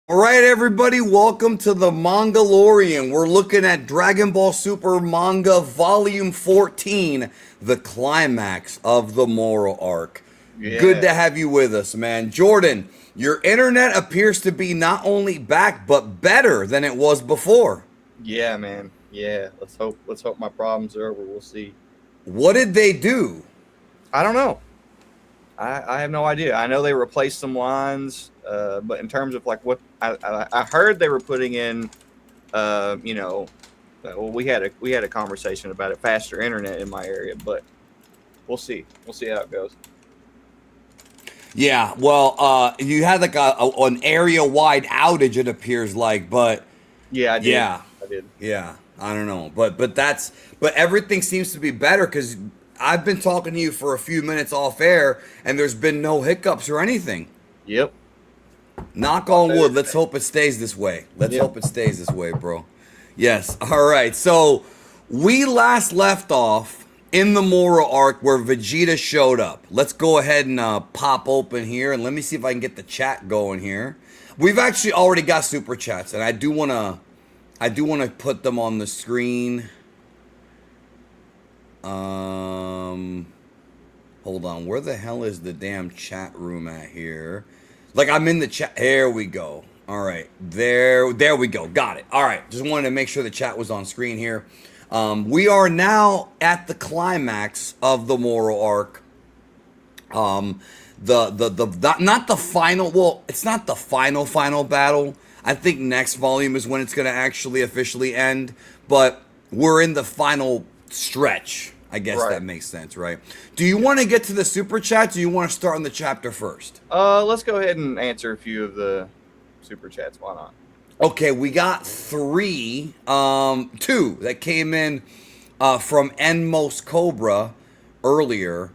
All right, everybody, welcome to the Mangalorian. We're looking at Dragon Ball Super Manga Volume 14, the climax of the Moro arc. Good Yeah, to have you with us, man. Jordan, your internet appears to be not only back, but better than it was before. yeah, man. Yeah, let's hope my problems are over. We'll see. What did they do? I don't know. I have no idea. I know they replaced some lines, but in terms of like what I heard they were putting in, you know, well we had a conversation about it, faster internet in my area, but we'll see. We'll see how it goes. Yeah, well, you had like an area-wide outage, it appears like, but Yeah, I did. yeah, I did. yeah, I don't know, but everything seems to be better because I've been talking to you for a few minutes off air, and there's been no hiccups or anything. Yep. Knock Lot on better wood. Let's today. hope it stays this way. Let's Yep. hope it stays this way, bro. Yes. All right. So we last left off in the Moro arc where Vegeta showed up. Let's go ahead and pop open here, and let me see if I can get the chat going here. We've actually already got super chats, and I do wanna put them on the screen. Um, Hold on. Where the hell is the damn chat room at here? Like I'm in the chat. There we go. All right. There we go. Got it. All right. Just wanted to make sure the chat was on screen here. We are now at the climax of the Moro arc. Not the final. Well, it's not the final battle. I think next volume is when it's going to actually officially end. But we're in the final stretch. I guess Right. that makes sense, right? Do you want to get to the super chats, or do you want to start on the chapter first? Let's go ahead and answer a few of the super chats. Why not? Okay, we got three, two that came in from Enmos Cobra earlier.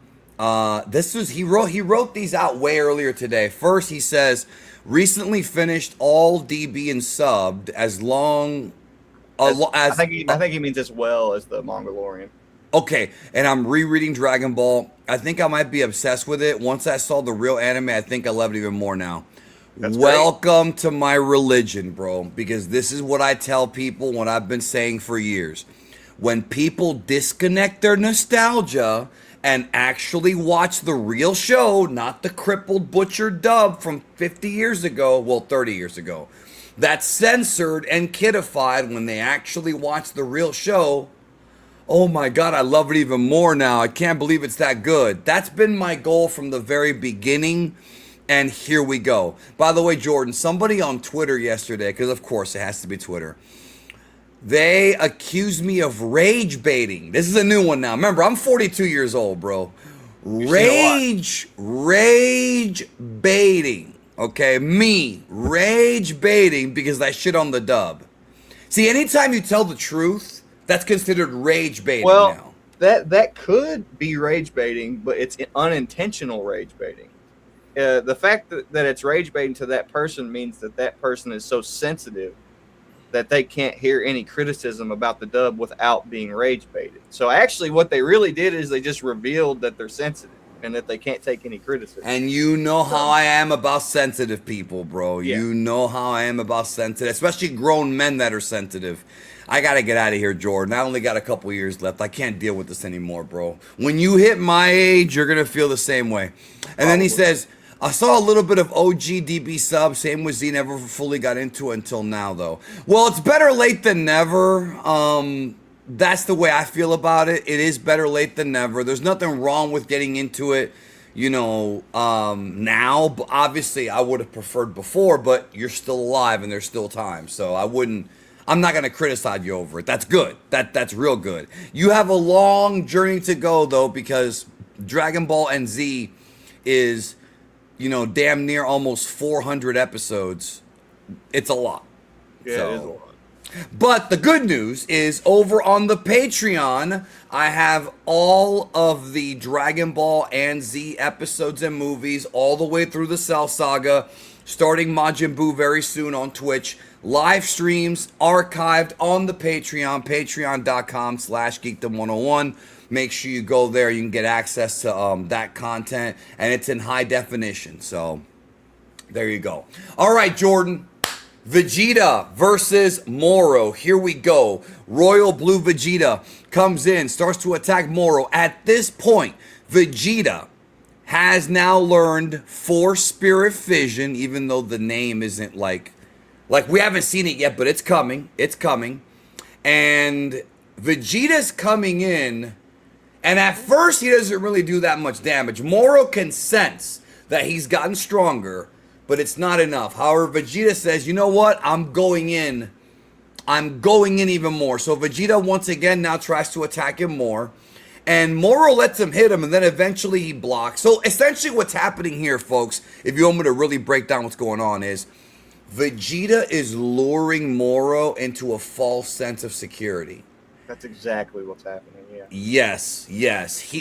This was he wrote these out way earlier today. First, he says recently finished all DB and subbed as long I as think he means as well as the Mongolian. okay, and I'm rereading Dragon Ball. I think I might be obsessed with it. Once I saw the real anime, I think I love it even more now. That's great. Welcome to my religion, bro, because this is what I tell people, what I've been saying for years. When people disconnect their nostalgia and actually watch the real show, not the crippled butchered dub from 50 years ago, well, 30 years ago, that's censored and kidified, when they actually watch the real show, oh my God, I love it even more now. I can't believe it's that good. That's been my goal from the very beginning. And here we go. By the way, Jordan, somebody on Twitter yesterday, because of course it has to be Twitter, they accused me of rage baiting. This is a new one now. Remember, I'm 42 years old, bro. You've seen a lot. Rage baiting. Okay, me, rage baiting because I shit on the dub. See, anytime you tell the truth, that's considered rage baiting Well, now. that could be rage baiting, but it's unintentional rage baiting. The fact that it's rage baiting to that person means that that person is so sensitive that they can't hear any criticism about the dub without being rage baited. So actually, what they really did is they just revealed that they're sensitive and that they can't take any criticism. And you know how I am about sensitive people, bro. Yeah. You know how I am about sensitive, especially grown men that are sensitive. I gotta get out of here, Jordan. I only got a couple years left. I can't deal with this anymore, bro. When you hit my age, you're gonna feel the same way. And then he says, I saw a little bit of OGDB sub. Same with Z. Never fully got into it until now, though. Well, it's better late than never. That's the way I feel about it. It is better late than never. There's nothing wrong with getting into it, now. But obviously, I would have preferred before, but you're still alive and there's still time. So I'm not going to criticize you over it. That's good. That's real good. You have a long journey to go, though, because Dragon Ball and Z is, damn near almost 400 episodes. It's a lot. Yeah, So- it is a lot. But the good news is over on the Patreon, I have all of the Dragon Ball and Z episodes and movies all the way through the Cell Saga, starting Majin Buu very soon on Twitch. Live streams archived on the Patreon, patreon.com/geekdom101. Make sure you go there. You can get access to that content, and it's in high definition. So there you go. All right, Jordan. Vegeta versus Moro. Here we go. Royal Blue Vegeta comes in, starts to attack Moro. At this point, Vegeta has now learned Force Spirit Fission, even though the name isn't like we haven't seen it yet, but it's coming. It's coming. And Vegeta's coming in, and at first he doesn't really do that much damage. Moro can sense that he's gotten stronger, but it's not enough. However, Vegeta says, you know what? I'm going in even more. So Vegeta once again now tries to attack him more. And Moro lets him hit him, and then eventually he blocks. So essentially what's happening here, folks, if you want me to really break down what's going on, is Vegeta is luring Moro into a false sense of security. That's exactly what's happening, yeah. Yes.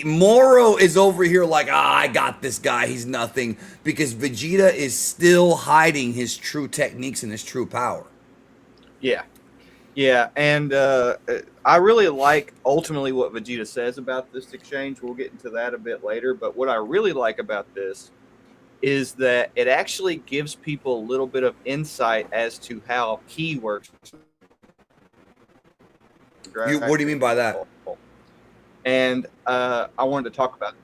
Moro is over here like, I got this guy, he's nothing. Because Vegeta is still hiding his true techniques and his true power. Yeah, and I really like ultimately what Vegeta says about this exchange. We'll get into that a bit later. But what I really like about this is that it actually gives people a little bit of insight as to how Ki works. What do you mean by that? And I wanted to talk about it.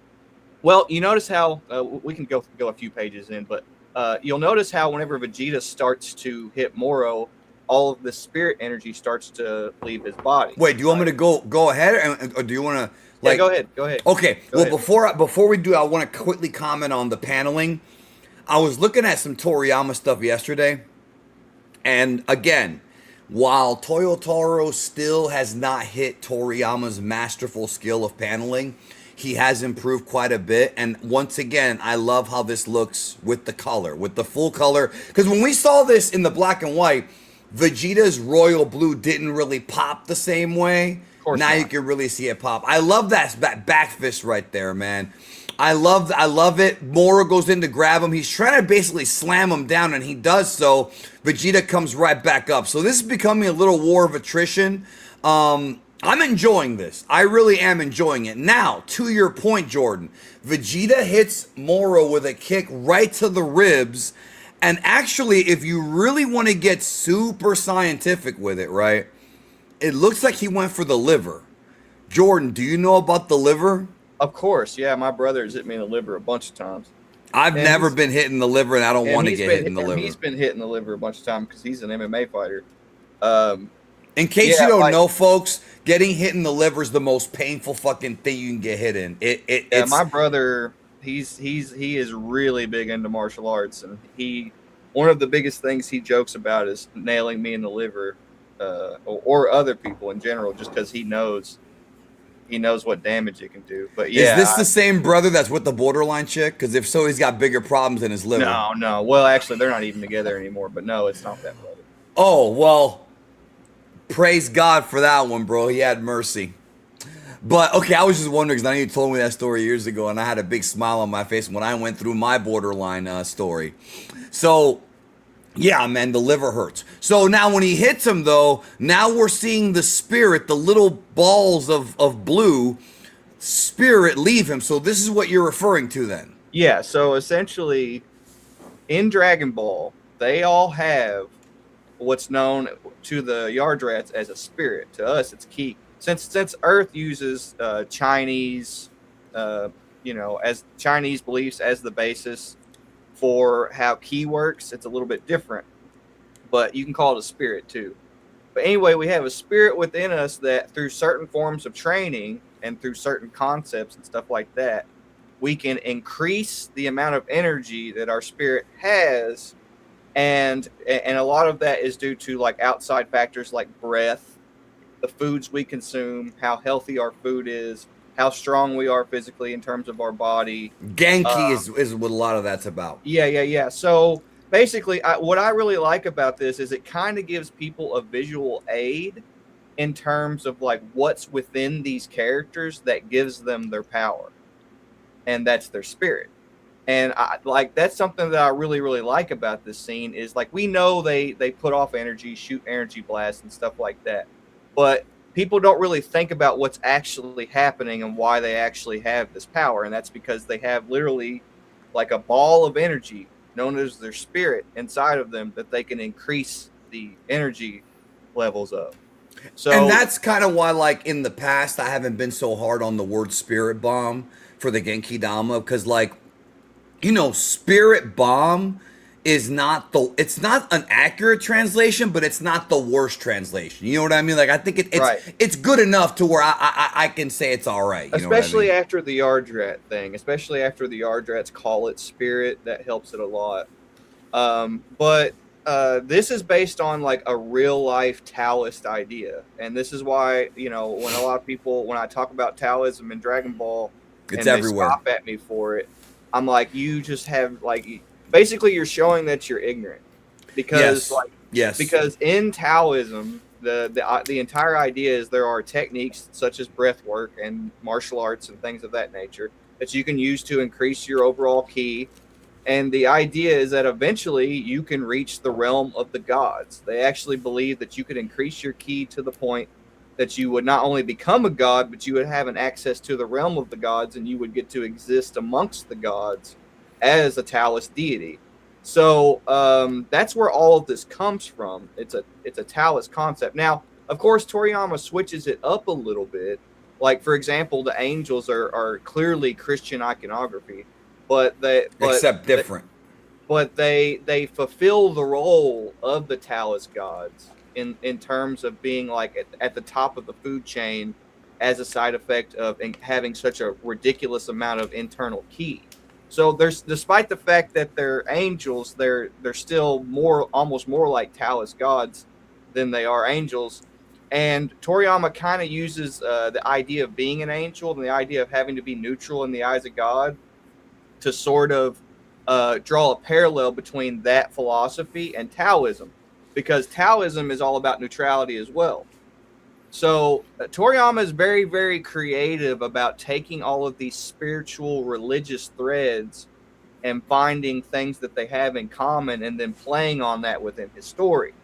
Well, you notice how we can go a few pages in, but you'll notice how whenever Vegeta starts to hit Moro, all of the spirit energy starts to leave his body. Wait, do you want me to go ahead, or do you want to like? Yeah, go ahead. Okay. Go well, ahead. before we do, I want to quickly comment on the paneling. I was looking at some Toriyama stuff yesterday, and again, while Toyotaro still has not hit Toriyama's masterful skill of paneling, he has improved quite a bit. And once again, I love how this looks with the color, with the full color. Because when we saw this in the black and white, Vegeta's royal blue didn't really pop the same way. Now not. You can really see it pop. I love that back fist right there, man. I love it. Moro goes in to grab him. He's trying to basically slam him down, and he does so. Vegeta comes right back up. So this is becoming a little war of attrition. I'm enjoying this. I really am enjoying it. Now, to your point, Jordan, Vegeta hits Moro with a kick right to the ribs. And actually, if you really want to get super scientific with it, right, it looks like he went for the liver. Jordan, do you know about the liver? Of course, yeah. My brother has hit me in the liver a bunch of times. I've never been hit in the liver, and I don't want to get hit in the liver. He's been hit in the liver a bunch of times because he's an MMA fighter. In case you don't know, folks, getting hit in the liver is the most painful fucking thing you can get hit in. It's my brother, he is really big into martial arts, and one of the biggest things he jokes about is nailing me in the liver, or other people in general, just because he knows what damage it can do. But yeah, is this the same brother that's with the borderline chick? Because if so, he's got bigger problems in his liver. No. Well, actually, they're not even together anymore. But no, it's not that brother. Oh well, praise God for that one, bro. He had mercy. But okay, I was just wondering because I know you told me that story years ago, and I had a big smile on my face when I went through my borderline story. So. Yeah, man, the liver hurts. So now when he hits him, though, now we're seeing the spirit, the little balls of blue spirit leave him. So this is what you're referring to then. Yeah, so essentially in Dragon Ball, they all have what's known to the Yard Rats as a spirit. To us, it's Ki. Since Earth uses Chinese, as Chinese beliefs as the basis for how Ki works, it's a little bit different, but you can call it a spirit too. But anyway, we have a spirit within us that through certain forms of training and through certain concepts and stuff like that, we can increase the amount of energy that our spirit has, and a lot of that is due to like outside factors like breath, the foods we consume, how healthy our food is, how strong we are physically in terms of our body. Genki is what a lot of that's about. Yeah. So basically, what I really like about this is it kind of gives people a visual aid in terms of like what's within these characters that gives them their power, and that's their spirit. And that's something that I really, really like about this scene is like we know they put off energy, shoot energy blasts and stuff like that, but people don't really think about what's actually happening and why they actually have this power. And that's because they have literally like a ball of energy known as their spirit inside of them that they can increase the energy levels of. So, and that's kind of why, like, in the past, I haven't been so hard on the word spirit bomb for the Genki Dama, because, like, spirit bomb is not it's not an accurate translation, but it's not the worst translation. You know what I mean? Like, I think it's good enough to where I can say it's all right. You especially know what I mean? after the Yardrat thing, especially after the Yardrats call it spirit, that helps it a lot. But this is based on like a real life Taoist idea, and this is why when a lot of people, when I talk about Taoism and Dragon Ball, It's and they everywhere. scoff at me for it, I'm like, you just have like, basically you're showing that you're ignorant, because Yes. because in Taoism, the entire idea is there are techniques such as breath work and martial arts and things of that nature that you can use to increase your overall ki. And the idea is that eventually you can reach the realm of the gods. They actually believe that you could increase your ki to the point that you would not only become a god, but you would have an access to the realm of the gods, and you would get to exist amongst the gods as a Taoist deity. So that's where all of this comes from. It's a Taoist concept. Now, of course, Toriyama switches it up a little bit. Like, for example, the angels are clearly Christian iconography, Except different. But they fulfill the role of the Taoist gods in terms of being like at the top of the food chain, as a side effect of having such a ridiculous amount of internal ki. So despite the fact that they're angels, they're still almost more like Taoist gods than they are angels. And Toriyama kind of uses the idea of being an angel and the idea of having to be neutral in the eyes of God to sort of draw a parallel between that philosophy and Taoism, because Taoism is all about neutrality as well. So Toriyama is very, very creative about taking all of these spiritual, religious threads and finding things that they have in common, and then playing on that within his story.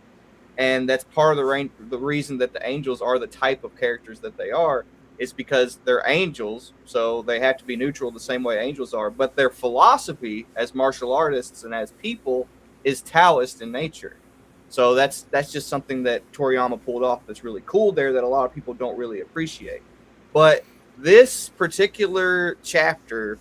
And that's part of the reason that the angels are the type of characters that they are, is because they're angels, so they have to be neutral the same way angels are. But their philosophy as martial artists and as people is Taoist in nature. So that's just something that Toriyama pulled off that's really cool there, that a lot of people don't really appreciate. But this particular chapter,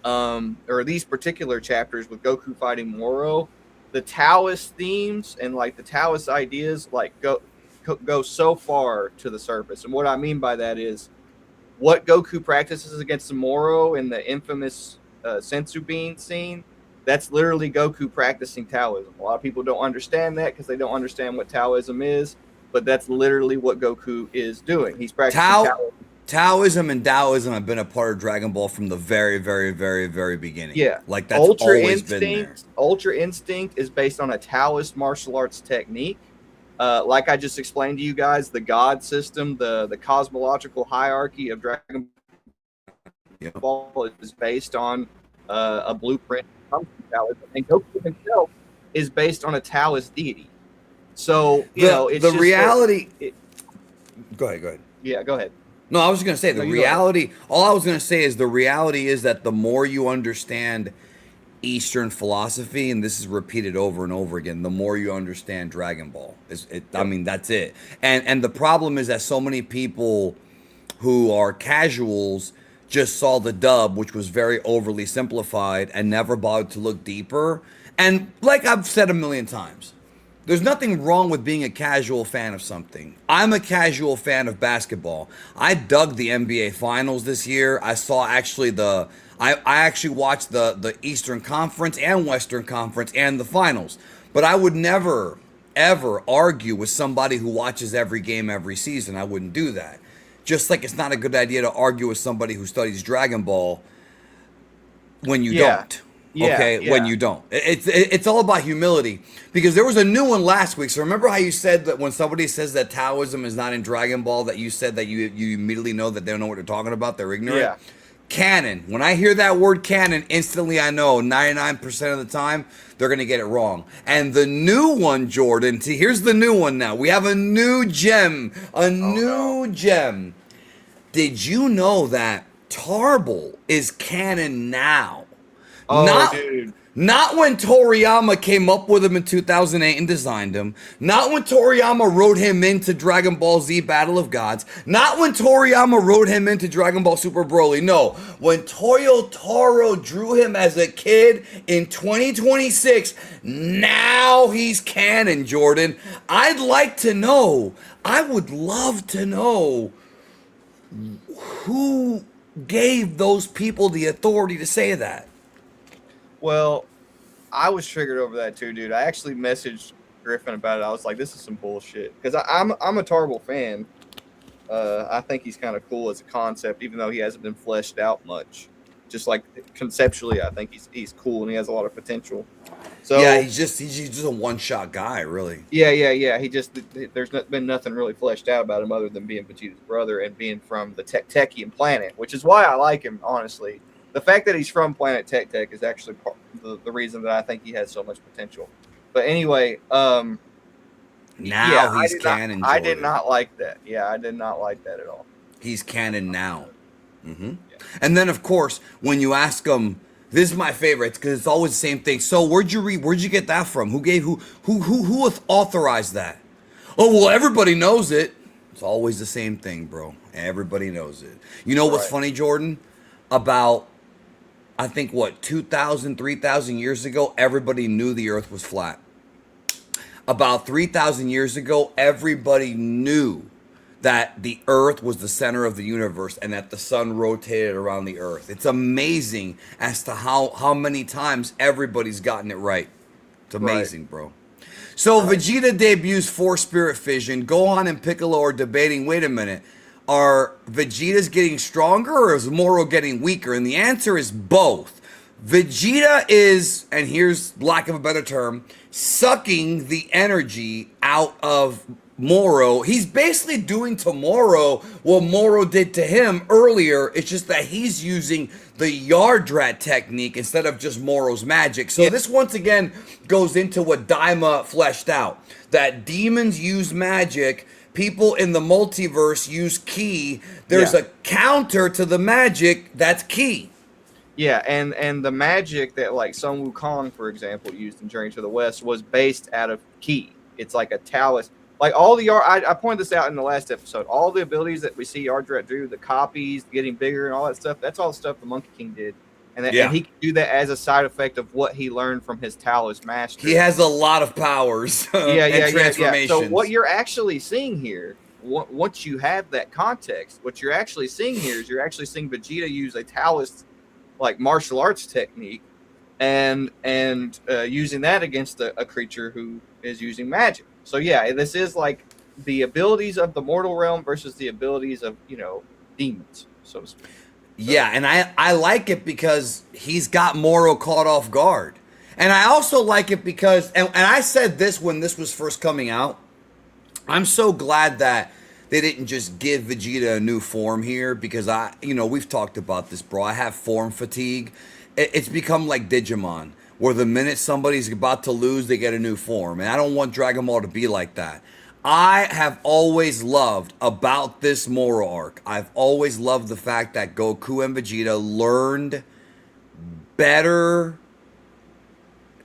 or these particular chapters with Goku fighting Moro, the Taoist themes and like the Taoist ideas like go so far to the surface. And what I mean by that is what Goku practices against Moro in the infamous Senzu Bean scene. That's literally Goku practicing Taoism. A lot of people don't understand that because they don't understand what Taoism is, but that's literally what Goku is doing. He's practicing Taoism. Taoism and Taoism have been a part of Dragon Ball from the very, very, very, very beginning. Yeah. Like, that's always been there. Ultra Instinct is based on a Taoist martial arts technique. Like I just explained to you guys, the God system, the cosmological hierarchy of Dragon Ball is based on a blueprint from Taoism, and Goku himself is based on a Taoist deity. So it's the just reality. Go ahead. Yeah, go ahead. No, I was just gonna say the reality. All I was gonna say is the reality is that the more you understand Eastern philosophy, and this is repeated over and over again, the more you understand Dragon Ball. I mean, that's it. And the problem is that so many people who are casuals just saw the dub, which was very overly simplified, and never bothered to look deeper. And like I've said a million times, there's nothing wrong with being a casual fan of something. I'm a casual fan of basketball. I dug the NBA Finals this year. I saw actually I actually watched the Eastern Conference and Western Conference and the Finals. But I would never, ever argue with somebody who watches every game every season. I wouldn't do that. Just like it's not a good idea to argue with somebody who studies Dragon Ball when you don't. When you don't. It's all about humility, because there was a new one last week. So remember how you said that when somebody says that Taoism is not in Dragon Ball, that you said that you immediately know that they don't know what they're talking about, they're ignorant? Yeah. Canon. When I hear that word canon, instantly I know 99% of the time they're going to get it wrong. And the new one, Jordan, see, here's the new one now. We have a new gem. Gem. Did you know that Tarble is canon now? Oh, dude. Not when Toriyama came up with him in 2008 and designed him. Not when Toriyama wrote him into Dragon Ball Z Battle of Gods. Not when Toriyama wrote him into Dragon Ball Super Broly. No, when Toyotaro drew him as a kid in 2026, now he's canon, Jordan. I'd like to know, I would love to know who gave those people the authority to say that. Well, I was triggered over that too, dude. I actually messaged Griffin about it. I was like, "This is some bullshit," because I'm a Tarble fan. I think he's kind of cool as a concept, even though he hasn't been fleshed out much. Just like conceptually, I think he's cool and he has a lot of potential. So yeah, he's just a one-shot guy, really. Yeah. There's been nothing really fleshed out about him other than being Vegeta's brother and being from the Techian planet, which is why I like him, honestly. The fact that he's from Planet Tech is actually the reason that I think he has so much potential. But anyway, now he's canon. I did not like that. Yeah, I did not like that at all. He's canon now. Mm-hmm. Yeah. And then, of course, when you ask him, this is my favorite because it's always the same thing. So where'd you get that from? Who authorized that? Oh, well, everybody knows it. It's always the same thing, bro. Everybody knows it. You know what's funny, Jordan? About, I think, 2,000, 3,000 years ago, everybody knew the earth was flat. About 3,000 years ago, everybody knew that the earth was the center of the universe and that the sun rotated around the earth. It's amazing as to how many times everybody's gotten it right. It's amazing, bro. So Vegeta debuts Force Spirit Fission. Gohan and Piccolo are debating, wait a minute, are Vegeta's getting stronger or is Moro getting weaker? And the answer is both. Vegeta is, and here's lack of a better term, sucking the energy out of Moro. He's basically doing to Moro what Moro did to him earlier. It's just that he's using the Yardrat technique instead of just Moro's magic. So this once again goes into what Daima fleshed out. That demons use magic, people in the multiverse use ki. There's a counter to the magic that's ki. Yeah, and the magic that like Sun Wukong, for example, used in Journey to the West was based out of ki. It's like a Taoist. Like all the I pointed this out in the last episode. All the abilities that we see Yardrat do, the copies, getting bigger, and all that stuff. That's all the stuff the Monkey King did, and he can do that as a side effect of what he learned from his Taoist master. He has a lot of powers. And transformations. So what you're actually seeing here, once you have that context, what you're actually seeing here is you're actually seeing Vegeta use a Taoist like martial arts technique, and using that against a creature who is using magic. So yeah, this is like the abilities of the mortal realm versus the abilities of, demons, so to speak. Yeah, and I like it because he's got Moro caught off guard. And I also like it because, and I said this when this was first coming out, I'm so glad that they didn't just give Vegeta a new form here because we've talked about this, bro. I have form fatigue. It's become like Digimon, where the minute somebody's about to lose, they get a new form. And I don't want Dragon Ball to be like that. I have always loved about this Moro arc. I've always loved the fact that Goku and Vegeta learned better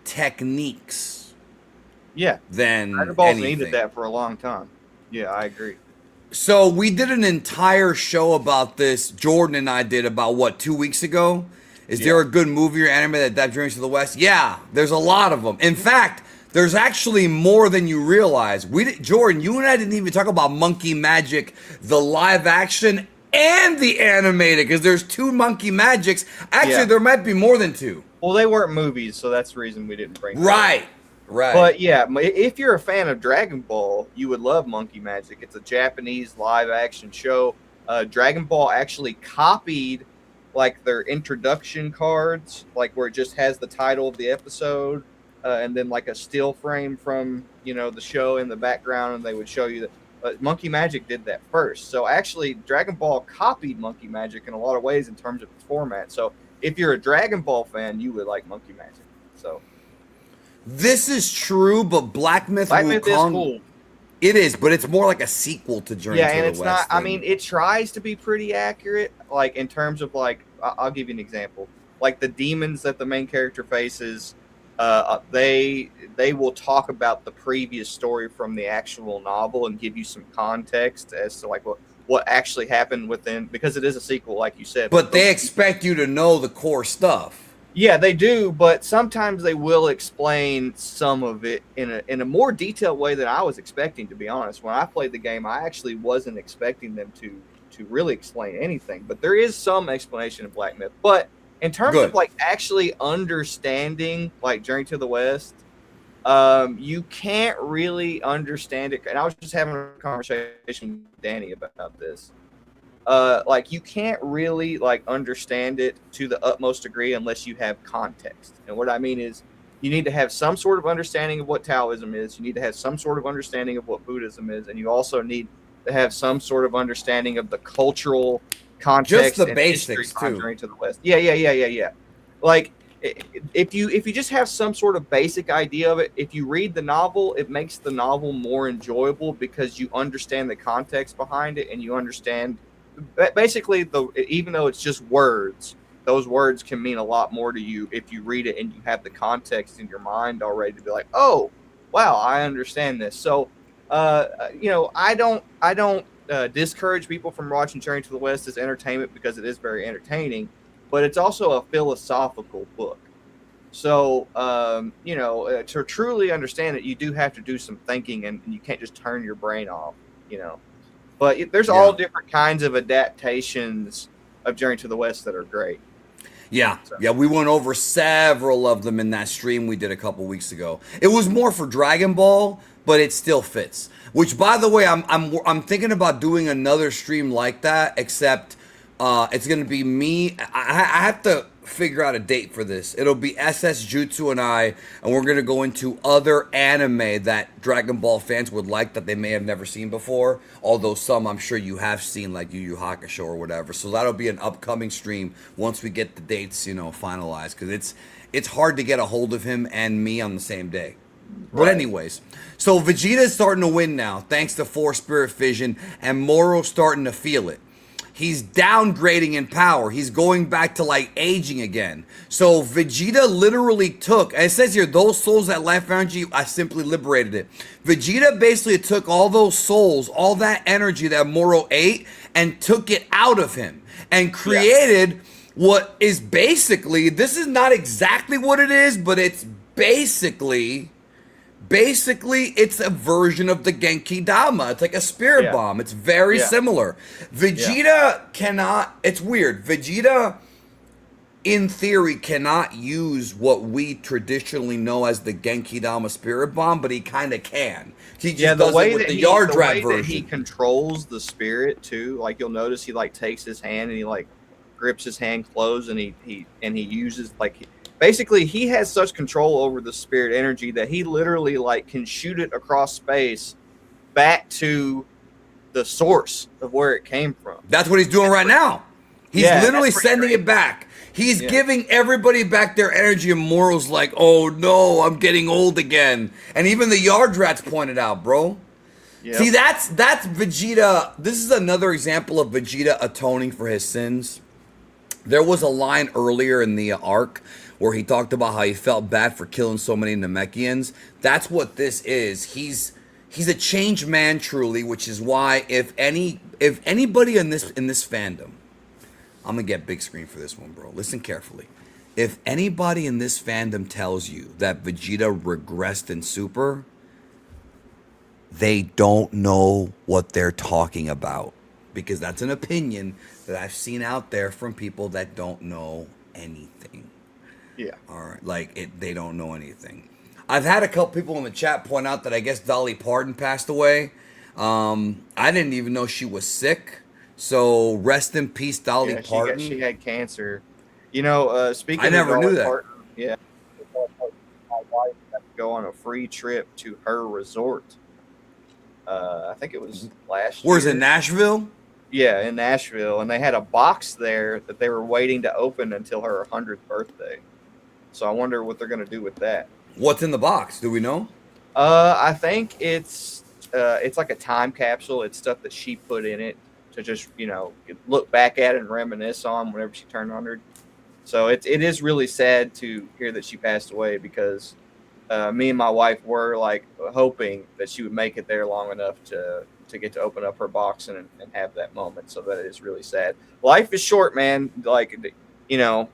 techniques. Yeah. Than Dragon Ball anything. needed that for a long time. Yeah, I agree. So we did an entire show about this. Jordan and I did about 2 weeks ago. Is there a good movie or anime that Journeys to the West? Yeah, there's a lot of them. In fact, there's actually more than you realize. Jordan, you and I didn't even talk about Monkey Magic, the live action and the animated, because there's 2 Monkey Magics. Actually, there might be more than 2. Well, they weren't movies, so that's the reason we didn't bring them Right. up. Right. But yeah, if you're a fan of Dragon Ball, you would love Monkey Magic. It's a Japanese live action show. Dragon Ball actually copied like their introduction cards, like where it just has the title of the episode, and then like a still frame from the show in the background, and they would show you that. But Monkey Magic did that first. So actually, Dragon Ball copied Monkey Magic in a lot of ways in terms of its format. So if you're a Dragon Ball fan, you would like Monkey Magic. So. This is true, but Black Myth Wukong is cool. It is, but it's more like a sequel to Journey to the West. Yeah, and it's not. I mean, it tries to be pretty accurate, like in terms of like. I'll give you an example. Like the demons that the main character faces, they will talk about the previous story from the actual novel and give you some context as to like what actually happened within, because it is a sequel, like you said. But they expect you to know the core stuff. Yeah, they do, but sometimes they will explain some of it in a more detailed way than I was expecting, to be honest. When I played the game, I actually wasn't expecting them to really explain anything, but there is some explanation of Black Myth. But in terms Good. of like actually understanding like Journey to the West, you can't really understand it. And I was just having a conversation with Danny about this. Like you can't really like understand it to the utmost degree unless you have context. And what I mean is you need to have some sort of understanding of what Taoism is. You need to have some sort of understanding of what Buddhism is. And you also need to have some sort of understanding of the cultural context, just the and basics history too. Journey to the West. Yeah. Like if you just have some sort of basic idea of it, if you read the novel, it makes the novel more enjoyable because you understand the context behind it, and you understand basically even though it's just words, those words can mean a lot more to you if you read it and you have the context in your mind already to be like, oh wow, I understand this. So I don't discourage people from watching Journey to the West as entertainment, because it is very entertaining, but it's also a philosophical book. So to truly understand it, you do have to do some thinking, and you can't just turn your brain off. But there's all different kinds of adaptations of Journey to the West that are great. Yeah, we went over several of them in that stream we did a couple weeks ago. It was more for Dragon Ball, but it still fits. Which, by the way, I'm thinking about doing another stream like that, except it's gonna be me. I have to figure out a date for this. It'll be SS Jutsu and I, and we're gonna go into other anime that Dragon Ball fans would like that they may have never seen before. Although some I'm sure you have seen, like Yu Yu Hakusho or whatever. So that'll be an upcoming stream once we get the dates, finalized, because it's hard to get a hold of him and me on the same day. But anyways, so Vegeta's starting to win now, thanks to Four Spirit Fission, and Moro's starting to feel it. He's downgrading in power. He's going back to like aging again. So Vegeta literally took, and it says here, those souls that life energy, I simply liberated it. Vegeta basically took all those souls, all that energy that Moro ate, and took it out of him and created what is basically, this is not exactly what it is, but it's basically it's a version of the Genki Dama. It's like a spirit bomb. It's very similar. Vegeta cannot, it's weird. Vegeta, in theory, cannot use what we traditionally know as the Genki Dama spirit bomb, but he kind of can. He just does it with the Yard Rat version. The way that he controls the spirit, too, like you'll notice he like takes his hand and he like grips his hand closed, and he uses like... Basically, he has such control over the spirit energy that he literally like can shoot it across space back to the source of where it came from. That's what he's doing right now. He's literally sending it back. He's giving everybody back their energy, and Moro's like, oh no, I'm getting old again. And even the Yard Rats pointed out, bro. Yep. See, that's Vegeta. This is another example of Vegeta atoning for his sins. There was a line earlier in the arc where he talked about how he felt bad for killing so many Namekians. That's what this is. He's a changed man, truly, which is why if anybody in this fandom, I'm gonna get big screen for this one, bro. Listen carefully. If anybody in this fandom tells you that Vegeta regressed in Super, they don't know what they're talking about, because that's an opinion that I've seen out there from people that don't know anything. Yeah. All right. They don't know anything. I've had a couple people in the chat point out that I guess Dolly Parton passed away. I didn't even know she was sick. So rest in peace, Dolly Parton. She had cancer. Speaking I never of Dolly knew that. Parton, my wife had to go on a free trip to her resort. I think it was last year. Where's it, Nashville? Yeah, in Nashville. And they had a box there that they were waiting to open until her 100th birthday. So I wonder what they're going to do with that. What's in the box? Do we know? I think it's like a time capsule. It's stuff that she put in it to just, look back at it and reminisce on whenever she turned 100. So it is really sad to hear that she passed away, because me and my wife were like hoping that she would make it there long enough to get to open up her box and have that moment. So that is really sad. Life is short, man. Like, you know,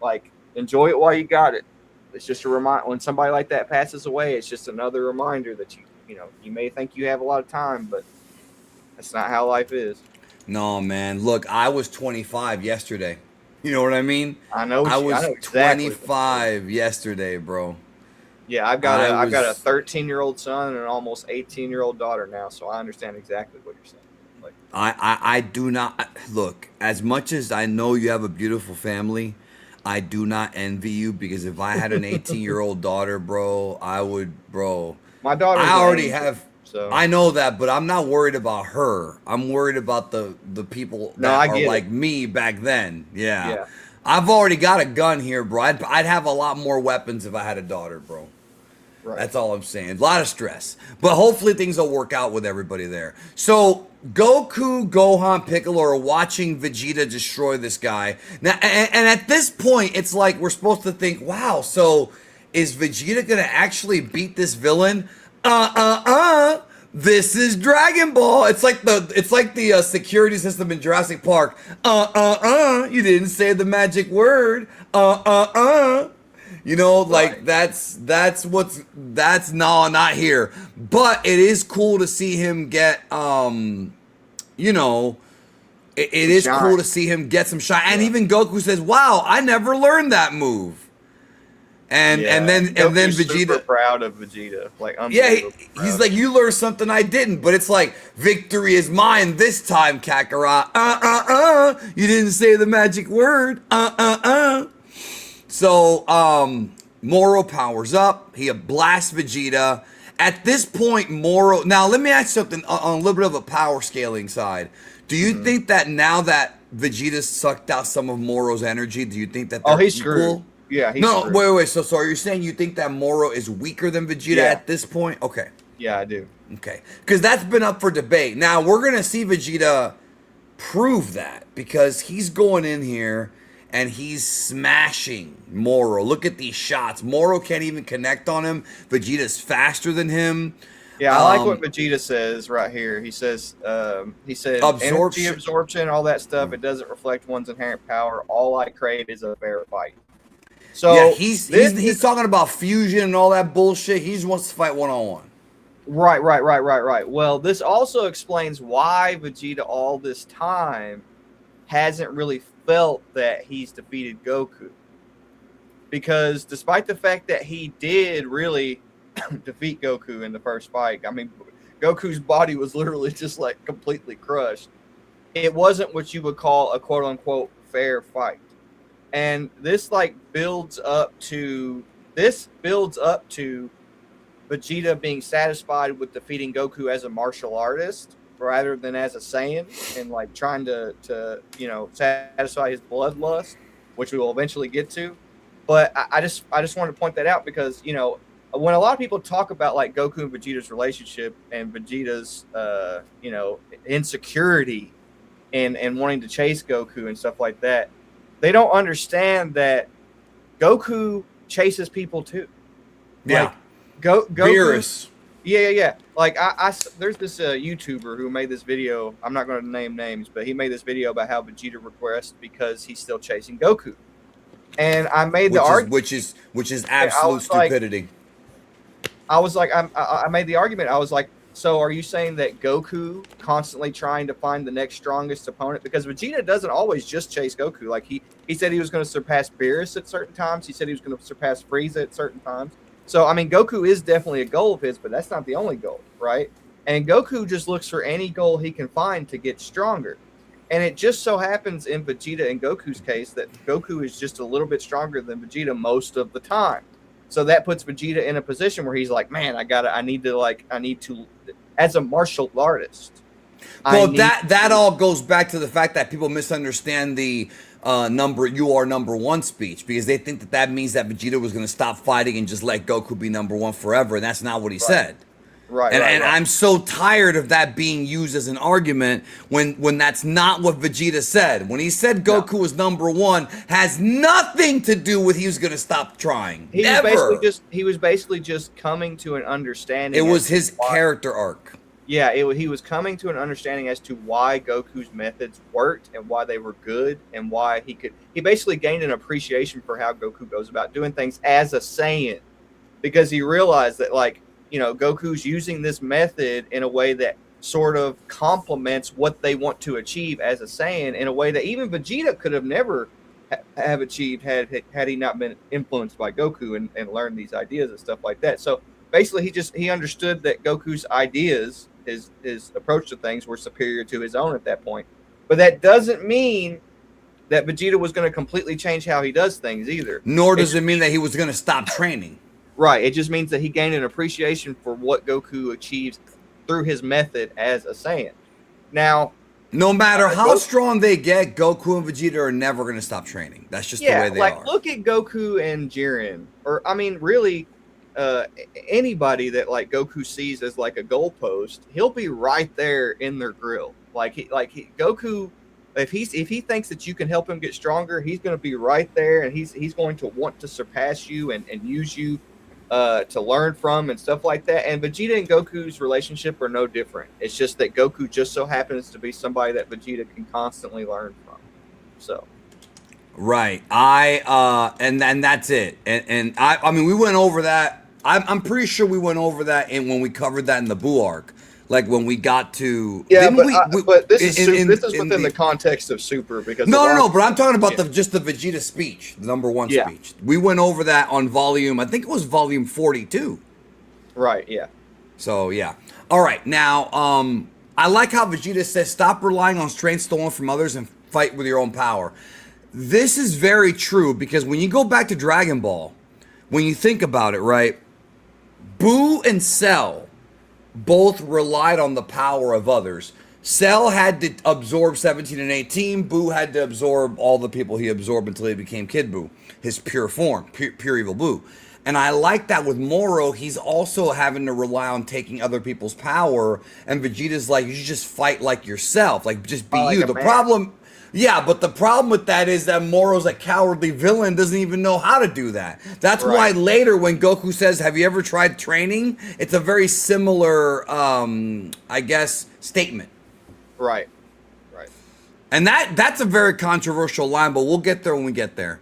like, enjoy it while you got it. It's just a reminder, when somebody like that passes away, it's just another reminder that you know, you may think you have a lot of time, but that's not how life is. No, man. Look, I was 25 yesterday. You know what I mean? I know. I was exactly 25 yesterday, bro. Yeah, I've got a 13-year-old son and an almost 18-year-old daughter now, so I understand exactly what you're saying. Like, I do not look, as much as I know you have a beautiful family, I do not envy you, because if I had an 18-year-old daughter, bro, I would, bro. my daughter. I already have. So I know that, but I'm not worried about her. I'm worried about the people that are like me back then. Yeah. I've already got a gun here, bro. I'd have a lot more weapons if I had a daughter, bro. Right. That's all I'm saying. A lot of stress. But hopefully things will work out with everybody there. So Goku, Gohan, Piccolo are watching Vegeta destroy this guy. Now, and at this point, it's like we're supposed to think, wow, so is Vegeta going to actually beat this villain? This is Dragon Ball. It's like the security system in Jurassic Park. You didn't say the magic word. You know, like that's no, not here. But it is cool to see him get you know, it is cool to see him get some shine. And even Goku says, "Wow, I never learned that move." And then Vegeta, super proud of Vegeta, like he's like, you learned something I didn't, but it's like, victory is mine this time, Kakarot. You didn't say the magic word. So Moro powers up. He blasts Vegeta. At this point, Moro. Now let me ask you something on a little bit of a power scaling side. Do you think that now that Vegeta sucked out some of Moro's energy, do you think that they're he's equal? Screwed. Yeah, no, wait. So are you saying you think that Moro is weaker than Vegeta at this point? Okay. Yeah, I do. Okay. Because that's been up for debate. Now, we're going to see Vegeta prove that, because he's going in here and he's smashing Moro. Look at these shots. Moro can't even connect on him. Vegeta's faster than him. Yeah, I like what Vegeta says right here. He says, energy absorption, all that stuff, it doesn't reflect one's inherent power. All I crave is a fair fight. So yeah, he's talking about fusion and all that bullshit. He just wants to fight one-on-one. Right. Well, this also explains why Vegeta all this time hasn't really felt that he's defeated Goku. Because despite the fact that he did really defeat Goku in the first fight, I mean, Goku's body was literally just like completely crushed. It wasn't what you would call a quote-unquote fair fight. And this builds up to Vegeta being satisfied with defeating Goku as a martial artist rather than as a Saiyan, and like trying to satisfy his bloodlust, which we will eventually get to. But I just wanted to point that out, because when a lot of people talk about like Goku and Vegeta's relationship and Vegeta's insecurity and wanting to chase Goku and stuff like that, they don't understand that Goku chases people too. Yeah. Goku. Beerus. Yeah. Like there's this YouTuber who made this video. I'm not going to name names, but he made this video about how Vegeta regressed because he's still chasing Goku. And I made the argument, which is absolute stupidity. I made the argument. I was like, so are you saying that Goku constantly trying to find the next strongest opponent? Because Vegeta doesn't always just chase Goku. Like he said he was going to surpass Beerus at certain times. He said he was going to surpass Frieza at certain times. So, I mean, Goku is definitely a goal of his, but that's not the only goal, right? And Goku just looks for any goal he can find to get stronger. And it just so happens in Vegeta and Goku's case that Goku is just a little bit stronger than Vegeta most of the time. So that puts Vegeta in a position where he's like, man, I need to, as a martial artist. Well, that all goes back to the fact that people misunderstand the you are number one speech, because they think that means that Vegeta was going to stop fighting and just let Goku be number one forever. And that's not what he said. And I'm so tired of that being used as an argument when that's not what Vegeta said. When he said Goku was number one, has nothing to do with he was going to stop trying. He Never. was basically just coming to an understanding. It was his character arc. Yeah, he was coming to an understanding as to why Goku's methods worked and why they were good and why he basically gained an appreciation for how Goku goes about doing things as a Saiyan, because he realized that, like, you know, Goku's using this method in a way that sort of complements what they want to achieve as a Saiyan in a way that even Vegeta could have never have achieved had he not been influenced by Goku and learned these ideas and stuff like that. So basically he understood that Goku's ideas, his approach to things, were superior to his own at that point. But that doesn't mean that Vegeta was going to completely change how he does things either. Nor does it mean that he was going to stop training. Right. It just means that he gained an appreciation for what Goku achieves through his method as a Saiyan. Now, no matter how strong they get, Goku and Vegeta are never going to stop training. That's just the way they are. Look at Goku and Jiren, or I mean, really, anybody that like Goku sees as like a goalpost, he'll be right there in their grill. Goku, if he thinks that you can help him get stronger, he's going to be right there, and he's going to want to surpass you and use you to learn from and stuff like that. And Vegeta and Goku's relationship are no different. It's just that Goku just so happens to be somebody that Vegeta can constantly learn from. So, right. And that's it. And I mean, we went over that. I'm pretty sure we went over that when we covered that in the Buu arc. Like when we got to but this is within the context of Super, because no, but I'm talking about just the Vegeta speech, the number one speech. We went over that on volume, I think it was volume 42. Right, yeah. So yeah. All right, now I like how Vegeta says stop relying on strength stolen from others and fight with your own power. This is very true, because when you go back to Dragon Ball, when you think about it, right? Buu and Cell both relied on the power of others. Cell had to absorb 17 and 18. Buu had to absorb all the people he absorbed until he became Kid Buu, his pure form, pure evil Buu. And I like that with Moro. He's also having to rely on taking other people's power. And Vegeta's like, you should just fight like yourself. Like, just be you. The problem... Yeah, but the problem with that is that Moro's a cowardly villain, doesn't even know how to do that. That's why later when Goku says, have you ever tried training? It's a very similar, I guess, statement. Right. And that's a very controversial line, but we'll get there when we get there.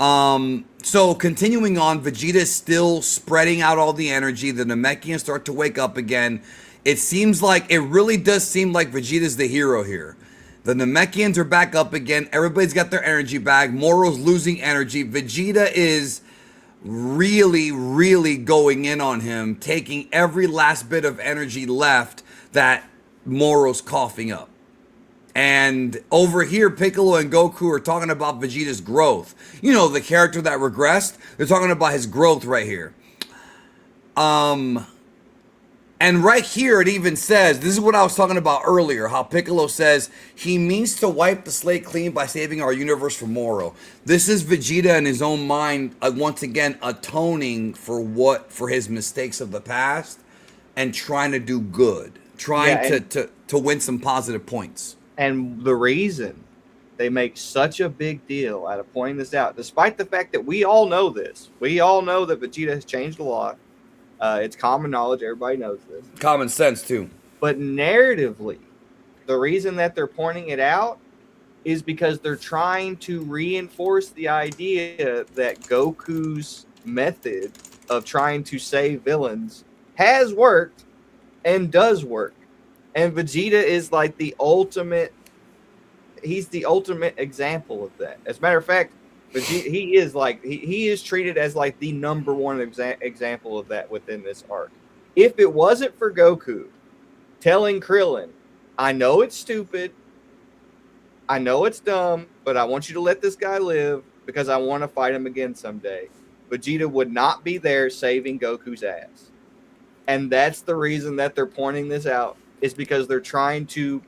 So continuing on, Vegeta is still spreading out all the energy. The Namekians start to wake up again. It really does seem like Vegeta's the hero here. The Namekians are back up again. Everybody's got their energy back. Moro's losing energy. Vegeta is really, really going in on him, taking every last bit of energy left that Moro's coughing up. And over here, Piccolo and Goku are talking about Vegeta's growth. You know, the character that regressed. They're talking about his growth right here. And right here, it even says, this is what I was talking about earlier, how Piccolo says he means to wipe the slate clean by saving our universe from Moro. This is Vegeta in his own mind, once again, atoning for his mistakes of the past and trying to do good, trying to win some positive points. And the reason they make such a big deal out of pointing this out, despite the fact that we all know this, we all know that Vegeta has changed a lot. It's common knowledge. Everybody knows this. Common sense, too. But narratively, the reason that they're pointing it out is because they're trying to reinforce the idea that Goku's method of trying to save villains has worked and does work. And Vegeta is like the ultimate... He's the ultimate example of that. As a matter of fact, but he is treated as like the number one example of that within this arc. If it wasn't for Goku telling Krillin, I know it's stupid, I know it's dumb, but I want you to let this guy live because I want to fight him again someday, Vegeta would not be there saving Goku's ass. And that's the reason that they're pointing this out, is because they're trying to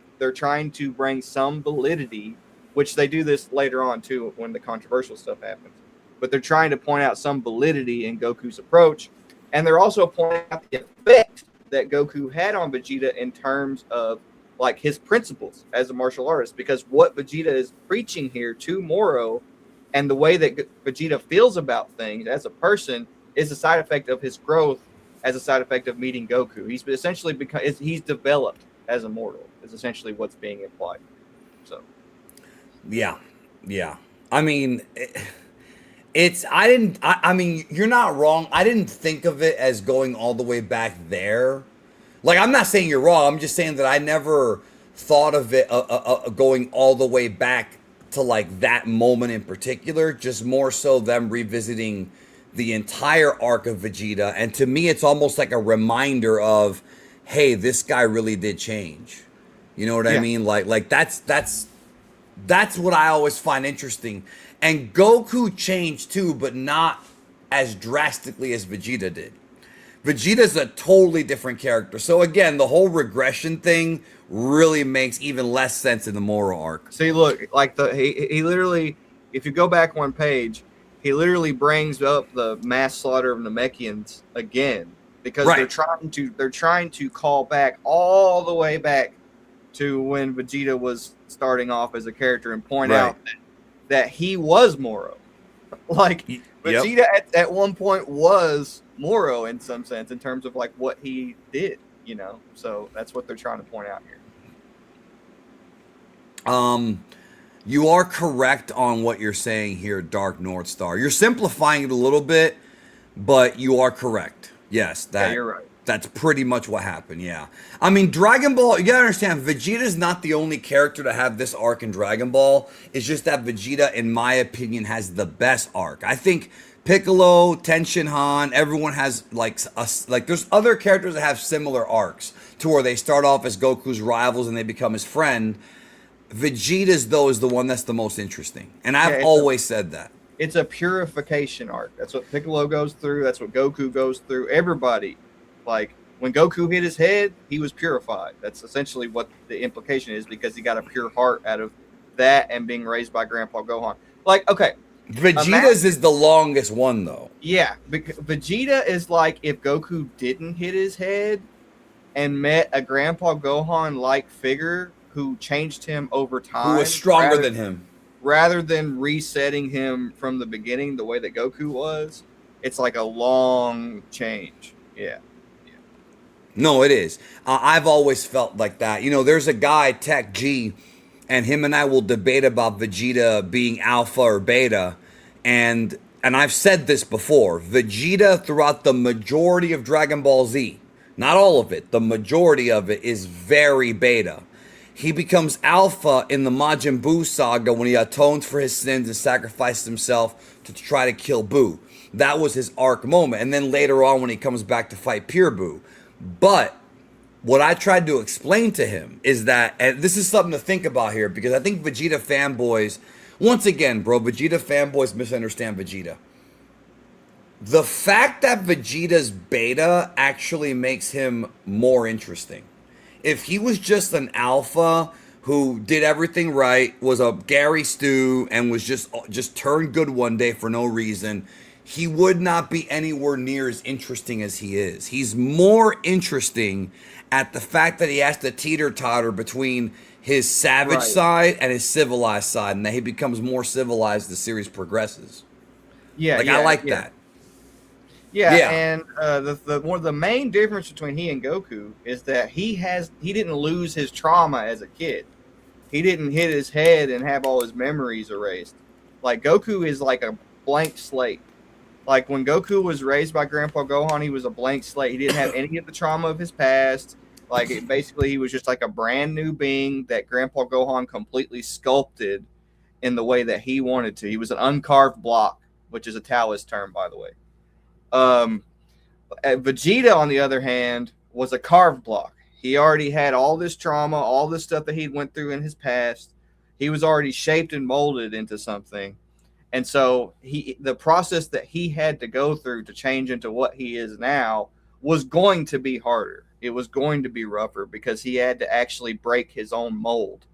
bring some validity, which they do this later on too when the controversial stuff happens. But they're trying to point out some validity in Goku's approach, and they're also pointing out the effect that Goku had on Vegeta in terms of like his principles as a martial artist, because what Vegeta is preaching here to Moro and the way that Vegeta feels about things as a person is a side effect of his growth as a side effect of meeting Goku. He's essentially he's developed as a mortal is essentially what's being implied. So yeah. I mean, I mean, you're not wrong. I didn't think of it as going all the way back there. Like, I'm not saying you're wrong. I'm just saying that I never thought of it going all the way back to like that moment in particular. Just more so them revisiting the entire arc of Vegeta. And to me, it's almost like a reminder of, hey, this guy really did change. You know what I mean? Like that's what I always find interesting. And Goku changed too, but not as drastically as Vegeta did. Vegeta's a totally different character. So again, the whole regression thing really makes even less sense in the Moro arc. See, look, like he literally, if you go back one page, he literally brings up the mass slaughter of Namekians again because they're trying to call back all the way back to when Vegeta was starting off as a character and point out that he was Moro. Like Vegeta at one point was Moro in some sense in terms of like what he did, you know. So that's what they're trying to point out here. You are correct on what you're saying here, Dark North Star. You're simplifying it a little bit, but you are correct. Yes, you're right. That's pretty much what happened, yeah. I mean, Dragon Ball, you gotta understand, Vegeta's not the only character to have this arc in Dragon Ball. It's just that Vegeta, in my opinion, has the best arc. I think Piccolo, Tenshinhan, everyone has like there's other characters that have similar arcs to where they start off as Goku's rivals and they become his friend. Vegeta's, though, is the one that's the most interesting. And I've always said that. It's a purification arc. That's what Piccolo goes through. That's what Goku goes through. Everybody. Like, when Goku hit his head, he was purified. That's essentially what the implication is because he got a pure heart out of that and being raised by Grandpa Gohan. Like, okay. Vegeta's is the longest one, though. Yeah. Vegeta is like if Goku didn't hit his head and met a Grandpa Gohan-like figure who changed him over time. Who was stronger than him. Rather than resetting him from the beginning the way that Goku was, it's like a long change. Yeah. No, it is. I've always felt like that. You know, there's a guy, Tech G, and him and I will debate about Vegeta being alpha or beta. And I've said this before. Vegeta, throughout the majority of Dragon Ball Z, not all of it, the majority of it is very beta. He becomes alpha in the Majin Buu saga when he atones for his sins and sacrifices himself to try to kill Buu. That was his arc moment. And then later on when he comes back to fight Pure Buu. But what I tried to explain to him is that, and this is something to think about here, because I think Vegeta fanboys, once again, bro, Vegeta fanboys misunderstand Vegeta. The fact that Vegeta's beta actually makes him more interesting. If he was just an alpha who did everything right, was a Gary Stu, and was just turned good one day for no reason, he would not be anywhere near as interesting as he is. He's more interesting at the fact that he has to teeter-totter between his savage side and his civilized side, and that he becomes more civilized as the series progresses. Yeah, I like that. Yeah, and the main difference between he and Goku is that he didn't lose his trauma as a kid. He didn't hit his head and have all his memories erased. Like Goku is like a blank slate. Like when Goku was raised by Grandpa Gohan, he was a blank slate. He didn't have any of the trauma of his past. Like basically, he was just like a brand new being that Grandpa Gohan completely sculpted in the way that he wanted to. He was an uncarved block, which is a Taoist term, by the way. Vegeta, on the other hand, was a carved block. He already had all this trauma, all this stuff that he went through in his past. He was already shaped and molded into something. And so the process that he had to go through to change into what he is now was going to be harder. It was going to be rougher because he had to actually break his own mold.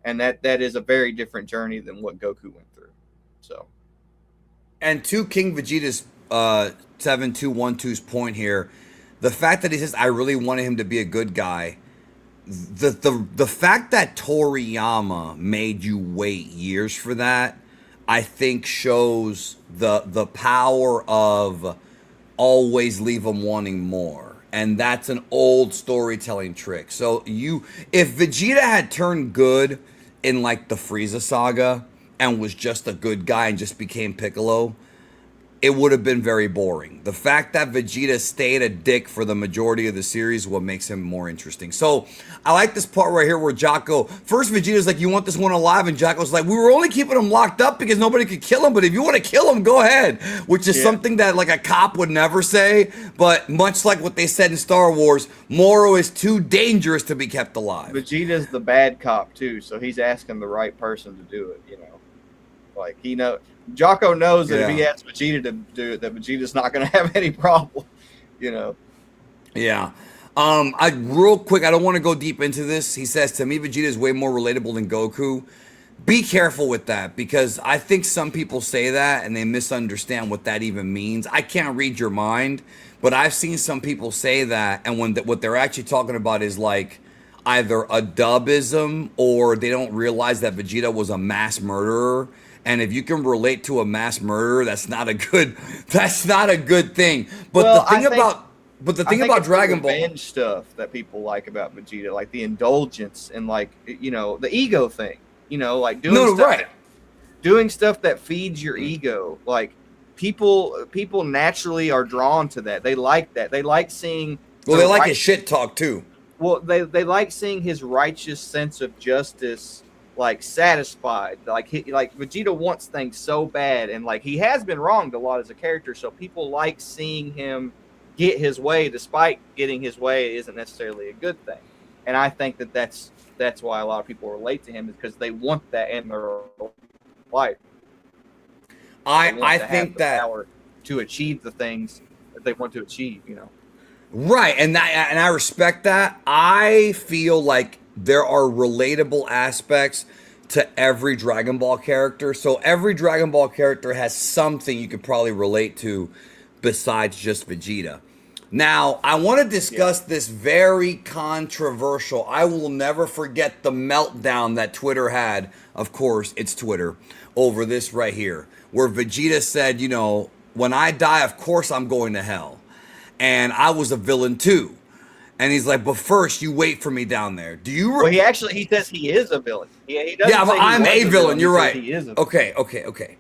And that is a very different journey than what Goku went through. So, and to King Vegeta's 7212's point here, The fact that he says, I really wanted him to be a good guy. The fact that Toriyama made you wait years for that, I think shows the power of always leave them wanting more. And that's an old storytelling trick. So if Vegeta had turned good in like the Frieza saga and was just a good guy and just became Piccolo, it would have been very boring. The fact that Vegeta stayed a dick for the majority of the series is what makes him more interesting. So I like this part right here where first Vegeta's like, you want this one alive? And Jocko's like, we were only keeping him locked up because nobody could kill him. But if you want to kill him, go ahead. Which is something that like a cop would never say. But much like what they said in Star Wars, Moro is too dangerous to be kept alive. Vegeta's the bad cop too, so he's asking the right person to do it, Like, Jocko knows that if he asks Vegeta to do it, that Vegeta's not going to have any problem, Yeah. Real quick, I don't want to go deep into this. He says, to me, Vegeta is way more relatable than Goku. Be careful with that, because I think some people say that and they misunderstand what that even means. I can't read your mind, but I've seen some people say that, and what they're actually talking about is like either a dubism or they don't realize that Vegeta was a mass murderer. And if you can relate to a mass murderer, that's not a good thing. But the thing about Dragon Ball, revenge stuff that people like about Vegeta, like the indulgence and like the ego thing, like doing stuff that feeds your ego. Like people naturally are drawn to that. They like that. They like seeing. Well, they like his shit talk too. Well, they like seeing his righteous sense of justice, like satisfied. Like Vegeta wants things so bad, and like he has been wronged a lot as a character, so people like seeing him get his way, despite getting his way isn't necessarily a good thing. And I think that's why a lot of people relate to him, is because they want that in their life. I think that power to achieve the things that they want to achieve, Right, and I respect that. I feel like there are relatable aspects to every Dragon Ball character. So every Dragon Ball character has something you could probably relate to besides just Vegeta. Now, I want to discuss this very controversial. I will never forget the meltdown that Twitter had. Of course, it's Twitter over this right here, where Vegeta said, when I die, of course I'm going to hell. And I was a villain too. And he's like, but first you wait for me down there. Do you? Well, he says he is a villain. He doesn't but I'm a villain. You're right. He is a villain. Okay.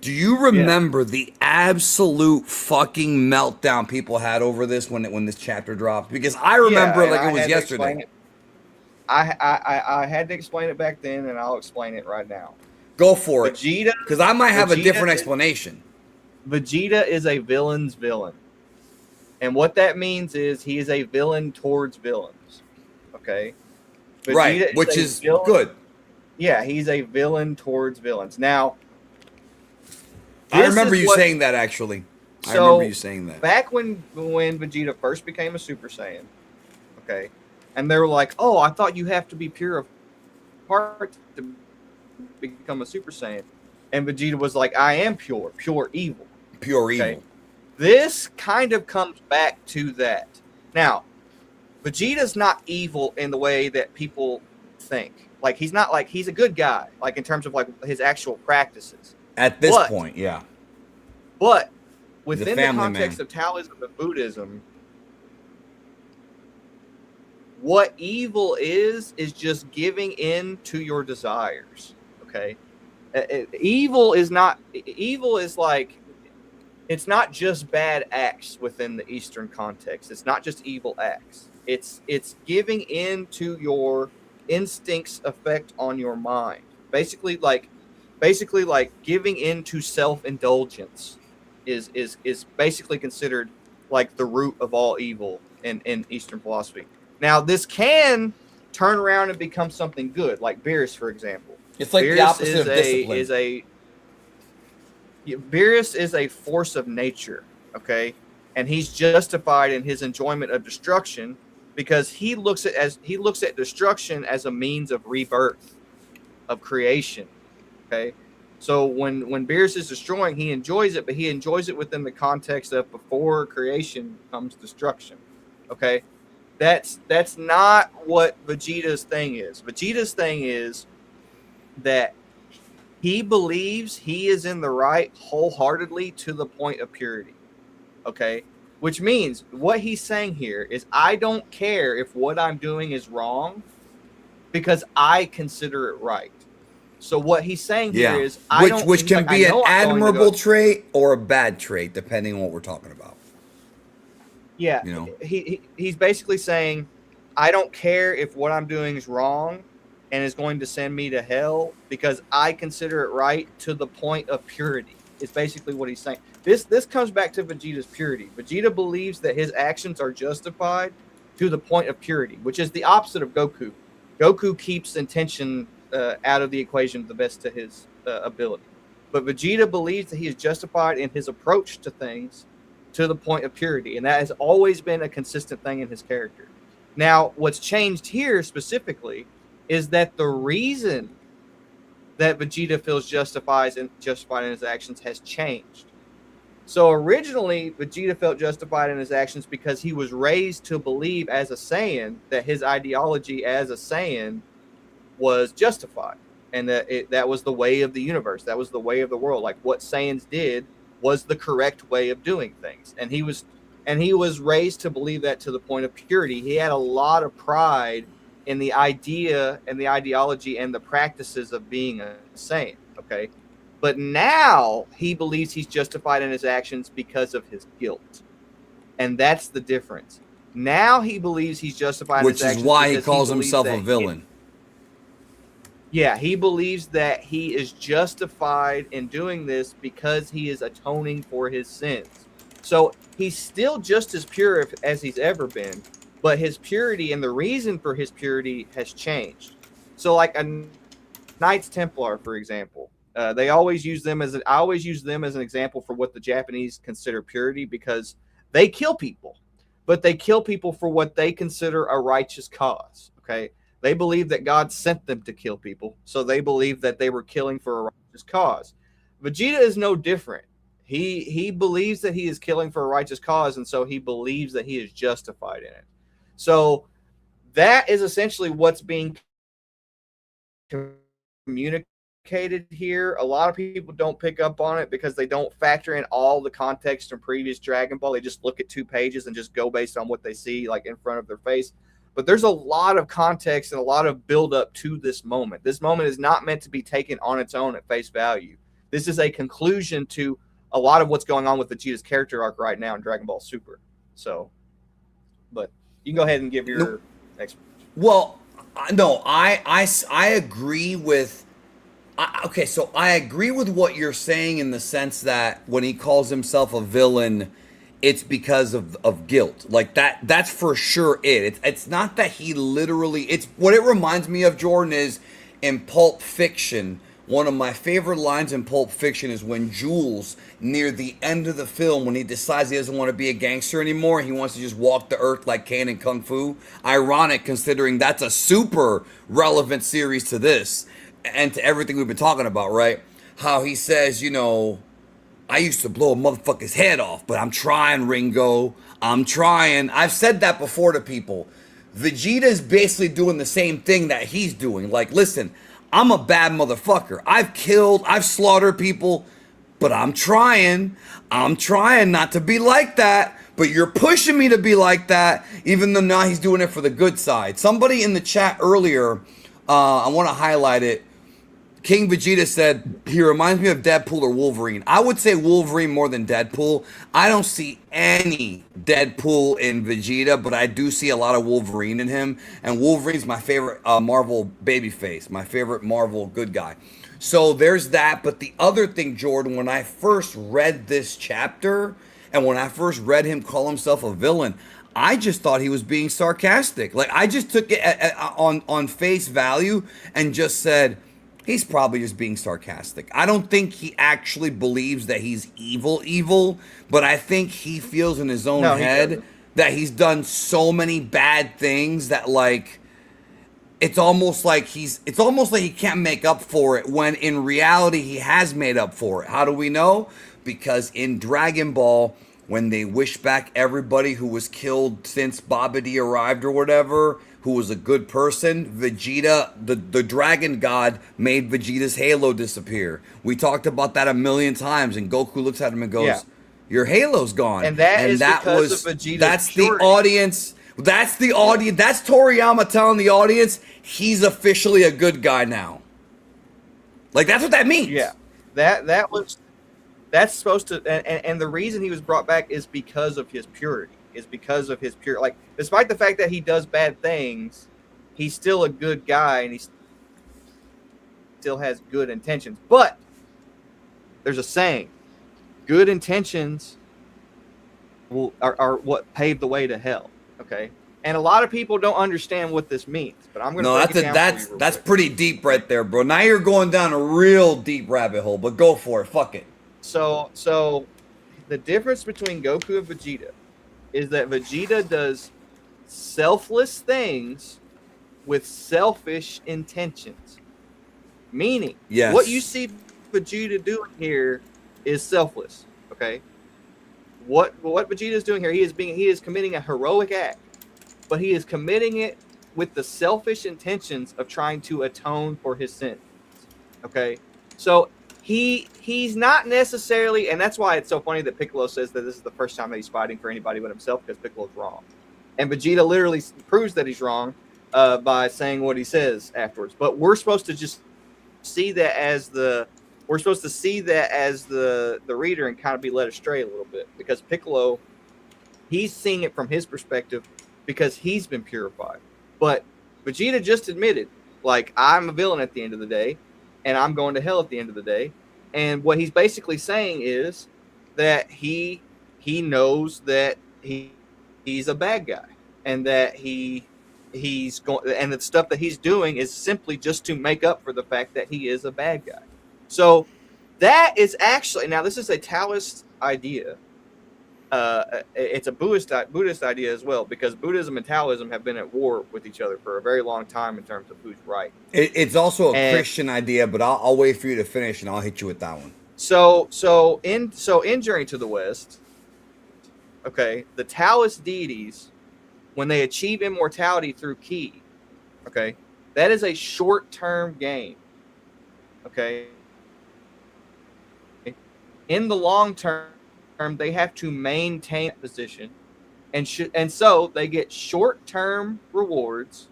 Do you remember the absolute fucking meltdown people had over this when this chapter dropped? Because I remember like it was yesterday. I had to explain it back then, and I'll explain it right now. Go for it. Vegeta, because I might have a different explanation. Vegeta is a villain's villain. And what that means is he is a villain towards villains. Okay? Vegeta right, which is good. Yeah, he's a villain towards villains. Now, I remember you saying that, actually. I remember you saying that. Back when Vegeta first became a Super Saiyan, okay, and they were like, oh, I thought you have to be pure of heart to become a Super Saiyan. And Vegeta was like, I am pure evil. Pure evil. This kind of comes back to that. Now, Vegeta's not evil in the way that people think. Like, he's not like, he's a good guy, like in terms of like his actual practices. At this point, yeah. But within the context of Taoism and Buddhism, what evil is just giving in to your desires. Okay? Evil is like, it's not just bad acts within the Eastern context. It's not just evil acts. It's giving in to your instincts' effect on your mind. Basically like giving in to self-indulgence is basically considered like the root of all evil in Eastern philosophy. Now, this can turn around and become something good, like Beerus, for example. It's like the opposite of discipline. Beerus is a force of nature, okay? And he's justified in his enjoyment of destruction because he looks at destruction as a means of rebirth, of creation, okay? So when Beerus is destroying, he enjoys it, but he enjoys it within the context of before creation comes destruction. Okay, that's not what Vegeta's thing is. Vegeta's thing is that he believes he is in the right wholeheartedly to the point of purity. Okay, which means what he's saying here is I don't care if what I'm doing is wrong because I consider it right. So what he's saying here is I don't. Which He's can like, I be an know I'm going to admirable go. trait or a bad trait, depending on what we're talking about. Yeah, You know? he's basically saying I don't care if what I'm doing is wrong and is going to send me to hell because I consider it right to the point of purity. Is basically what he's saying. This comes back to Vegeta's purity. Vegeta believes that his actions are justified to the point of purity, which is the opposite of Goku. Goku keeps intention out of the equation the best to his ability. But Vegeta believes that he is justified in his approach to things to the point of purity, and that has always been a consistent thing in his character. Now, what's changed here specifically is that the reason that Vegeta feels justified in his actions has changed. So originally, Vegeta felt justified in his actions because he was raised to believe as a Saiyan that his ideology as a Saiyan was justified, and that was the way of the universe. That was the way of the world. Like what Saiyans did was the correct way of doing things, and he was raised to believe that to the point of purity. He had a lot of pride in the idea and the ideology and the practices of being a Saiyan. Okay, but now he believes he's justified in his actions because of his guilt, and that's the difference. Now he believes he's justified in his actions, Which is why he calls himself a villain. Yeah, he believes that he is justified in doing this because he is atoning for his sins. So he's still just as pure as he's ever been, but his purity and the reason for his purity has changed. So, like a Knights Templar, for example, I always use them as an example for what the Japanese consider purity because they kill people, but they kill people for what they consider a righteous cause. Okay. They believe that God sent them to kill people, so they believe that they were killing for a righteous cause. Vegeta is no different. He believes that he is killing for a righteous cause, and so he believes that he is justified in it. So that is essentially what's being communicated here. A lot of people don't pick up on it because they don't factor in all the context from previous Dragon Ball. They just look at 2 pages and just go based on what they see like in front of their face. But there's a lot of context and a lot of build up to this moment. This moment is not meant to be taken on its own at face value. This is a conclusion to a lot of what's going on with Vegeta's character arc right now in Dragon Ball Super. So, but you can go ahead and give your explanation. Well, no, I agree with. Okay, so I agree with what you're saying in the sense that when he calls himself a villain, it's because of guilt. Like that's for sure it. It's not that he literally, it's what it reminds me of, Jordan, is in Pulp Fiction. One of my favorite lines in Pulp Fiction is when Jules, near the end of the film, when he decides he doesn't want to be a gangster anymore, he wants to just walk the earth like Kane in Kung Fu. Ironic considering that's a super relevant series to this and to everything we've been talking about, right? How he says, you know, I used to blow a motherfucker's head off, but I'm trying, Ringo. I'm trying. I've said that before to people. Vegeta's basically doing the same thing that he's doing. Like, listen, I'm a bad motherfucker. I've slaughtered people, but I'm trying. I'm trying not to be like that, but you're pushing me to be like that, even though now he's doing it for the good side. Somebody in the chat earlier, I want to highlight it. King Vegeta said, he reminds me of Deadpool or Wolverine. I would say Wolverine more than Deadpool. I don't see any Deadpool in Vegeta, but I do see a lot of Wolverine in him. And Wolverine's my favorite Marvel babyface, my favorite Marvel good guy. So there's that. But the other thing, Jordan, when I first read this chapter, and when I first read him call himself a villain, I just thought he was being sarcastic. Like, I just took it on face value and just said, he's probably just being sarcastic. I don't think he actually believes that he's evil, but I think he feels in his own head that he's done so many bad things that, like, it's almost like he can't make up for it, when in reality he has made up for it. How do we know? Because in Dragon Ball, when they wish back everybody who was killed since Babidi arrived or whatever, who was a good person, Vegeta, the dragon god, made Vegeta's halo disappear. We talked about that a million times, and Goku looks at him and goes, Yeah. your halo's gone. And that is because of Vegeta's that's purity. the audience. That's the audience. That's Toriyama telling the audience he's officially a good guy now. Like, that's what that means. Yeah. That's supposed to, and the reason he was brought back is because of his purity. Like, despite the fact that he does bad things, he's still a good guy and he still has good intentions. But there's a saying: good intentions are what pave the way to hell. Okay, and a lot of people don't understand what this means. But I'm going to break it down for you real that's quick. pretty deep right there, bro. Now you're going down a real deep rabbit hole. But go for it. Fuck it. So the difference between Goku and Vegeta is that Vegeta does selfless things with selfish intentions. Meaning, Yes. what you see Vegeta doing here is selfless. Okay. What Vegeta is doing here, he is committing a heroic act, but he is committing it with the selfish intentions of trying to atone for his sins. Okay. So he's not necessarily, and that's why it's so funny that Piccolo says that this is the first time that he's fighting for anybody but himself, because Piccolo's wrong. And Vegeta literally proves that he's wrong by saying what he says afterwards. But we're supposed to just see that as the reader and kind of be led astray a little bit, because Piccolo, he's seeing it from his perspective because he's been purified. But Vegeta just admitted, like, I'm a villain at the end of the day, and I'm going to hell at the end of the day. And what he's basically saying is that he knows that he's a bad guy, and that he's going, and the stuff that he's doing is simply just to make up for the fact that he is a bad guy. So that is actually, now this is a Taoist idea. It's a Buddhist idea as well, because Buddhism and Taoism have been at war with each other for a very long time in terms of who's right. It's also a Christian idea, but I'll wait for you to finish and I'll hit you with that one. So in Journey to the West, okay, the Taoist deities, when they achieve immortality through ki, okay, that is a short-term gain. Okay. In the long term, they have to maintain that position, and so they get short-term rewards,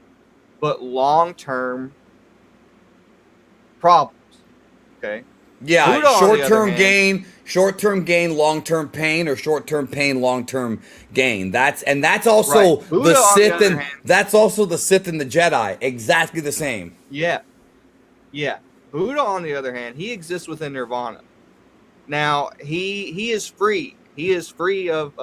but long-term problems. Okay. Yeah, Buddha, short-term gain, long-term pain, or short-term pain, long-term gain. That's also right. Buddha, the Sith, on the other and hand, that's also the Sith and the Jedi. Exactly the same. Yeah. Buddha, on the other hand, he exists within nirvana. Now, he is free. He is free of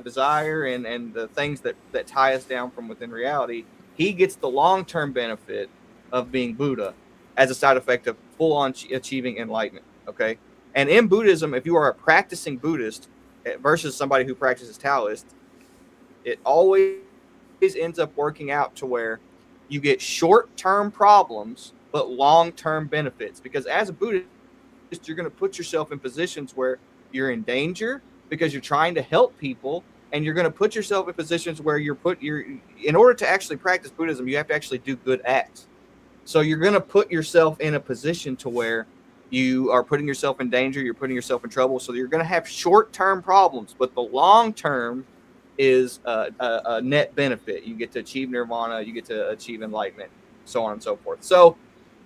desire and the things that tie us down from within reality. He gets the long-term benefit of being Buddha as a side effect of full-on achieving enlightenment. Okay? And in Buddhism, if you are a practicing Buddhist versus somebody who practices Taoist, it always ends up working out to where you get short-term problems but long-term benefits. Because as a Buddhist, you're going to put yourself in positions where you're in danger because you're trying to help people, and you're going to put yourself in positions where in order to actually practice Buddhism, you have to actually do good acts. So you're going to put yourself in a position to where you are putting yourself in danger, you're putting yourself in trouble. So you're going to have short-term problems, but the long-term is a net benefit. You get to achieve nirvana, you get to achieve enlightenment, so on and so forth. So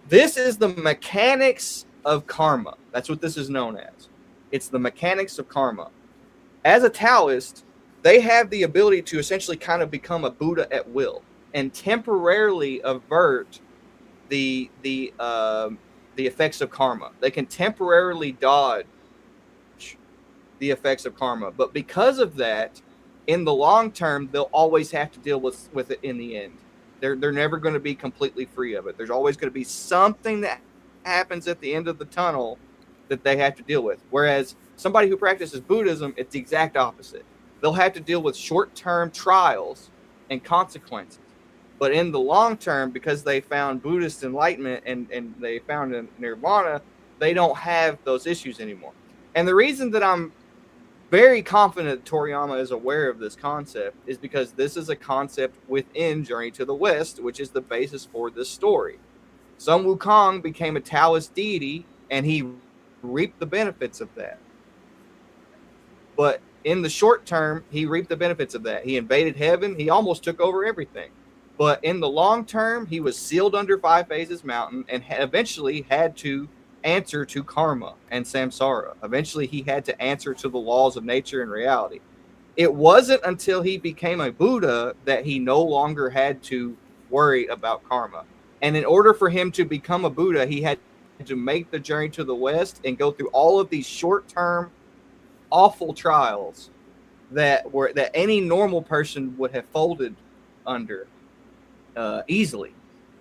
this is the mechanics of karma. That's what this is known as. It's the mechanics of karma. As a Taoist, they have the ability to essentially kind of become a Buddha at will and temporarily avert the effects of karma. They can temporarily dodge the effects of karma, but because of that, in the long term, they'll always have to deal with it in the end. They're never going to be completely free of it. There's always going to be something that happens at the end of the tunnel that they have to deal with. Whereas somebody who practices Buddhism, it's the exact opposite. They'll have to deal with short-term trials and consequences. But in the long term, because they found Buddhist enlightenment and they found nirvana, they don't have those issues anymore. And the reason that I'm very confident Toriyama is aware of this concept is because this is a concept within Journey to the West, which is the basis for this story. Sun Wukong became a Taoist deity, and he reaped the benefits of that. But in the short term, he reaped the benefits of that. He invaded heaven. He almost took over everything. But in the long term, he was sealed under Five Phases Mountain and eventually had to answer to karma and samsara. Eventually, he had to answer to the laws of nature and reality. It wasn't until he became a Buddha that he no longer had to worry about karma. And in order for him to become a Buddha, he had to make the journey to the West and go through all of these short-term, awful trials that any normal person would have folded under easily.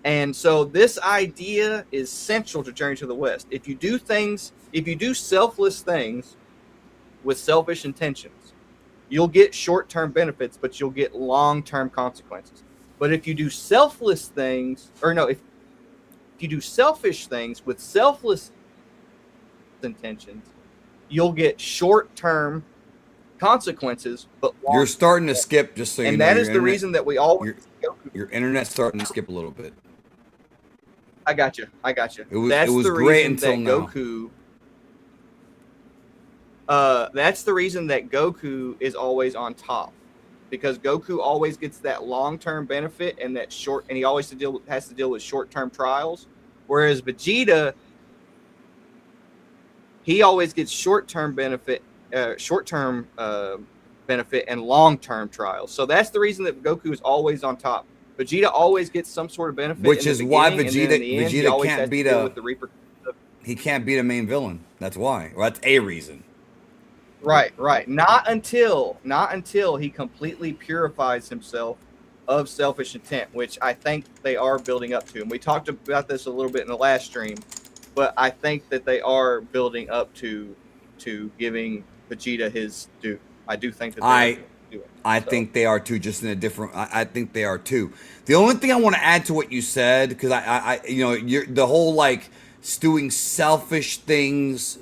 And so this idea is central to Journey to the West. If you do selfless things with selfish intentions, you'll get short-term benefits, but you'll get long-term consequences. But if you do selfless things, if you do selfish things with selfless intentions, you'll get short-term consequences, but you're starting to skip, just so you know. And that is the reason that we always... Your internet's starting to skip a little bit. I got you. It was great until now. That's the reason that Goku is always on top, because Goku always gets that long-term benefit and he always has to deal with short-term trials, whereas Vegeta, he always gets short-term benefit and long-term trials. So that's the reason that Goku is always on top. Vegeta always gets some sort of benefit, which is why Vegeta can't beat he can't beat a main villain. That's why. Well, that's a reason. Right. Not until he completely purifies himself of selfish intent, which I think they are building up to. And we talked about this a little bit in the last stream, but I think that they are building up to giving Vegeta his due. I do think that I think they are too, just in a different. I think they are too. The only thing I want to add to what you said, because you're the whole like doing selfish things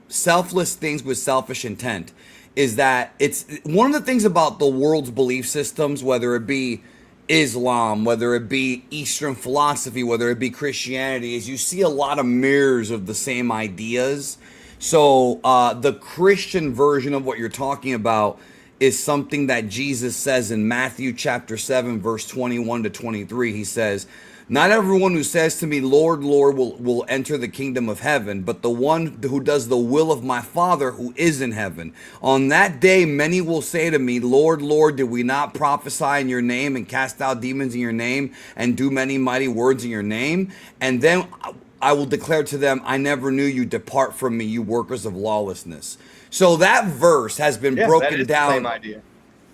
selfless things with selfish intent, is that it's one of the things about the world's belief systems, whether it be Islam, whether it be Eastern philosophy, whether it be Christianity, is you see a lot of mirrors of the same ideas. So the Christian version of what you're talking about is something that Jesus says in Matthew chapter 7, verse 21 to 23. He says, "Not everyone who says to me, 'Lord, Lord,' will enter the kingdom of heaven, but the one who does the will of my Father who is in heaven. On that day, many will say to me, 'Lord, Lord, did we not prophesy in your name and cast out demons in your name and do many mighty words in your name?' And then I will declare to them, 'I never knew you. Depart from me, you workers of lawlessness.'" So that verse has been broken down. The same idea.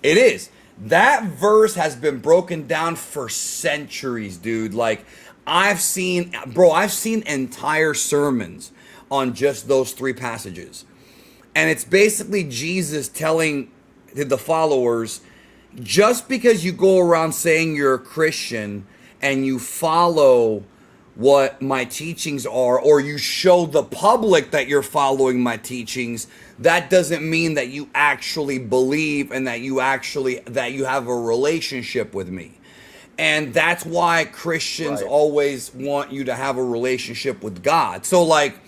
It is. That verse has been broken down for centuries, dude. Like, I've seen entire sermons on just those three passages. And it's basically Jesus telling the followers, just because you go around saying you're a Christian and you follow what my teachings are, or you show the public that you're following my teachings, that doesn't mean that you actually believe and that you have a relationship with me. And that's why Christians always want you to have a relationship with God. So like,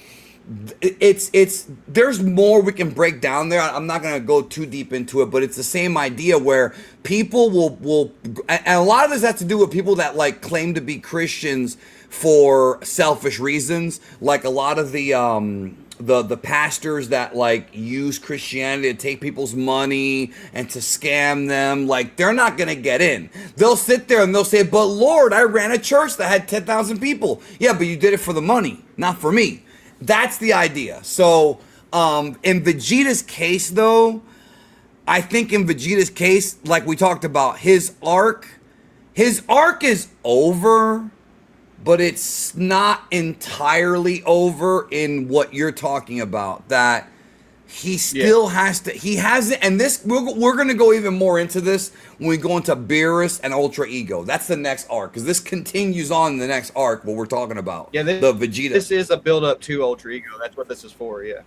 there's more we can break down there. I'm not going to go too deep into it, but it's the same idea where people will, and a lot of this has to do with people that like claim to be Christians for selfish reasons. Like a lot of the pastors that like use Christianity to take people's money and to scam them, like they're not going to get in. They'll sit there and they'll say, "But Lord, I ran a church that had 10,000 people." Yeah, but you did it for the money, not for me. That's the idea. So in Vegeta's case, though, I think in Vegeta's case, like we talked about, his arc is over, but it's not entirely over in what you're talking about. That he still has to, he hasn't, and this, we're going to go even more into this when we go into Beerus and Ultra Ego. That's the next arc, because this continues on in the next arc, what we're talking about. Yeah, the Vegeta. This is a build-up to Ultra Ego. That's what this is for, yeah.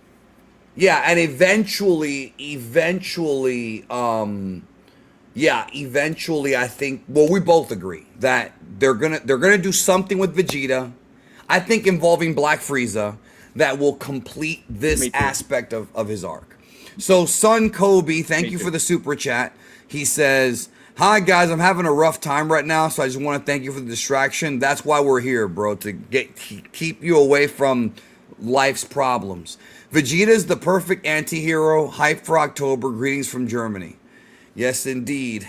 Yeah, and eventually, I think. Well, we both agree that they're gonna do something with Vegeta. I think involving Black Frieza that will complete this Me too. aspect of his arc. So, Son Kobe, thank Me you too. for the super chat. He says, "Hi guys, I'm having a rough time right now, so I just want to thank you for the distraction. That's why we're here, bro, to keep you away from life's problems. Vegeta's the perfect anti-hero. Hype for October. Greetings from Germany." Yes, indeed.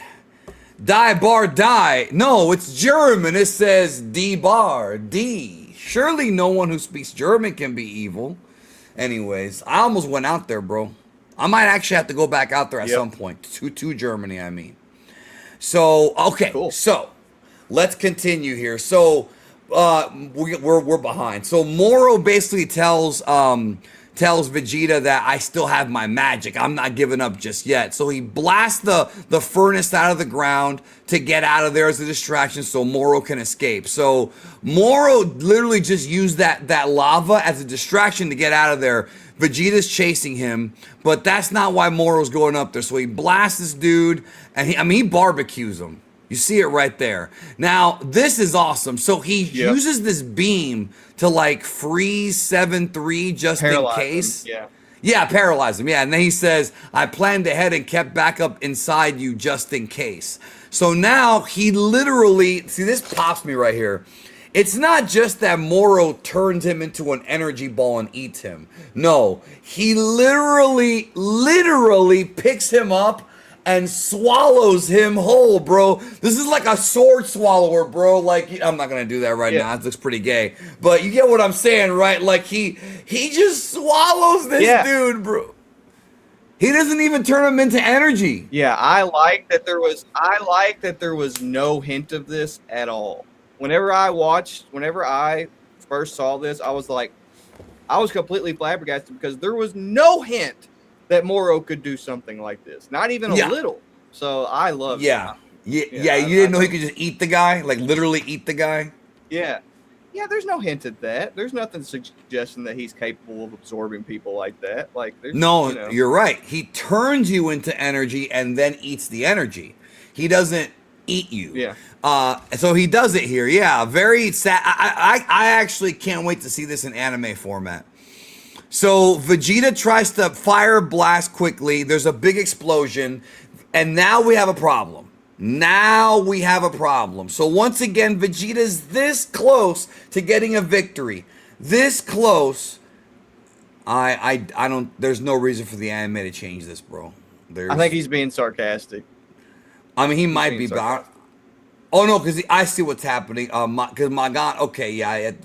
Die bar die. No, it's German. It says D bar D. Surely no one who speaks German can be evil. Anyways, I almost went out there, bro. I might actually have to go back out there at some point to Germany. I mean, so okay, Cool. so let's continue here. So we're behind. So Moro basically tells Vegeta that I still have my magic. I'm not giving up just yet. So he blasts the furnace out of the ground to get out of there as a distraction so Moro can escape. So Moro literally just used that lava as a distraction to get out of there. Vegeta's chasing him, but that's not why Moro's going up there. So he blasts this dude, and he barbecues him. You see it right there. Now, this is awesome. So he uses this beam to like freeze 7-3 just Paralyze in case. him. Yeah. Yeah, paralyze him. Yeah, and then he says, "I planned ahead and kept backup inside you just in case." So now he literally, see, this pops me right here. It's not just that Moro turns him into an energy ball and eats him. No, he literally picks him up and swallows him whole, bro. This is like a sword swallower, bro. Like, I'm not gonna do that right now. It looks pretty gay, but you get what I'm saying, right? Like he just swallows this dude, bro. He doesn't even turn him into energy. Yeah, I like that there was no hint of this at all. Whenever I first saw this, I was completely flabbergasted because there was no hint that Moro could do something like this. Not even a little. So I love it. Yeah, you didn't know he could just eat the guy? Like literally eat the guy? Yeah. Yeah, there's no hint at that. There's nothing suggesting that he's capable of absorbing people like that. Like, no, you're right. He turns you into energy and then eats the energy. He doesn't eat you. Yeah. So he does it here. Yeah, very sad. I actually can't wait to see this in anime format. So Vegeta tries to fire blast quickly. There's a big explosion, and now we have a problem. So once again, Vegeta's this close to getting a victory. This close. I don't. There's no reason for the anime to change this, bro. I think he's being sarcastic. I mean, he might be, but oh no, because I see what's happening. Because my God, okay, yeah, I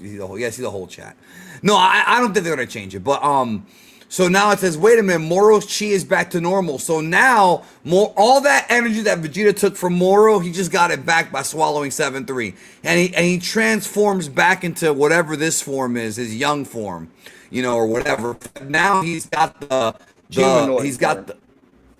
see the whole chat. No, I don't think they're gonna change it. But so now it says, wait a minute, Moro's chi is back to normal. So now all that energy that Vegeta took from Moro, he just got it back by swallowing 7-3, and he transforms back into whatever this form is, his young form, or whatever. Now he's got the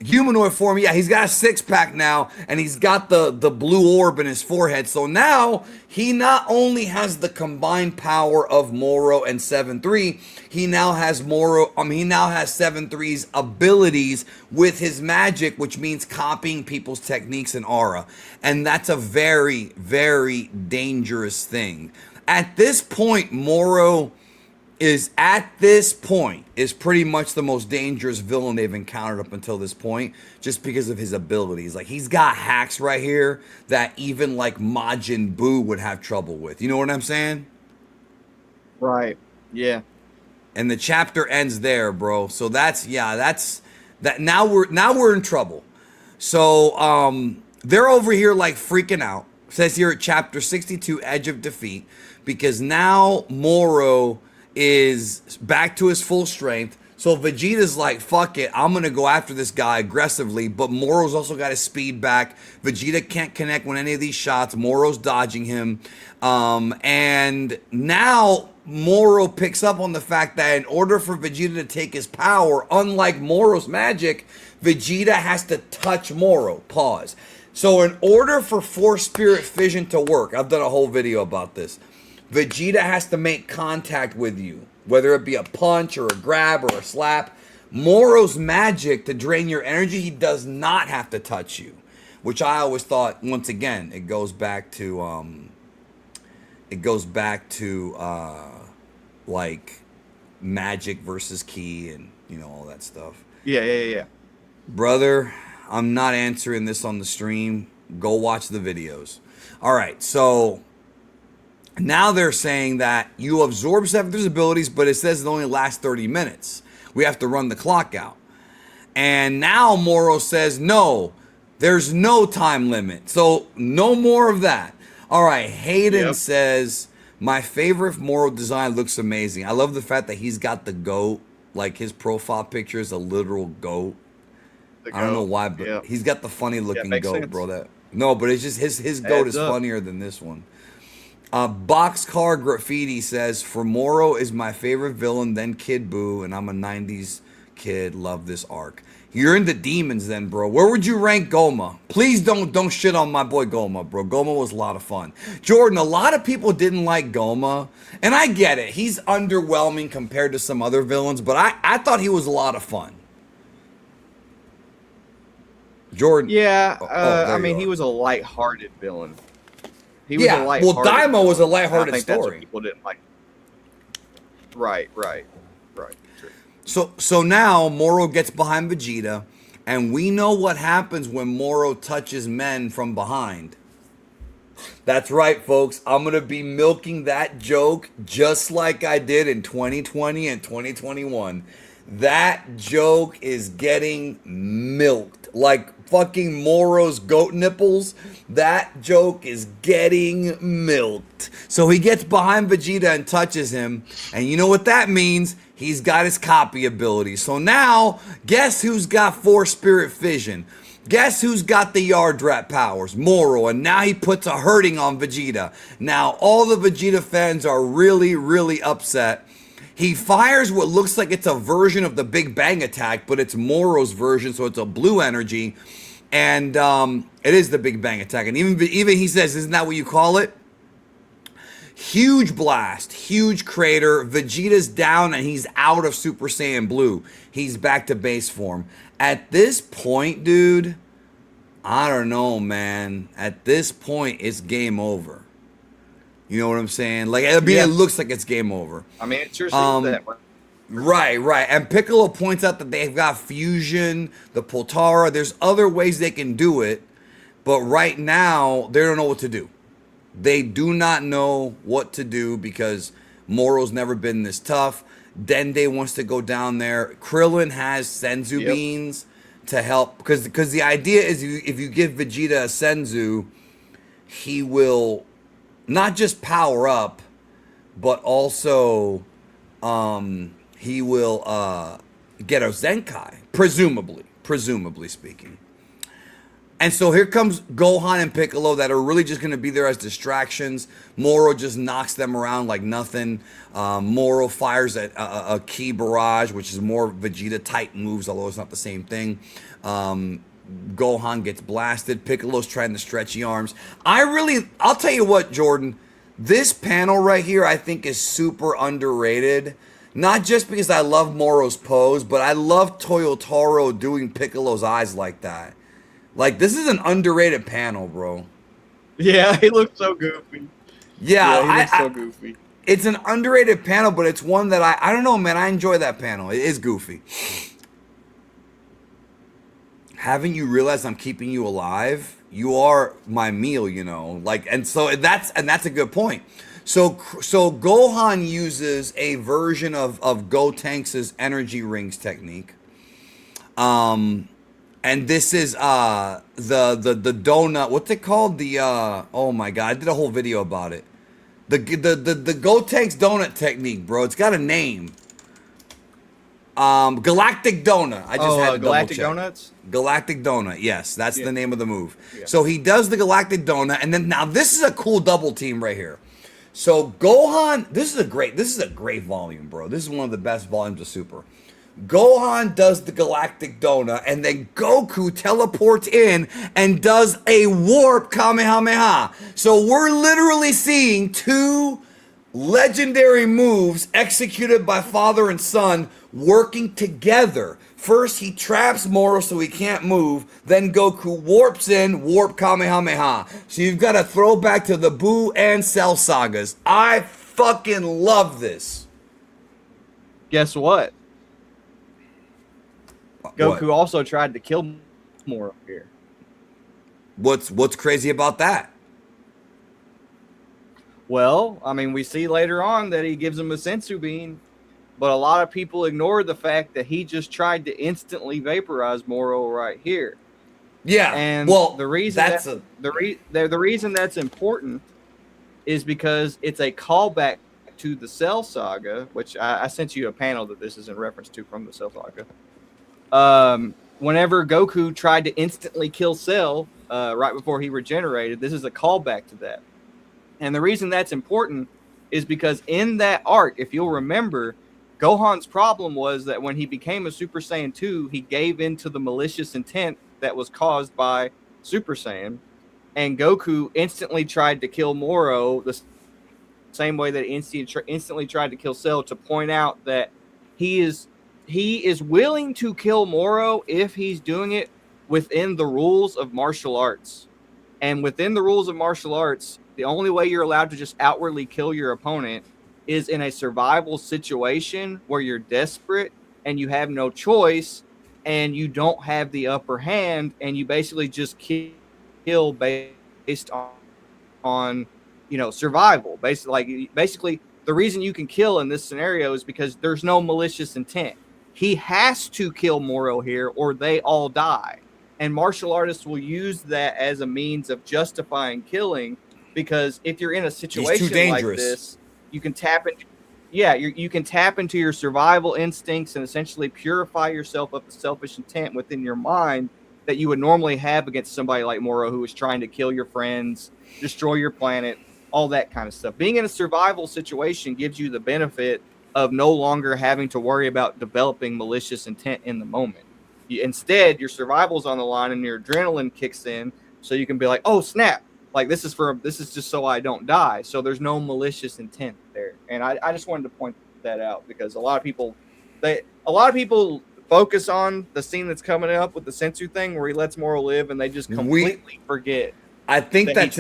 humanoid form. Yeah, he's got a six-pack now, and he's got the blue orb in his forehead. So now he not only has the combined power of Moro and 7-3, he now has 7-3's abilities with his magic, which means copying people's techniques and aura. And that's a very, very dangerous thing. At this point, Moro is pretty much the most dangerous villain they've encountered up until this point, just because of his abilities. Like, he's got hacks right here that even like Majin Buu would have trouble with. You know what I'm saying? Right. Yeah. And the chapter ends there, bro. So that's that. Now we're in trouble. So they're over here like freaking out. It says here at chapter 62, Edge of Defeat, because now Moro is back to his full strength. So Vegeta's like, fuck it, I'm gonna go after this guy aggressively, but Moro's also got his speed back. Vegeta can't connect with any of these shots. Moro's dodging him. And now Moro picks up on the fact that in order for Vegeta to take his power, unlike Moro's magic, Vegeta has to touch Moro. Pause. So in order for Force Spirit Fission to work, I've done a whole video about this, Vegeta has to make contact with you, whether it be a punch or a grab or a slap. Moro's magic to drain your energy, he does not have to touch you. Which I always thought, once again, it goes back to like magic versus ki and all that stuff. Yeah. Brother, I'm not answering this on the stream. Go watch the videos. All right, so now they're saying that you absorb Sephiroth's abilities, but it says it only lasts 30 minutes. We have to run the clock out. And now Moro says, no, there's no time limit. So no more of that. All right, Hayden says, my favorite Moro design looks amazing. I love the fact that he's got the goat. Like his profile picture is a literal goat. I don't know why, but he's got the funny looking goat, sense. Bro. No, but it's just his goat is funnier than this one. Boxcar Graffiti says, for Moro is my favorite villain, then Kid Buu, and I'm a 90s kid. Love this arc. You're into demons then, bro. Where would you rank Goma? Please don't shit on my boy Goma, bro. Goma was a lot of fun. Jordan, a lot of people didn't like Goma, and I get it. He's underwhelming compared to some other villains, but I thought he was a lot of fun. Jordan. Yeah, I mean, he was a light-hearted villain. He was a light-hearted Daimo villain. was a light-hearted I think story. That's what people didn't like. Right. True. So now Moro gets behind Vegeta, and we know what happens when Moro touches men from behind. That's right, folks. I'm going to be milking that joke just like I did in 2020 and 2021. That joke is getting milked. Like fucking Moro's goat nipples. That joke is getting milked. So he gets behind Vegeta and touches him. And you know what that means? He's got his copy ability. So now, guess who's got Force Spirit Fission? Guess who's got the Yard Rat powers? Moro. And now he puts a hurting on Vegeta. Now all the Vegeta fans are really, really upset. He fires what looks like it's a version of the Big Bang attack, but it's Moro's version, so it's a blue energy. And it is the Big Bang attack. And even he says, isn't that what you call it? Huge blast, huge crater. Vegeta's down and he's out of Super Saiyan Blue. He's back to base form. At this point, dude, I don't know, man. At this point, it's game over. You know what I'm saying? Like, I mean, it looks like it's game over. I mean, it sure seems that way. Right. And Piccolo points out that they've got fusion, the Potara. There's other ways they can do it, but right now they don't know what to do. They do not know what to do because Moro's never been this tough. Dende wants to go down there. Krillin has Senzu beans to help because the idea is if you give Vegeta a Senzu, he will not just power up, but also he will get a Zenkai, presumably speaking. And so here comes Gohan and Piccolo that are really just going to be there as distractions. Moro just knocks them around like nothing. Moro fires a Ki barrage, which is more Vegeta type moves, although it's not the same thing. Gohan gets blasted. Piccolo's trying to stretchy arms. I'll tell you what, Jordan, this panel right here I think is super underrated. Not just because I love Moro's pose, but I love Toyotaro doing Piccolo's eyes like that. Like, this is an underrated panel, bro. Yeah, he looks so goofy. Yeah, he looks so goofy. It's an underrated panel, but it's one that I don't know, man. I enjoy that panel. It is goofy. Haven't you realized I'm keeping you alive? You are my meal, you know. Like, and so that's a good point. So Gohan uses a version of Gotenks' energy rings technique. And this is the donut. What's it called? Oh my god, I did a whole video about it. The Gotenks donut technique, bro. It's got a name. Galactic Donut. I just had to Galactic double check. Donuts? Galactic Donut. Yes, that's the name of the move. Yeah. So he does the Galactic Donut, and then now this is a cool double team right here. So Gohan, this is a great volume, bro. This is one of the best volumes of Super. Gohan does the Galactic Donut, and then Goku teleports in and does a warp Kamehameha. So we're literally seeing two Legendary moves executed by father and son working together. First, he traps Moro so he can't move. Then Goku warps in, warp Kamehameha. So you've got a throwback to the Buu and Cell sagas. I fucking love this. Guess what? Goku What? also tried to kill Moro here. What's crazy about that? Well, I mean, we see later on that he gives him a sensu bean, but a lot of people ignore the fact that he just tried to instantly vaporize Moro right here. Yeah. And well, the reason the reason that's important is because it's a callback to the Cell Saga, which I sent you a panel that this is in reference to from the Cell Saga. Whenever Goku tried to instantly kill Cell right before he regenerated, this is a callback to that. And the reason that's important is because in that arc, if you'll remember, Gohan's problem was that when he became a Super Saiyan 2, he gave in to the malicious intent that was caused by Super Saiyan. And Goku instantly tried to kill Moro the same way that he instantly tried to kill Cell, to point out that he is willing to kill Moro if he's doing it within the rules of martial arts. And within the rules of martial arts, the only way you're allowed to just outwardly kill your opponent is in a survival situation where you're desperate and you have no choice and you don't have the upper hand, and you basically just kill based on survival. Basically, the reason you can kill in this scenario is because there's no malicious intent. He has to kill Moro here or they all die. And martial artists will use that as a means of justifying killing, because if you're in a situation like this, you can tap into you can tap into your survival instincts and essentially purify yourself of the selfish intent within your mind that you would normally have against somebody like Moro, who is trying to kill your friends, destroy your planet, all that kind of stuff. Being in a survival situation gives you the benefit of no longer having to worry about developing malicious intent in the moment. Instead, your survival's on the line and your adrenaline kicks in, so you can be like, oh snap, like this is just so I don't die. So there's no malicious intent there. And I just wanted to point that out, because a lot of people focus on the scene that's coming up with the sensu thing where he lets Moro live, and they just completely forget. I think that that's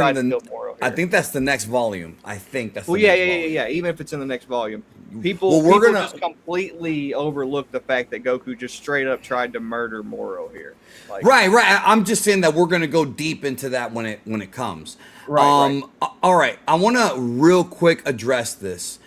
I think that's the next volume. Yeah. Even if it's in the next volume, people just completely overlook the fact that Goku just straight up tried to murder Moro here. Right. I'm just saying that we're gonna go deep into that when it comes. Right. All right. I want to real quick address this.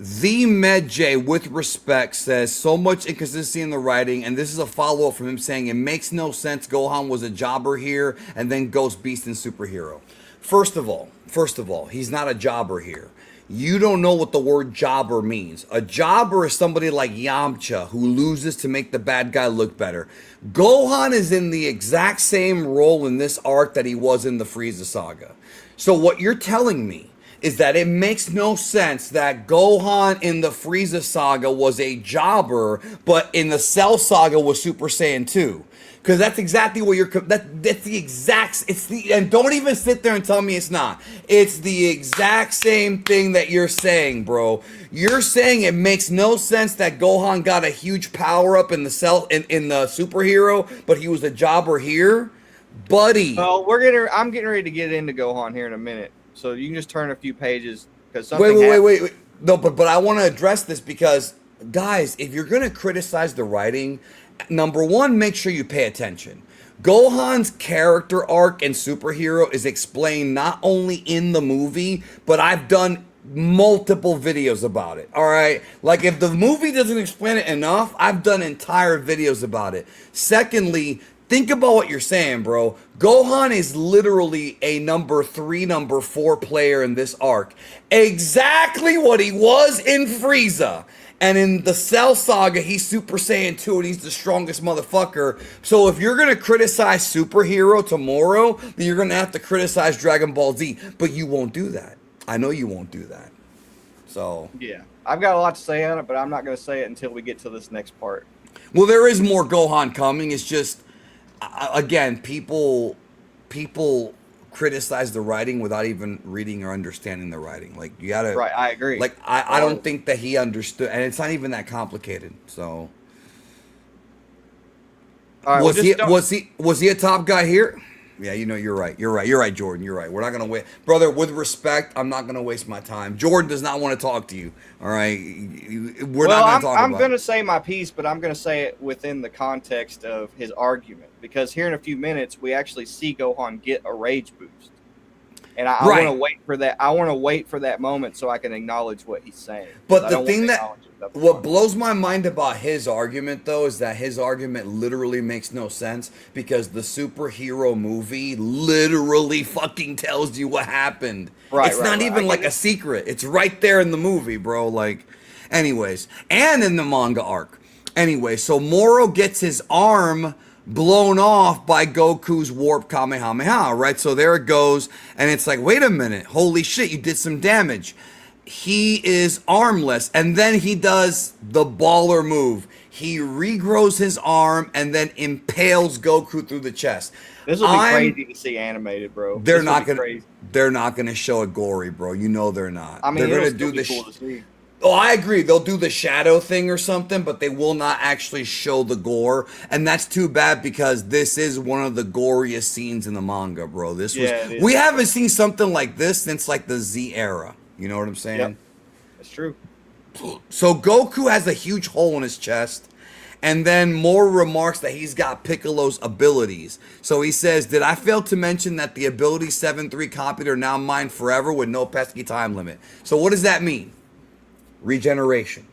The Med J, with respect, says so much inconsistency in the writing, and this is a follow-up from him saying it makes no sense Gohan was a jobber here and then Ghost Beast and superhero. First of all, he's not a jobber here. You don't know what the word jobber means. A jobber is somebody like Yamcha who loses to make the bad guy look better. Gohan is in the exact same role in this arc that he was in the Frieza saga. So what you're telling me is that it makes no sense that Gohan in the Frieza saga was a jobber, but in the Cell saga was Super Saiyan 2. Because that's exactly what that's the exact, and don't even sit there and tell me it's not. It's the exact same thing that you're saying, bro. You're saying it makes no sense that Gohan got a huge power up in the in the superhero, but he was a jobber here, buddy. Well, I'm getting ready to get into Gohan here in a minute. So you can just turn a few pages, because wait. No, but I want to address this, because guys, if you're gonna criticize the writing, number one, make sure you pay attention. Gohan's character arc and superhero is explained not only in the movie, but I've done multiple videos about it. All right, like if the movie doesn't explain it enough, I've done entire videos about it. Secondly, think about what you're saying, bro. Gohan is literally a number 3, number 4 player in this arc. Exactly what he was in Frieza. And in the Cell saga, he's Super Saiyan 2 and he's the strongest motherfucker. So if you're going to criticize superhero tomorrow, then you're going to have to criticize Dragon Ball Z. But you won't do that. I know you won't do that. So yeah, I've got a lot to say on it, but I'm not going to say it until we get to this next part. Well, there is more Gohan coming. It's just, again, people criticize the writing without even reading or understanding the writing. Like you gotta, Right, I agree. like I don't think that he understood, and it's not even that complicated. So All right, was he a top guy here? Yeah, you're right. You're right, Jordan. You're right. We're not gonna wait, brother. With respect, I'm not gonna waste my time. Jordan does not want to talk to you. All right, we're not gonna talk. I'm gonna say my piece, but I'm gonna say it within the context of his argument, because here in a few minutes we actually see Gohan get a rage boost, and I want to wait for that. I want to wait for that moment so I can acknowledge what he's saying. But the thing what blows my mind about his argument, though, is that his argument literally makes no sense, because the superhero movie literally fucking tells you what happened. It's not even like a secret. It's right there in the movie, bro. Like, anyways, and in the manga arc. Anyway, so Moro gets his arm blown off by Goku's warp Kamehameha, right? So there it goes, and it's like, wait a minute, holy shit, you did some damage. He is armless, and then he does the baller move. He regrows his arm and then impales Goku through the chest. This will be crazy to see animated, bro. They're not gonna show it gory, bro. You know they're not. I mean, they're gonna do the cool to see. Oh, I agree. They'll do the shadow thing or something, but they will not actually show the gore. And that's too bad, because this is one of the goriest scenes in the manga, bro. We haven't seen something like this since like the Z era. You know what I'm saying? Yep. That's true. So Goku has a huge hole in his chest, and then Moro remarks that he's got Piccolo's abilities. So he says, did I fail to mention that the ability 7-3 copied are now mine forever with no pesky time limit? So what does that mean? Regeneration,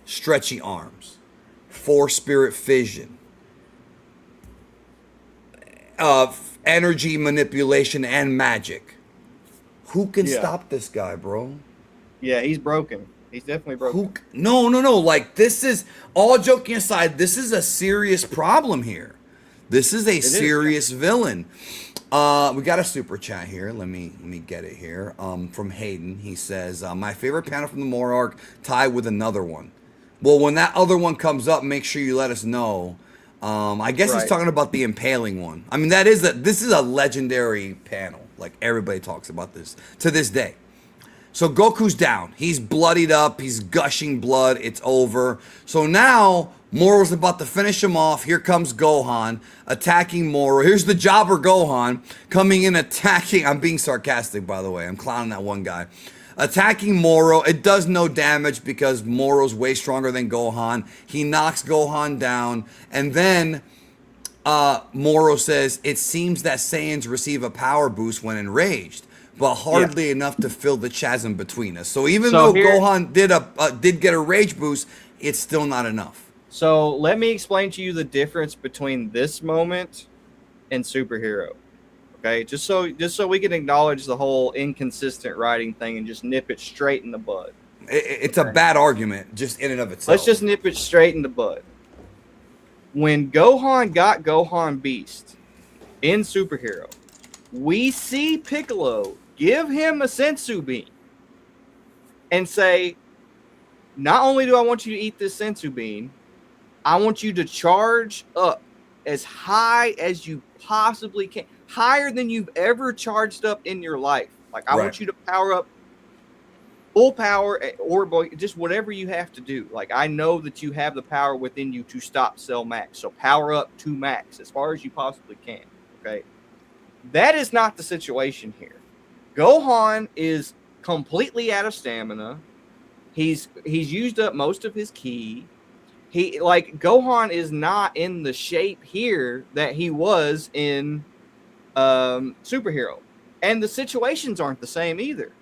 stretchy arms, force spirit fission, energy manipulation, and magic. Who can stop this guy, bro? Yeah, he's broken. He's definitely broken. No. Like, this is, all joking aside, this is a serious problem here. This is a serious villain. We got a super chat here. Let me get it here. From Hayden. He says, my favorite panel from the Moro arc tied with another one. Well, when that other one comes up, make sure you let us know. I guess he's talking about the impaling one. I mean, this is a legendary panel. Like, everybody talks about this to this day. So Goku's down. He's bloodied up. He's gushing blood. It's over. So now Moro's about to finish him off. Here comes Gohan attacking Moro. Here's the jobber Gohan coming in attacking. I'm being sarcastic, by the way. I'm clowning that one guy. Attacking Moro. It does no damage because Moro's way stronger than Gohan. He knocks Gohan down. And then Moro says, it seems that Saiyans receive a power boost when enraged, but hardly enough to fill the chasm between us. So even though Gohan did get a rage boost, it's still not enough. So let me explain to you the difference between this moment and Superhero. Okay, just so we can acknowledge the whole inconsistent writing thing and just nip it straight in the bud. It's a bad argument, just in and of itself. Let's just nip it straight in the bud. When Gohan got Gohan Beast in Superhero, we see Piccolo give him a Sensu Bean and say, not only do I want you to eat this Sensu Bean, I want you to charge up as high as you possibly can, higher than you've ever charged up in your life. Like, I want you to power up full power, or just whatever you have to do. Like, I know that you have the power within you to stop Cell Max, so power up to max as far as you possibly can. Okay, that is not the situation here. Gohan is completely out of stamina. He's used up most of his ki. Gohan is not in the shape here that he was in Superhero, and the situations aren't the same either.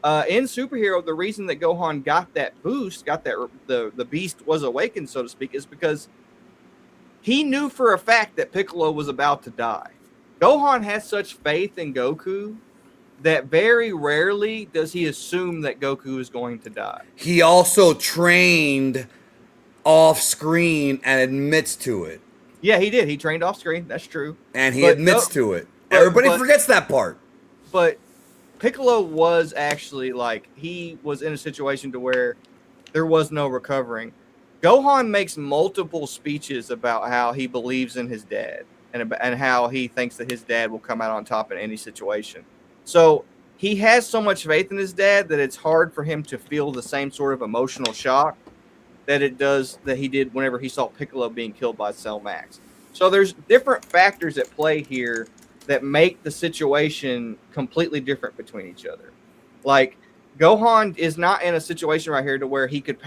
In Superhero, the reason that Gohan got that boost, the beast was awakened, so to speak, is because he knew for a fact that Piccolo was about to die. Gohan has such faith in Goku that very rarely does he assume that Goku is going to die. He also trained off screen and admits to it. Yeah, he did. He trained off screen. That's true. And he admits to it. Everybody forgets that part. But Piccolo was actually, he was in a situation to where there was no recovering. Gohan makes multiple speeches about how he believes in his dad and how he thinks that his dad will come out on top in any situation. So he has so much faith in his dad that it's hard for him to feel the same sort of emotional shock that he did whenever he saw Piccolo being killed by Cell Max. So there's different factors at play here that make the situation completely different between each other. Like Gohan is not in a situation right here to where he could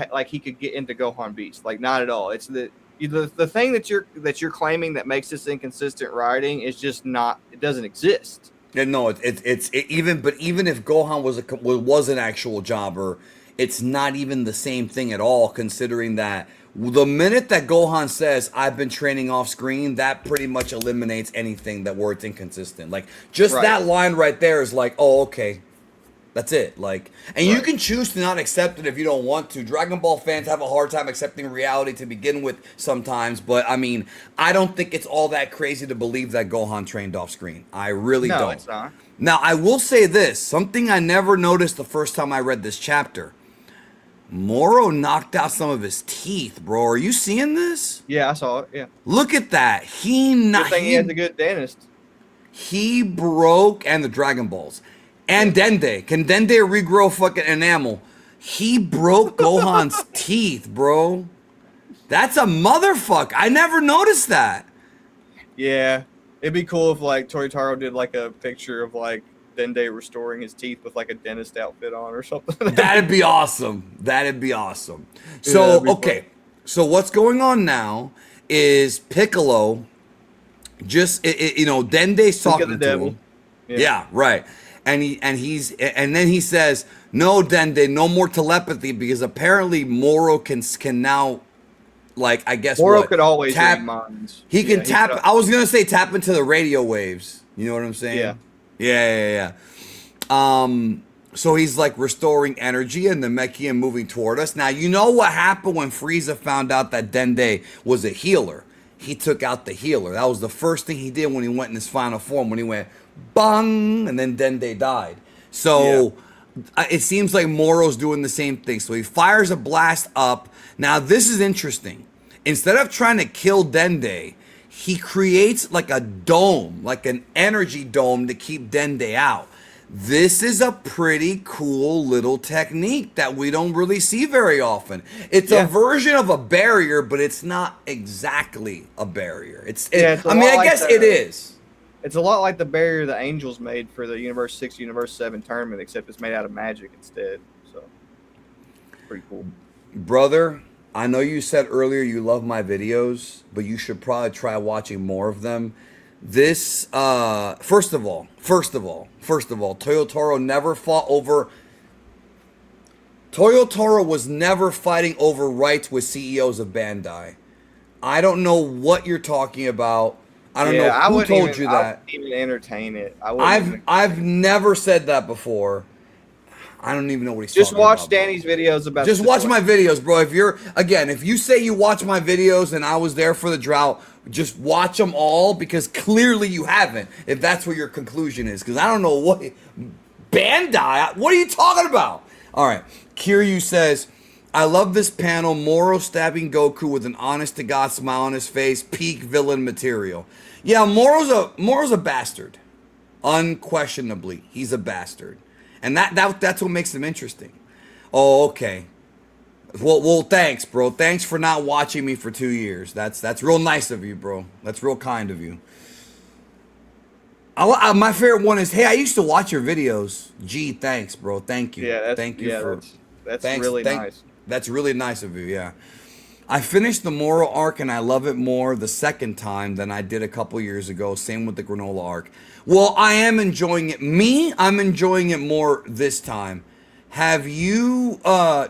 get into Gohan Beast, like not at all. It's the thing that you're claiming that makes this inconsistent writing is just not. It doesn't exist. Yeah, no, even if Gohan was an actual jobber, it's not even the same thing at all. Considering that the minute that Gohan says I've been training off screen, that pretty much eliminates anything where it's inconsistent. Like just that line right there is like, oh, okay. That's it. Like, and you can choose to not accept it if you don't want to. Dragon Ball fans have a hard time accepting reality to begin with sometimes, but I mean, I don't think it's all that crazy to believe that Gohan trained off screen. I really don't. No, it's not. Now, I will say this, something I never noticed the first time I read this chapter. Moro knocked out some of his teeth, bro. Are you seeing this? Yeah, I saw it. Yeah. Look at that. Good thing he has a good dentist. He broke, and the Dragon Balls. And Dende. Can Dende regrow fucking enamel? He broke Gohan's teeth, bro. That's a motherfucker. I never noticed that. Yeah. It'd be cool if like Toyotaro did like a picture of like Dende restoring his teeth with like a dentist outfit on or something. That'd be awesome. That'd be awesome. So, okay. Fun. So what's going on now is Piccolo just, Dende's talking to him. Yeah, right. And then he says, "No, Dende, no more telepathy," because apparently Moro can now, like, I guess Moro could always read minds. He can tap. I was gonna say tap into the radio waves. You know what I'm saying? Yeah. So he's like restoring energy, and the Mechian moving toward us. Now you know what happened when Frieza found out that Dende was a healer. He took out the healer. That was the first thing he did when he went in his final form. When he went bang, and then Dende died. So it seems like Moro's doing the same thing. So he fires a blast up. Now this is interesting. Instead of trying to kill Dende, he creates like a dome, like an energy dome to keep Dende out. This is a pretty cool little technique that we don't really see very often. It's a version of a barrier, but it's not exactly a barrier. I guess it is. It's a lot like the barrier the Angels made for the Universe 6, Universe 7 tournament, except it's made out of magic instead. So, pretty cool. Brother, I know you said earlier you love my videos, but you should probably try watching more of them. This, first of all, Toyotaro never fought over... Toyotaro was never fighting over rights with CEOs of Bandai. I don't know what you're talking about. I don't know who told you that. I wouldn't even entertain it. I've never said that before. I don't even know what he's talking about. Just watch Danny's videos about. Just watch my videos, bro. If you say you watch my videos and I was there for the drought, just watch them all, because clearly you haven't. If that's what your conclusion is, because I don't know what Bandai. What are you talking about? All right, Kiryu says, "I love this panel. Moro stabbing Goku with an honest-to-God smile on his face. Peak villain material." Yeah, Moro's a bastard. Unquestionably, he's a bastard. And that's what makes him interesting. Oh, okay. Well, thanks, bro. Thanks for not watching me for 2 years. That's real nice of you, bro. That's real kind of you. My favorite one is, "Hey, I used to watch your videos." Gee, thanks, bro. Thank you. Yeah, that's really nice. That's really nice of you, yeah. "I finished the Moro arc and I love it more the second time than I did a couple years ago. Same with the Granola arc." Well, I am enjoying it. I'm enjoying it more this time. Have you,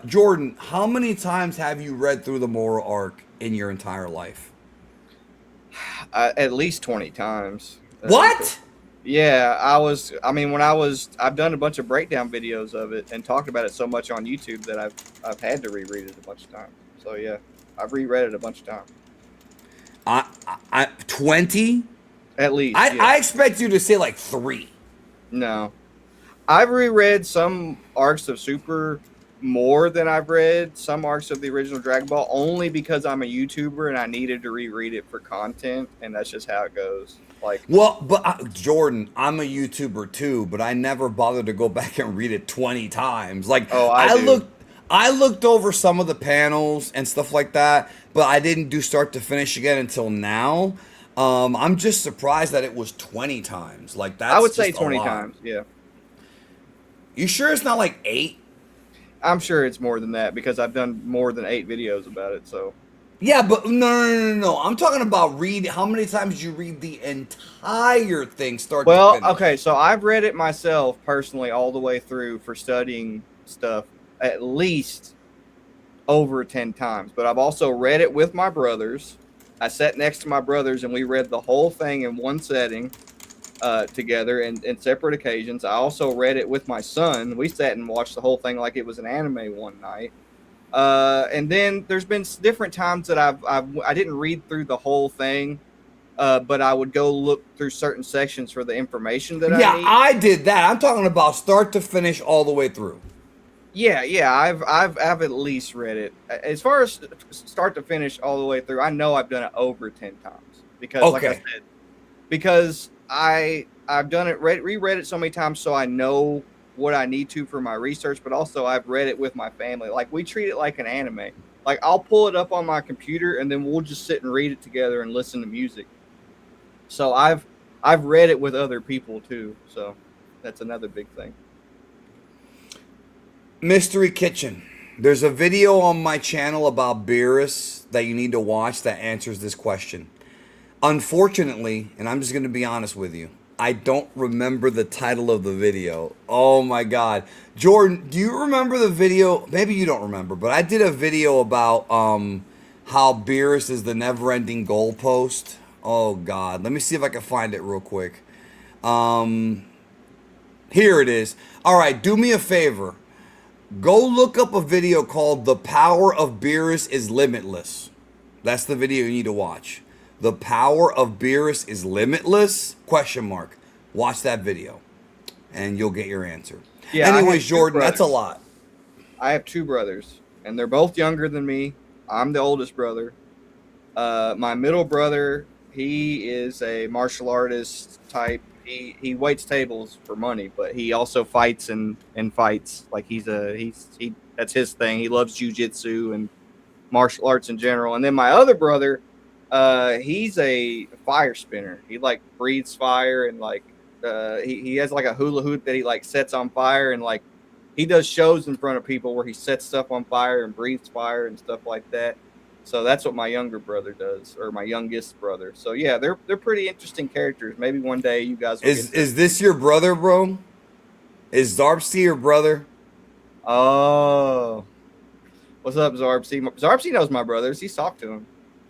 Jordan, how many times have you read through the Moro arc in your entire life? At least 20 times. What? Yeah, I've done a bunch of breakdown videos of it and talked about it so much on YouTube that I've had to reread it a bunch of times. So yeah, I've reread it a bunch of times. 20? At least. I expect you to say like 3. No. I've reread some arcs of Super more than I've read some arcs of the original Dragon Ball, only because I'm a YouTuber and I needed to reread it for content, and that's just how it goes. Like, Well, but Jordan, I'm a YouTuber too, but I never bothered to go back and read it 20 times. Like oh, I do. I looked over some of the panels and stuff like that, but I didn't do start to finish again until now. I'm just surprised that it was 20 times. Like that's I would say just a 20 lot. times. Yeah, You sure it's not like 8? I'm sure it's more than that because I've done more than 8 videos about it. So Yeah, but no. I'm talking about how many times did you read the entire thing start to well, finish? okay, so I've read it myself personally all the way through for studying stuff at least over 10 times, but I've also read it with my brothers. I sat next to my brothers and we read the whole thing in one setting together in separate occasions. I also read it with my son. We sat and watched the whole thing like it was an anime one night. And then there's been different times that I didn't read through the whole thing, but I would go look through certain sections for the information that Yeah, I need. I did that. I'm talking about start to finish all the way through. Yeah, I've at least read it. As far as start to finish all the way through, I know I've done it over 10 times because, like I Okay. said, because I've done it, reread it so many times, so I know what I need to for my research. But also, I've read it with my family. Like we treat it like an anime. Like I'll pull it up on my computer, and then we'll just sit and read it together and listen to music. So I've read it with other people too. So that's another big thing. Mystery Kitchen. There's a video on my channel about Beerus that you need to watch that answers this question. Unfortunately, and I'm just going to be honest with you, I don't remember the title of the video. Oh my God. Jordan, do you remember the video? Maybe you don't remember, but I did a video about how Beerus is the never-ending goalpost. Oh God. Let me see if I can find it real quick. Here it is. All right, do me a favor. Go look up a video called The Power of Beerus is Limitless. That's the video you need to watch. The Power of Beerus is Limitless? Question mark. Watch that video and you'll get your answer. Yeah, I Anyways, have two Jordan, that's a brothers. lot. I have 2 brothers, and they're both younger than me. I'm the oldest brother. My middle brother, he is a martial artist type. He waits tables for money, but he also fights and fights. Like he that's his thing. He loves jujitsu and martial arts in general. And then my other brother, he's a fire spinner. He like breathes fire and like he has like a hula hoop that he like sets on fire, and like he does shows in front of people where he sets stuff on fire and breathes fire and stuff like that. So that's what my younger brother does, or my youngest brother. So yeah, they're pretty interesting characters. Maybe one day you guys will Is this your brother, bro? Is Zarpsy your brother? Oh, what's up, Zarbsy? Zarbsy knows my brothers. He's talked to him.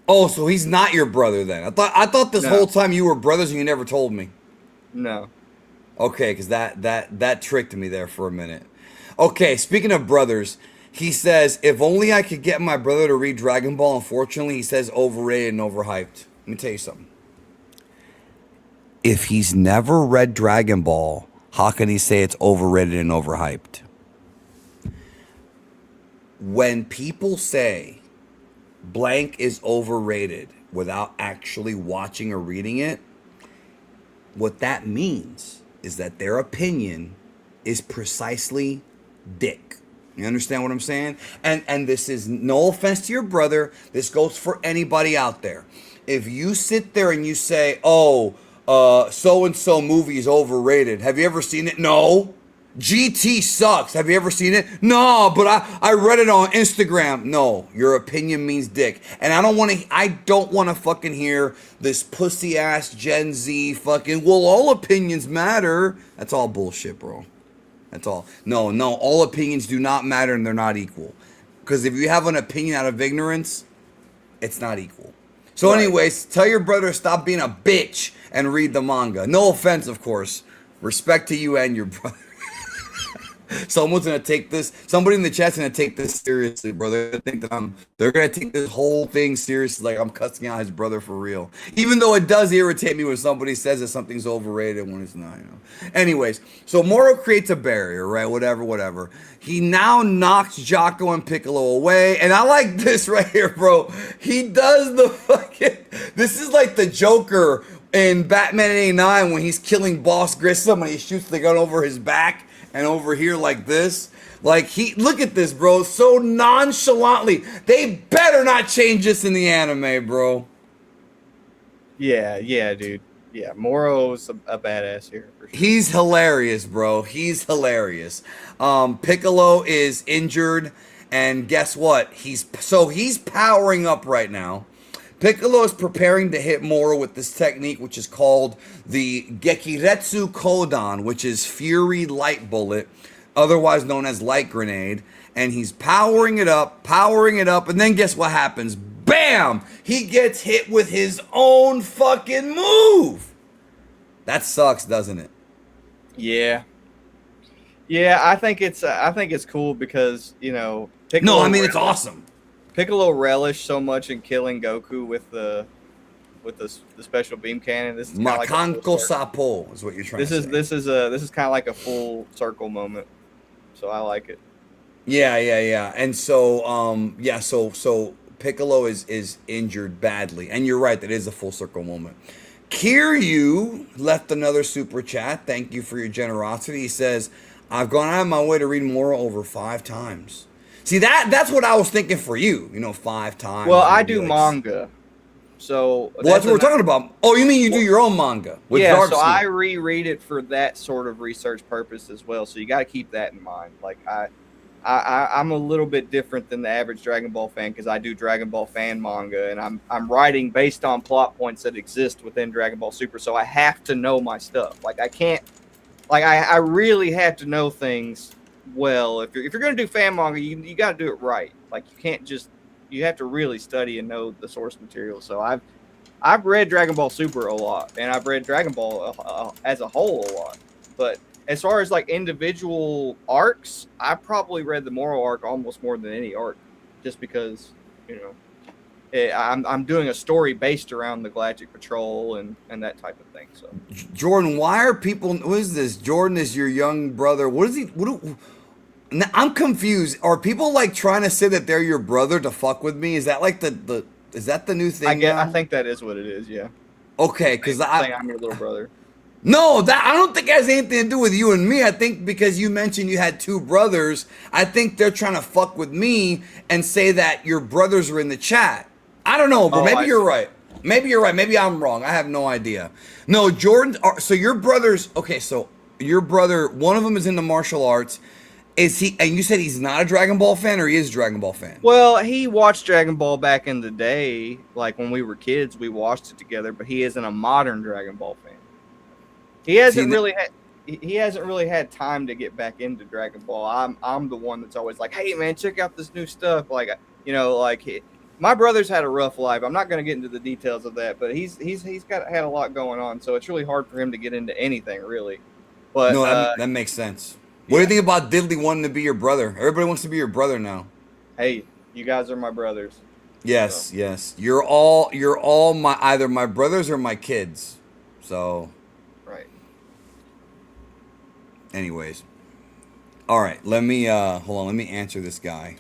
Oh, so he's not your brother then. I thought this No. whole time you were brothers and you never told me. No. Okay, because that tricked me there for a minute. Okay, speaking of brothers, he says, if only I could get my brother to read Dragon Ball. Unfortunately, he says overrated and overhyped. Let me tell you something. If he's never read Dragon Ball, how can he say it's overrated and overhyped? When people say blank is overrated without actually watching or reading it, what that means is that their opinion is precisely dick. You understand what I'm saying? And this is no offense to your brother. This goes for anybody out there. If you sit there and you say, oh, so-and-so movie is overrated. Have you ever seen it? No. GT sucks. Have you ever seen it? No, but I read it on Instagram. No, your opinion means dick. And I don't want to fucking hear this pussy ass Gen Z fucking, well, all opinions matter. That's all bullshit, bro. That's all. No, all opinions do not matter and they're not equal. Because if you have an opinion out of ignorance, it's not equal. So Right. anyways, tell your brother to stop being a bitch and read the manga. No offense, of course. Respect to you and your brother. Someone's gonna take this. Somebody in the chat's gonna take this seriously, bro. They're gonna think that They're gonna take this whole thing seriously, like I'm cussing out his brother for real. Even though it does irritate me when somebody says that something's overrated when it's not. Anyways, so Moro creates a barrier, right? Whatever. He now knocks Jocko and Piccolo away, and I like this right here, bro. He does the fucking. This is like the Joker in Batman '89 when he's killing Boss Grissom and he shoots the gun over his back. And over here like this, like look at this, bro, so nonchalantly. They better not change this in the anime, bro. Yeah, dude. Yeah, Moro's a badass here for sure. He's hilarious, bro. He's hilarious. Piccolo is injured, and guess what? He's powering up right now. Piccolo is preparing to hit Moro with this technique, which is called the Gekiretsu Kodan, which is Fury Light Bullet, otherwise known as Light Grenade. And he's powering it up, and then guess what happens? Bam! He gets hit with his own fucking move! That sucks, doesn't it? Yeah. Yeah, I think it's cool because, Piccolo it's awesome. Piccolo relished so much in killing Goku with the special beam cannon. This is Makanko Sapo is what you're trying to say. This is kind of like a full circle moment. So I like it. Yeah. And so so Piccolo is injured badly. And you're right, that is a full circle moment. Kiryu left another super chat. Thank you for your generosity. He says, I've gone out of my way to read Moro over 5 times. See, that's what I was thinking for you, 5 times. Well, I do manga. So that's what we're talking about. Oh, you mean you do your own manga? With yeah, Dark so Soup. I reread it for that sort of research purpose as well. So you got to keep that in mind. Like I'm a little bit different than the average Dragon Ball fan because I do Dragon Ball fan manga, and I'm writing based on plot points that exist within Dragon Ball Super. So I have to know my stuff. Like I can't, like I really have to know things. Well, if you're going to do fan manga, you got to do it right. Like you can't just, you have to really study and know the source material. So I've read Dragon Ball Super a lot, and I've read Dragon Ball as a whole a lot. But as far as like individual arcs, I probably read the Moro arc almost more than any arc, just because I'm doing a story based around the Galactic Patrol and that type of thing. So Jordan, why are people? What is this? Jordan is your young brother. What is he? I'm confused. Are people like trying to say that they're your brother to fuck with me? Is that like the is that the new thing? I think that is what it is. Yeah. Okay, because I'm your little brother. No, that I don't think it has anything to do with you and me. I think because you mentioned you had 2 brothers, I think they're trying to fuck with me and say that your brothers are in the chat. I don't know, but maybe you're right. Maybe you're right. Maybe I'm wrong. I have no idea. No, Jordan. So your brothers. Okay, so your brother. One of them is into martial arts. Is he? And you said he's not a Dragon Ball fan, or he is a Dragon Ball fan? Well, he watched Dragon Ball back in the day, like when we were kids. We watched it together, but he isn't a modern Dragon Ball fan. He hasn't really had time to get back into Dragon Ball. I'm the one that's always like, hey man, check out this new stuff. Like my brother's had a rough life. I'm not going to get into the details of that, but he's had a lot going on, so it's really hard for him to get into anything really. But no, that makes sense. What do you think about Diddley wanting to be your brother? Everybody wants to be your brother now. Hey, you guys are my brothers. Yes, so. Yes. You're all either my brothers or my kids. So. Right. Anyways. All right. Let me hold on. Let me answer this guy.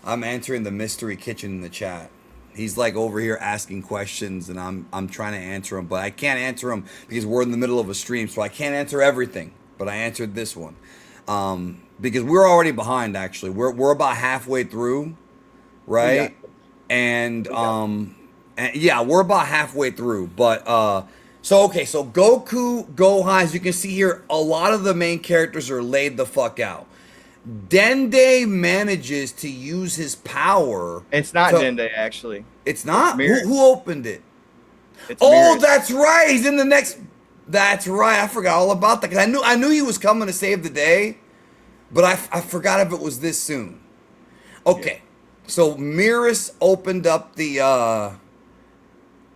I'm answering the mystery kitchen in the chat. He's like over here asking questions, and I'm trying to answer them, but I can't answer them because we're in the middle of a stream, so I can't answer everything. But I answered this one because we're already behind. Actually, we're about halfway through, right? And yeah, we're about halfway through. But so Goku, Gohan, as you can see here, a lot of the main characters are laid the fuck out. Dende manages to use his power. It's not Dende, actually. It's not? It's Who opened it? It's Merus. Merus. That's right. He's in the next. That's right. I forgot all about that. Cause I knew he was coming to save the day, but I forgot if it was this soon. Okay. Yeah. So Merus opened up the a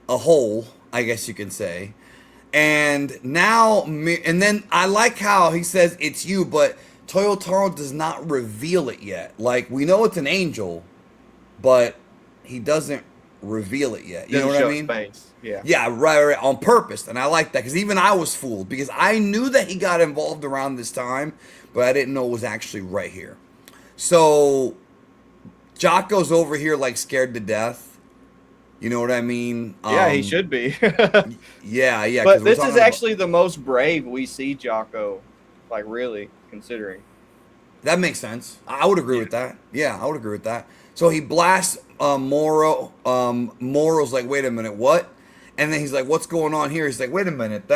hole, I guess you can say. And now, and then I like how he says it's you, but Toyotaro does not reveal it yet. Like, we know it's an angel, but he doesn't reveal it yet. You know what I mean? Space. Yeah. Yeah, right, on purpose. And I like that because even I was fooled because I knew that he got involved around this time, but I didn't know it was actually right here. So Jocko's over here like scared to death. You know what I mean? Yeah, he should be. Yeah. But this is actually the most brave we see Jocko, like really considering. That makes sense. I would agree with that. Yeah, I would agree with that. So he blasts Moro. Moro's like, wait a minute, what? And then he's like, what's going on here? He's like, wait a minute,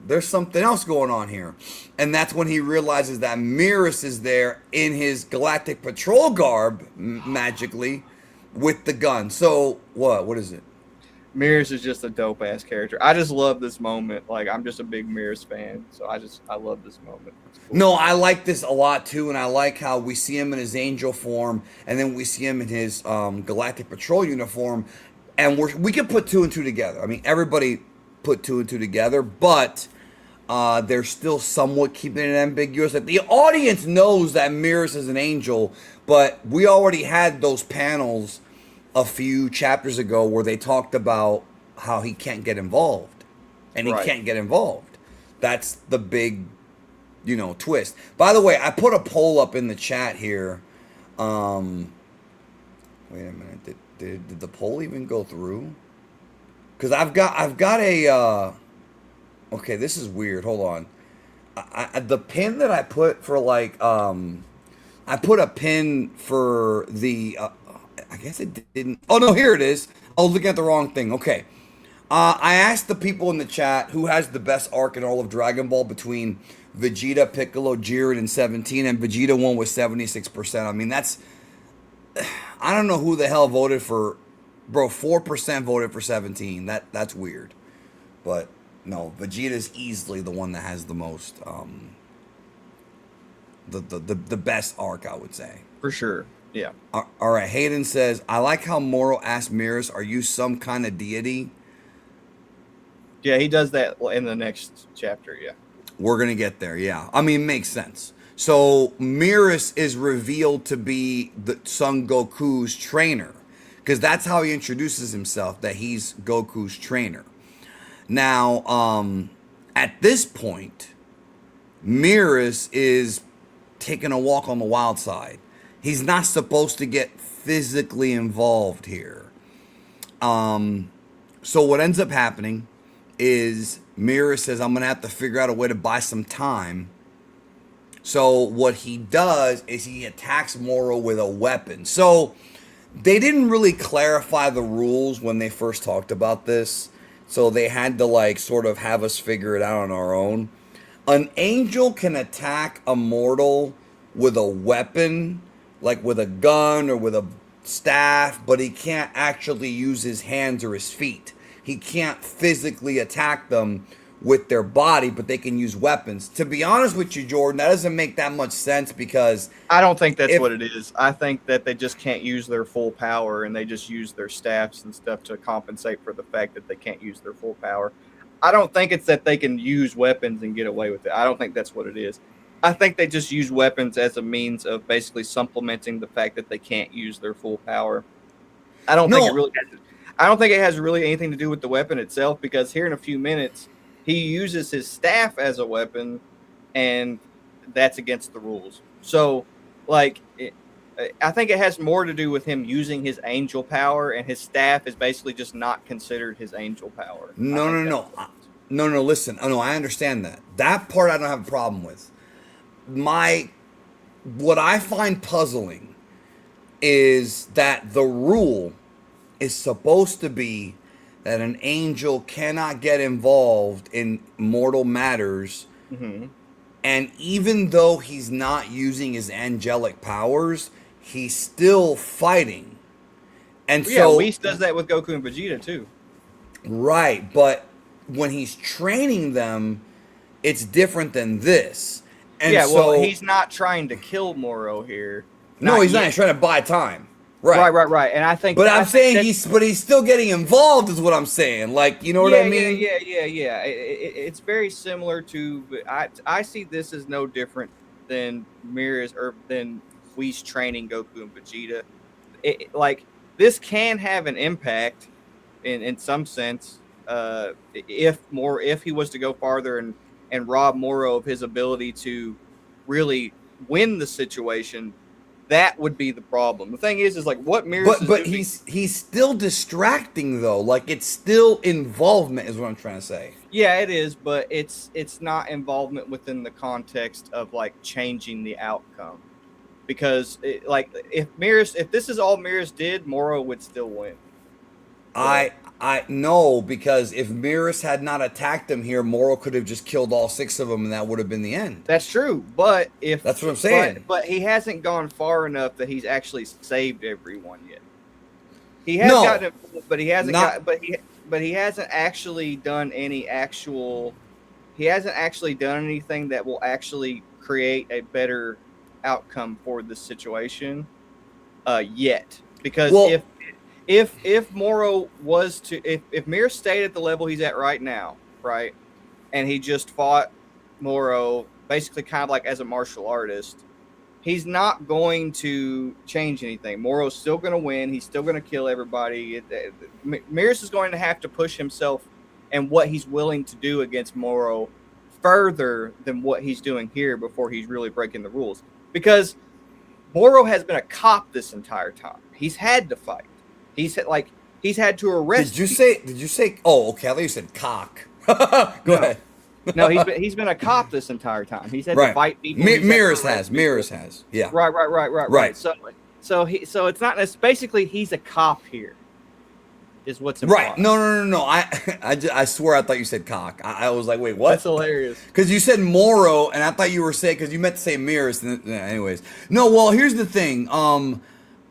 there's something else going on here. And that's when he realizes that Merus is there in his Galactic Patrol garb, magically, with the gun. So, what is it? Merus is just a dope-ass character. I just love this moment. Like, I'm just a big Merus fan, so I love this moment. Cool. No, I like this a lot, too, and I like how we see him in his angel form, and then we see him in his Galactic Patrol uniform, and we can put two and two together. I mean, everybody put two and two together, but they're still somewhat keeping it ambiguous. Like, the audience knows that Merus is an angel, but we already had those panels a few chapters ago where they talked about how he can't get involved, and he can't get involved. That's the big, twist. By the way, I put a poll up in the chat here. Wait a minute. Did the poll even go through? Because I've got a. Okay, this is weird. Hold on. The pin that I put for I put a pin for the. I guess it didn't. Oh no, here it is. I was looking at the wrong thing. Okay. I asked the people in the chat who has the best arc in all of Dragon Ball between Vegeta, Piccolo, Jiren, and 17, and Vegeta won with 76%. I mean, that's. I don't know who the hell voted for. Bro, 4% voted for 17. That's weird. But no, Vegeta's easily the one that has the most. The best arc, I would say. For sure. Yeah. All right. Hayden says, I like how Moro asked Merus, are you some kind of deity? Yeah, he does that in the next chapter, yeah. We're going to get there, yeah. I mean, it makes sense. So, Merus is revealed to be the Son Goku's trainer. Because that's how he introduces himself, that he's Goku's trainer. Now, at this point, Merus is taking a walk on the wild side. He's not supposed to get physically involved here. So what ends up happening is Merus says, I'm going to have to figure out a way to buy some time. So what he does is he attacks Moro with a weapon. So they didn't really clarify the rules when they first talked about this. So they had to sort of have us figure it out on our own. An angel can attack a mortal with a weapon, like with a gun or with a staff, but he can't actually use his hands or his feet. He can't physically attack them with their body, but they can use weapons. To be honest with you, Jordan, that doesn't make that much sense because I don't think that's what it is. I think that they just can't use their full power and they just use their staffs and stuff to compensate for the fact that they can't use their full power. I don't think it's that they can use weapons and get away with it. I don't think that's what it is. I think they just use weapons as a means of basically supplementing the fact that they can't use their full power. I don't think it has really anything to do with the weapon itself, because here in a few minutes he uses his staff as a weapon, and that's against the rules. So, I think it has more to do with him using his angel power, and his staff is basically just not considered his angel power. No. Listen, I understand that. That part I don't have a problem with. What I find puzzling is that the rule is supposed to be that an angel cannot get involved in mortal matters. Mm-hmm. And even though he's not using his angelic powers, he's still fighting. And so Whis does that with Goku and Vegeta too. Right, but when he's training them, it's different than this. And he's not trying to kill Moro here. No, he's not. He's trying to buy time. Right. And I think, but I'm saying he's still getting involved, is what I'm saying. You know what I mean? Yeah. It's very similar to. I see this as no different than Whis training Goku and Vegeta. Like, this can have an impact in some sense, if he was to go farther and rob Moro of his ability to really win the situation. That would be the problem. The thing is like what Merus is but doing. he's still distracting though. Like, it's still involvement is what I'm trying to say. Yeah, it is, but it's not involvement within the context of like changing the outcome. Because if this is all Merus did, Moro would still win. I know, because if Merus had not attacked him here, Moro could have just killed all 6 of them, and that would have been the end. That's true, but that's what I'm saying. But he hasn't gone far enough that he's actually saved everyone yet. He has gotten, but he hasn't but he hasn't actually done any actual. He hasn't actually done anything that will actually create a better outcome for this situation yet. Because if Moro was to, if Mir stayed at the level he's at right now, right, and he just fought Moro basically kind of like as a martial artist, he's not going to change anything. Moro's still going to win. He's still going to kill everybody. Merus is going to have to push himself and what he's willing to do against Moro further than what he's doing here before he's really breaking the rules. Because Moro has been a cop this entire time. He's had to fight. He's had to arrest. Did you say? Oh, okay. I thought you said cock. Go ahead. No, he's been a cop this entire time. He's had to fight people. Mirrors has. Yeah. Right. So it's not. It's basically he's a cop here. Is what's implied. Right. No. I swear I thought you said cock. I was like, wait, what? That's hilarious. Because you said Moro, and I thought you were saying, because you meant to say Mirrors. Anyways. No, well, here's the thing.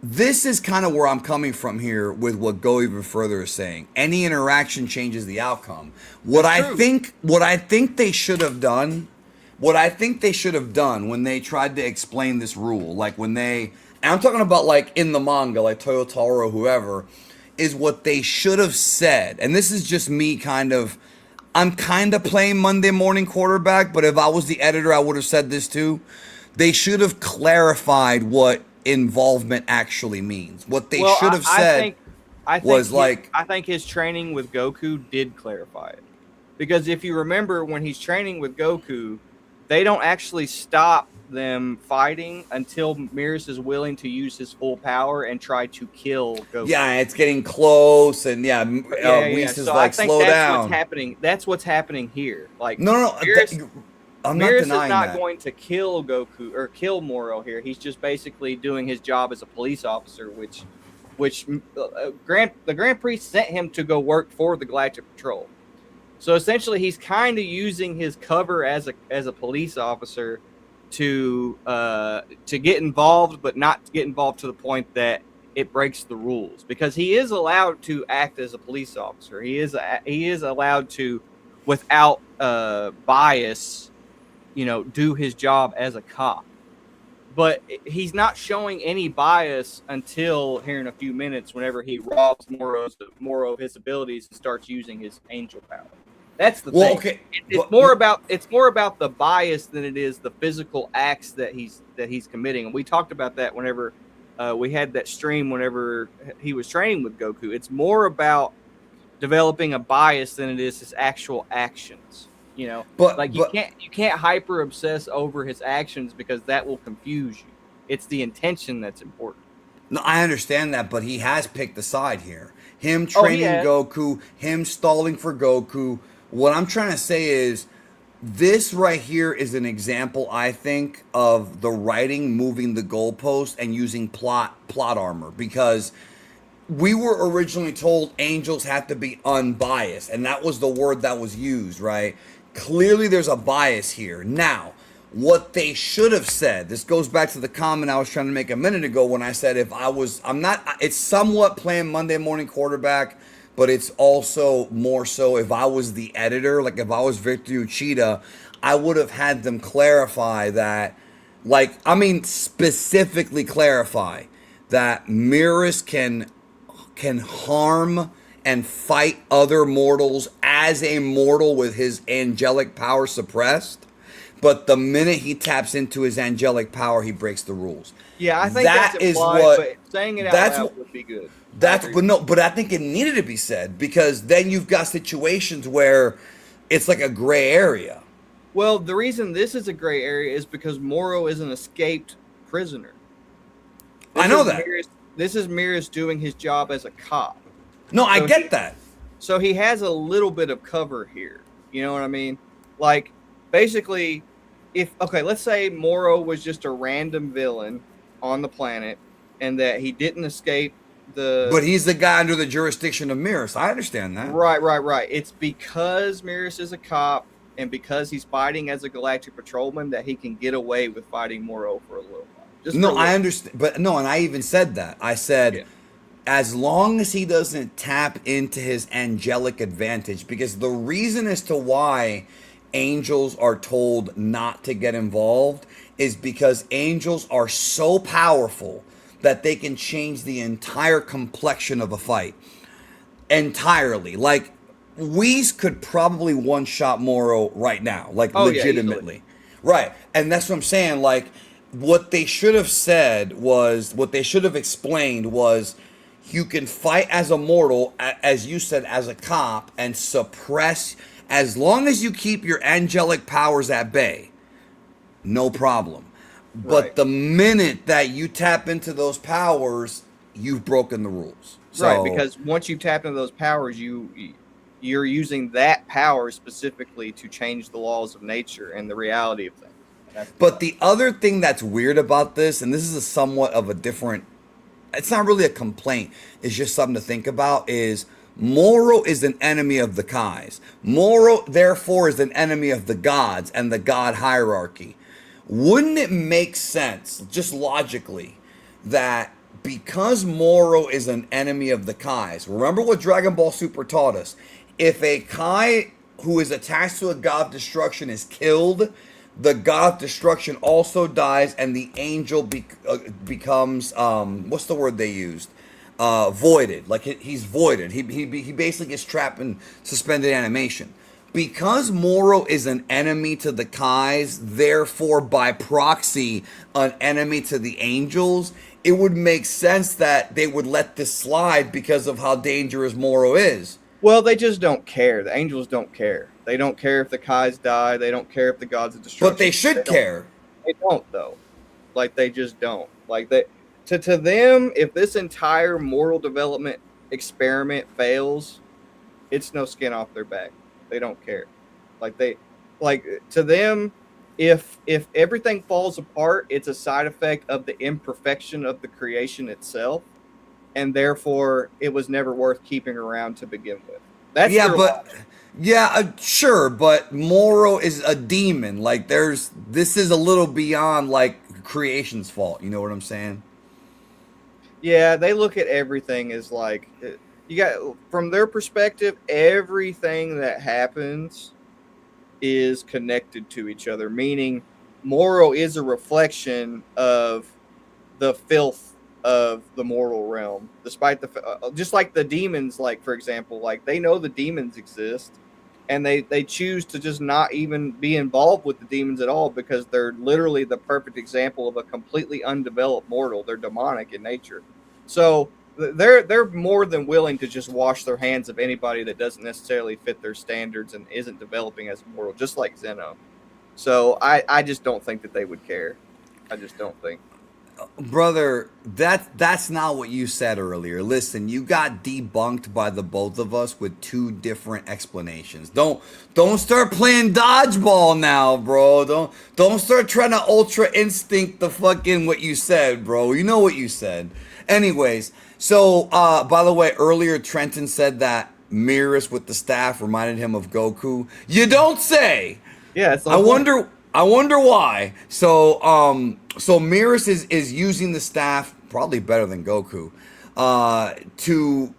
This is kind of where I'm coming from here with what Go Even Further is saying. Any interaction changes the outcome. What I think they should have done when they tried to explain this rule, like when they, and I'm talking about like in the manga, like Toyotaro or whoever, is what they should have said. And this is just me I'm kind of playing Monday morning quarterback, but if I was the editor, I would have said this too. They should have clarified what involvement actually means. What they should have said I think his training with Goku did clarify it. Because if you remember, when he's training with Goku, they don't actually stop them fighting until Merus is willing to use his full power and try to kill Goku. Yeah, it's getting close, and Whis is like, slow down. What's happening. That's what's happening here. Like, no, I'm not Merus denying is not that. going to kill Goku or kill Moro here. He's just basically doing his job as a police officer, which the Grand Prix sent him to go work for the Galactic Patrol. So essentially, he's kind of using his cover as a police officer to get involved, but not to get involved to the point that it breaks the rules. Because he is allowed to act as a police officer. He is allowed to, without bias, do his job as a cop. But he's not showing any bias until here in a few minutes, whenever he robs Moro of his abilities and starts using his angel power. That's the thing. Okay. It's more about the bias than it is the physical acts that he's committing. And we talked about that whenever we had that stream. Whenever he was training with Goku, it's more about developing a bias than it is his actual actions. You can't hyper obsess over his actions, because that will confuse you. It's the intention that's important. No, I understand that, but he has picked a side here. Him training Goku, him stalling for Goku. What I'm trying to say is, this right here is an example, I think, of the writing moving the goalpost and using plot armor, because we were originally told angels have to be unbiased, and that was the word that was used, right? Clearly there's a bias here. Now, what they should have said, this goes back to the comment I was trying to make a minute ago when I said it's somewhat playing Monday morning quarterback, but it's also more so if I was the editor, like if I was Victor Uchida, I would have had them clarify that, specifically clarify that Merus can harm and fight other mortals as a mortal with his angelic power suppressed. But the minute he taps into his angelic power, he breaks the rules. Yeah, I think That that's is implied, what. but saying it out That's loud what. would be good. That's but no, but I think it needed to be said because then you've got situations where it's like a gray area. Well, the reason this is a gray area is because Moro is an escaped prisoner. I know that. This is Merus doing his job as a cop. No, I get that. So he has a little bit of cover here. You know what I mean? Like, basically, let's say Moro was just a random villain on the planet and that he didn't escape the... But he's the guy under the jurisdiction of Merus. I understand that. Right. It's because Merus is a cop and because he's fighting as a Galactic Patrolman that he can get away with fighting Moro for a little while. I understand. But no, and I even said that. I said, as long as he doesn't tap into his angelic advantage, because the reason as to why angels are told not to get involved is because angels are so powerful that they can change the entire complexion of a fight. Entirely. Like, Whis could probably one-shot Moro right now. Like, legitimately. Right. And that's what I'm saying. Like, what they should have said was, what they should have explained was, you can fight as a mortal, as you said, as a cop, and suppress, as long as you keep your angelic powers at bay, no problem. But the minute that you tap into those powers, you've broken the rules. Right, because once you tap into those powers, you're using that power specifically to change the laws of nature and the reality of things. But the other thing that's weird about this, and this is somewhat of a different, it's not really a complaint, it's just something to think about, is Moro is an enemy of the Kais. Moro, therefore, is an enemy of the gods and the god hierarchy. Wouldn't it make sense, just logically, that because Moro is an enemy of the Kais, remember what Dragon Ball Super taught us, if a Kai who is attached to a god of destruction is killed, the god of destruction also dies and the angel becomes, what's the word they used? Voided. Like, he's voided. He basically gets trapped in suspended animation. Because Moro is an enemy to the Kais, therefore by proxy an enemy to the angels, it would make sense that they would let this slide because of how dangerous Moro is. Well, they just don't care. The angels don't care. They don't care if the Kais die. They don't care if the gods of destruction. But they should care. They don't, though. Like, they just don't. Like, to them, if this entire moral development experiment fails, it's no skin off their back. They don't care. To them, if everything falls apart, it's a side effect of the imperfection of the creation itself, and therefore it was never worth keeping around to begin with. That's sure, but Moro is a demon. Like, this is a little beyond like creation's fault. You know what I'm saying? Yeah, they look at everything as like, you got, from their perspective, everything that happens is connected to each other, meaning Moro is a reflection of the filth of the mortal realm, despite just like the demons, like, for example, like, they know the demons exist and they choose to just not even be involved with the demons at all because they're literally the perfect example of a completely undeveloped mortal. They're demonic in nature. So they're more than willing to just wash their hands of anybody that doesn't necessarily fit their standards and isn't developing as a mortal, just like Zeno. So I just don't think that they would care. I just don't think. Brother, that's not what you said earlier. Listen, you got debunked by the both of us with two different explanations. Don't start playing dodgeball now, bro. Don't start trying to ultra instinct the fucking what you said, bro. You know what you said. Anyways, so by the way, earlier Trenton said that Merus with the staff reminded him of Goku. You don't say. Yeah, it's I wonder why. So Merus is using the staff probably better than Goku to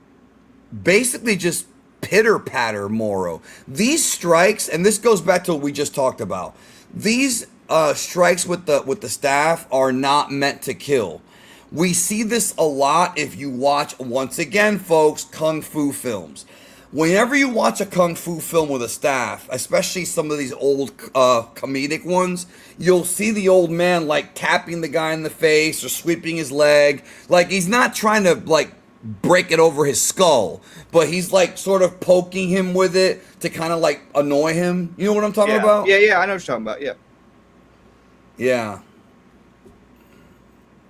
basically just pitter patter Moro. These strikes, and this goes back to what we just talked about. These strikes with the staff are not meant to kill. We see this a lot if you watch, once again, folks, kung fu films. whenever you watch a kung fu film with a staff, especially some of these old comedic ones, you'll see the old man like tapping the guy in the face or sweeping his leg. Like he's not trying to like break it over his skull, but he's like sort of poking him with it to kind of like annoy him. You know what I'm talking about? Yeah, I know what you're talking about. Yeah. Yeah.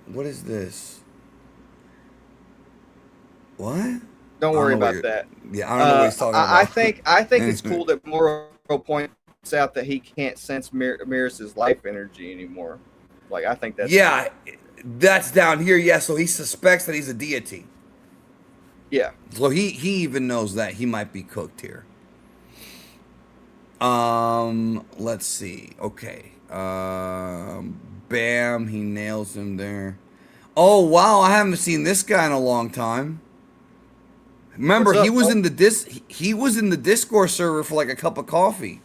What is this? What? Don't worry about that. Yeah, I don't know what he's talking about. I think it's cool that Moro points out that he can't sense Merus's life energy anymore. Like I think that's that's down here. Yeah, so he suspects that he's a deity. Yeah. So he even knows that he might be cooked here. Let's see. Okay. Bam, he nails him there. Oh wow, I haven't seen this guy in a long time. Remember, he was in the he was in the Discord server for like a cup of coffee.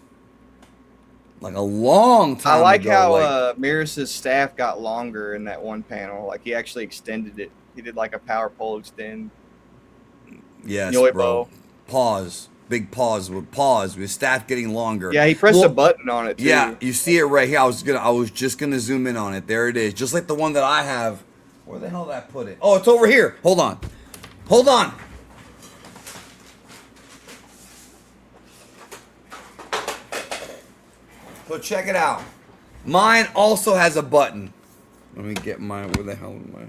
Like a long time I like ago, how Merus's staff got longer in that one panel. Like he actually extended it. He did like a power pole extend. Yes, Yoibo. bro. Pause. Big pause with staff getting longer. Yeah, he pressed a button on it too. Yeah, you see it right here. I was just gonna zoom in on it. There it is. Just like the one that I have. Where the hell did I put it? Oh, it's over here. Hold on. Hold on. So check it out. Mine also has a button. Let me get mine. Where the hell am I?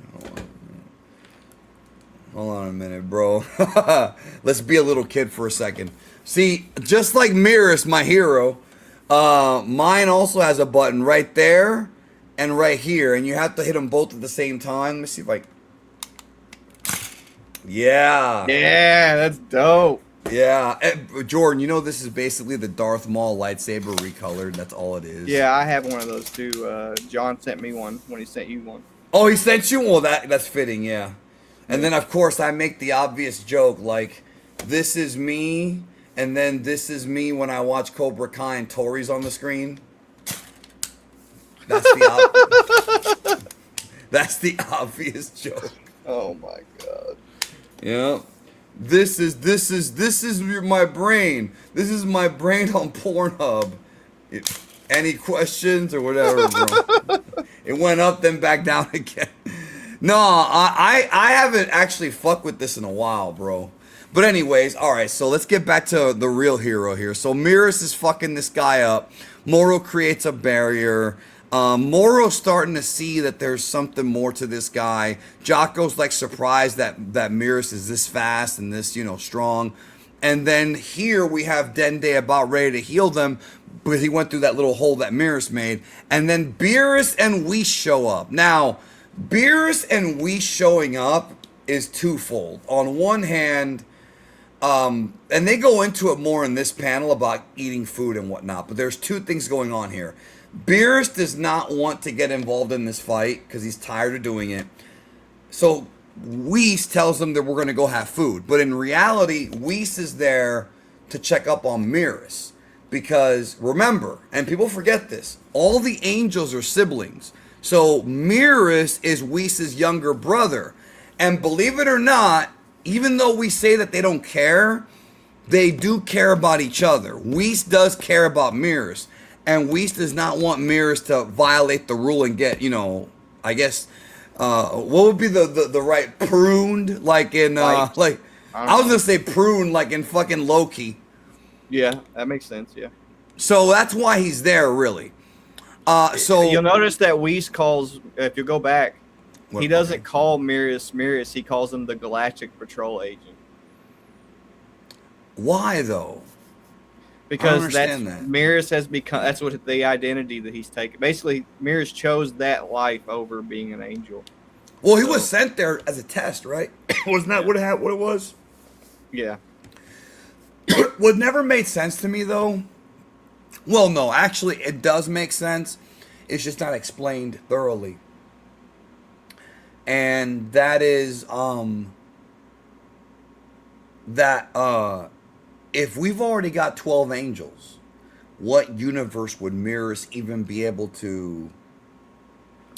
Hold on a minute, bro. Let's be a little kid for a second. See, just like Merus, my hero, mine also has a button right there and right here, and you have to hit them both at the same time. Let me see if I... Yeah. Yeah, that's dope. Yeah. Jordan, you know this is basically the Darth Maul lightsaber recolored. That's all it is. Yeah, I have one of those too. John sent me one when he sent you one. Oh, he sent you? Well, that's fitting, yeah. And then, of course, I make the obvious joke, like, this is me, and then this is me when I watch Cobra Kai and Tori's on the screen. That's the obvious joke. Oh my god. Yeah. This is my brain. This is my brain on Pornhub. Any questions or whatever, bro? It went up, then back down again. No, I haven't actually fucked with this in a while, bro. But anyways, alright, so let's get back to the real hero here. So Merus is fucking this guy up. Moro creates a barrier. Moro's starting to see that there's something more to this guy. Jocko's like surprised that Merus is this fast and this, strong. And then here we have Dende about ready to heal them, but he went through that little hole that Merus made. And then Beerus and Whis show up. Now, Beerus and Whis showing up is twofold. On one hand, and they go into it more in this panel about eating food and whatnot, but there's two things going on here. Beerus does not want to get involved in this fight because he's tired of doing it. So Whis tells him that we're going to go have food. But in reality, Whis is there to check up on Merus. Because remember, and people forget this, all the angels are siblings. So Merus is Whis' younger brother. And believe it or not, even though we say that they don't care, they do care about each other. Whis does care about Merus. And Whis does not want Merus to violate the rule and get, I guess, what would be the right pruned? Like in, I was going to say prune like in fucking Loki. Yeah, that makes sense, yeah. So that's why he's there, really. So you'll notice that Whis calls, if you go back, he doesn't call Merus, he calls him the Galactic Patrol agent. Why though? Because Merus has become, that's what the identity that he's taken. Basically, Merus chose that life over being an angel. Well, he was sent there as a test, right? Wasn't that what it was? Yeah. What never made sense to me though, well, no, actually it does make sense. It's just not explained thoroughly. And that is if we've already got 12 angels, what universe would Merus even be able to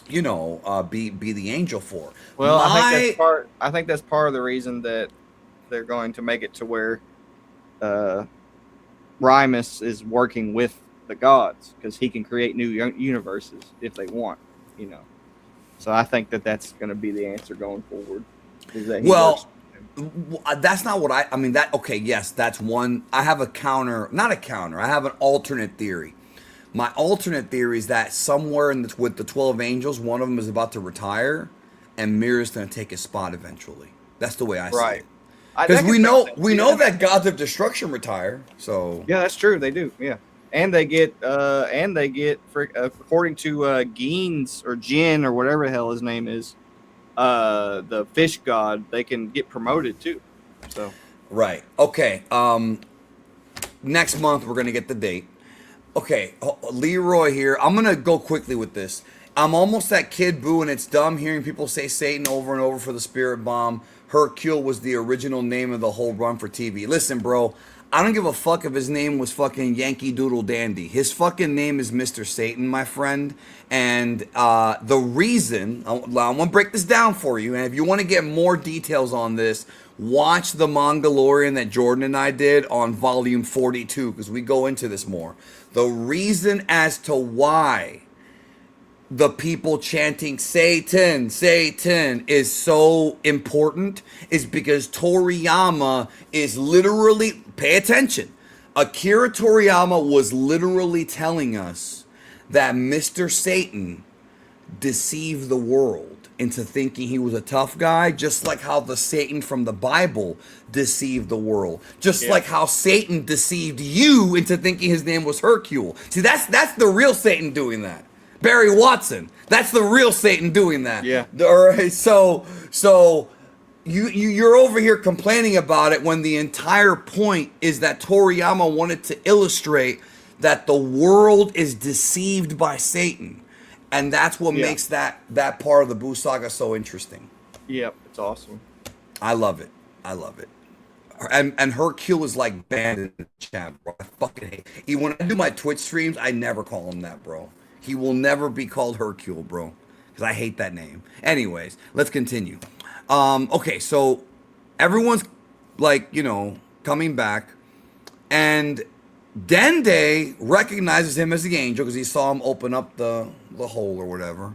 be the angel for? Well, I think that's part of the reason that they're going to make it to where Rymus is working with the gods because he can create new universes if they want, you know. So I think that that's going to be the answer going forward. Is that he Well, works. that's not what I mean. That okay? Yes, that's one. I have a counter, not a counter. I have an alternate theory. My alternate theory is that somewhere with the 12 angels, one of them is about to retire, and Mira's going to take his spot eventually. That's the way I see Right. it. Because That we could know make sense. we Yeah, know that that gods of destruction retire. So Yeah, that's true. They do. Yeah, and they get according to Geens or Jin or whatever the hell his name is, the fish god. They can get promoted too. So right. Okay. Next month we're gonna get the date. Okay, Leroy here. I'm gonna go quickly with this. I'm almost that kid Boo, and it's dumb hearing people say Satan over and over for the spirit bomb. Hercule was the original name of the whole run for TV. Listen, bro, I don't give a fuck if his name was fucking Yankee Doodle Dandy. His fucking name is Mr. Satan, my friend. And the reason, I'm gonna break this down for you, and if you want to get more details on this, watch the Mangalorian that Jordan and I did on volume 42, because we go into this more. The reason as to why the people chanting Satan, Satan is so important is because Toriyama is literally, pay attention, Akira Toriyama was literally telling us that Mr. Satan deceived the world into thinking he was a tough guy, just like how the Satan from the Bible deceived the world, just like how Satan deceived you into thinking his name was Hercule. See, that's the real Satan doing that. Barry Watson, that's the real Satan doing that. Yeah. All right. So you're over here complaining about it when the entire point is that Toriyama wanted to illustrate that the world is deceived by Satan. And that's what makes that part of the Buu Saga so interesting. yep, it's awesome. I love it. I love it. And Hercule is like banned in the chat, bro. I fucking hate it. When I do my Twitch streams, I never call him that, bro. He will never be called Hercule, bro. Because I hate that name. Anyways, let's continue. Okay, so everyone's like, coming back. And Dende recognizes him as the angel because he saw him open up the hole or whatever.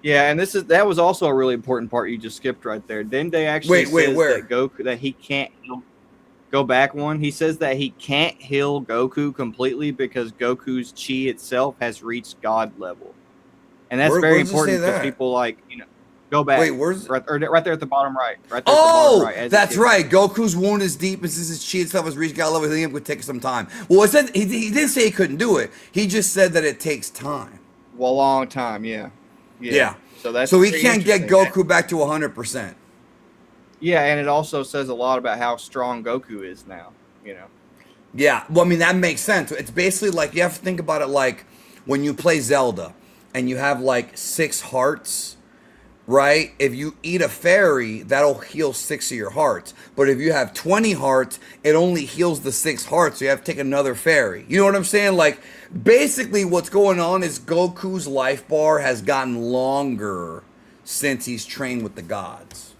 Yeah, and that was also a really important part you just skipped right there. Dende actually says where? that Goku that he can't go back one. He says that he can't heal Goku completely because Goku's chi itself has reached God level, and that's very important because people go back. Wait, where's right there at the bottom right? Right there. Oh, at the bottom right, that's right. Goku's wound is deep, and since his chi itself has reached God level, it would take some time. Well, it said he didn't say he couldn't do it. He just said that it takes time. Well, a long time, yeah. So he can't get Goku back to 100%. Yeah, and it also says a lot about how strong Goku is now. Yeah, well, I mean that makes sense. It's basically like you have to think about it like when you play Zelda and you have like 6 hearts. Right? If you eat a fairy, that'll heal 6 of your hearts. But if you have 20 hearts, it only heals the 6 hearts. So you have to take another fairy. You know what I'm saying? Like, basically what's going on is Goku's life bar has gotten longer since he's trained with the gods.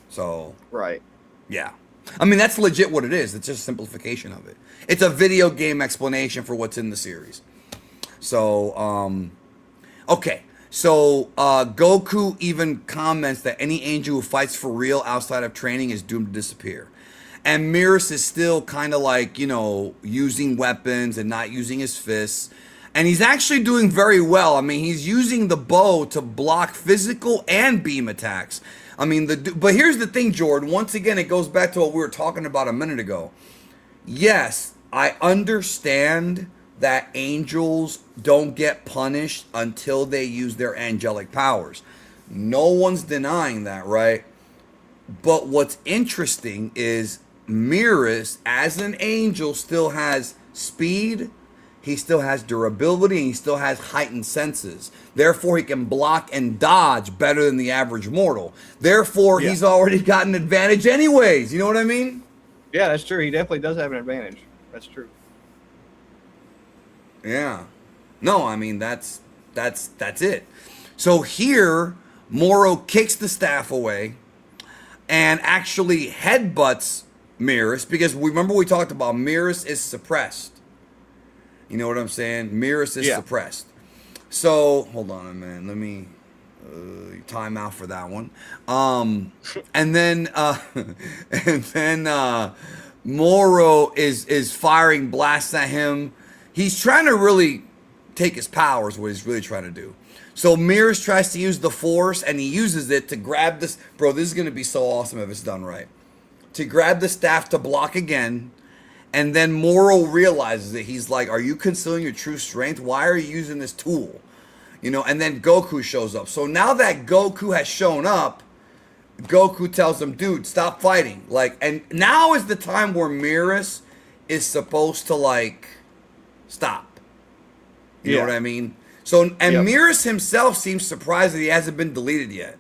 So. Right. Yeah. I mean, that's legit what it is. It's just a simplification of it. It's a video game explanation for what's in the series. So, okay. So Goku even comments that any angel who fights for real outside of training is doomed to disappear. And Merus is still kind of like, using weapons and not using his fists. And he's actually doing very well. I mean, he's using the bow to block physical and beam attacks. I mean, but here's the thing, Jordan. Once again, it goes back to what we were talking about a minute ago. Yes, I understand that angels don't get punished until they use their angelic powers. No one's denying that, right? But what's interesting is Merus, as an angel, still has speed, he still has durability, and he still has heightened senses. Therefore, he can block and dodge better than the average mortal. Therefore, he's already got an advantage anyways. You know what I mean? Yeah, that's true. He definitely does have an advantage. That's true. Yeah. No, I mean that's it. So here, Moro kicks the staff away and actually headbutts Merus, because remember we talked about Merus is suppressed. You know what I'm saying? Merus is suppressed. So hold on a minute. Let me time out for that one. And then Moro is firing blasts at him. He's trying to really take his powers. What he's really trying to do. So Merus tries to use the Force, and he uses it to grab this. Bro, this is gonna be so awesome if it's done right. To grab the staff to block again. And then Moro realizes it. He's like, are you concealing your true strength? Why are you using this tool? You know, and then Goku shows up. So now that Goku has shown up, Goku tells him, dude, stop fighting. Like, and now is the time where Merus is supposed to, like, stop. You know what I mean? So, and Merus himself seems surprised that he hasn't been deleted yet.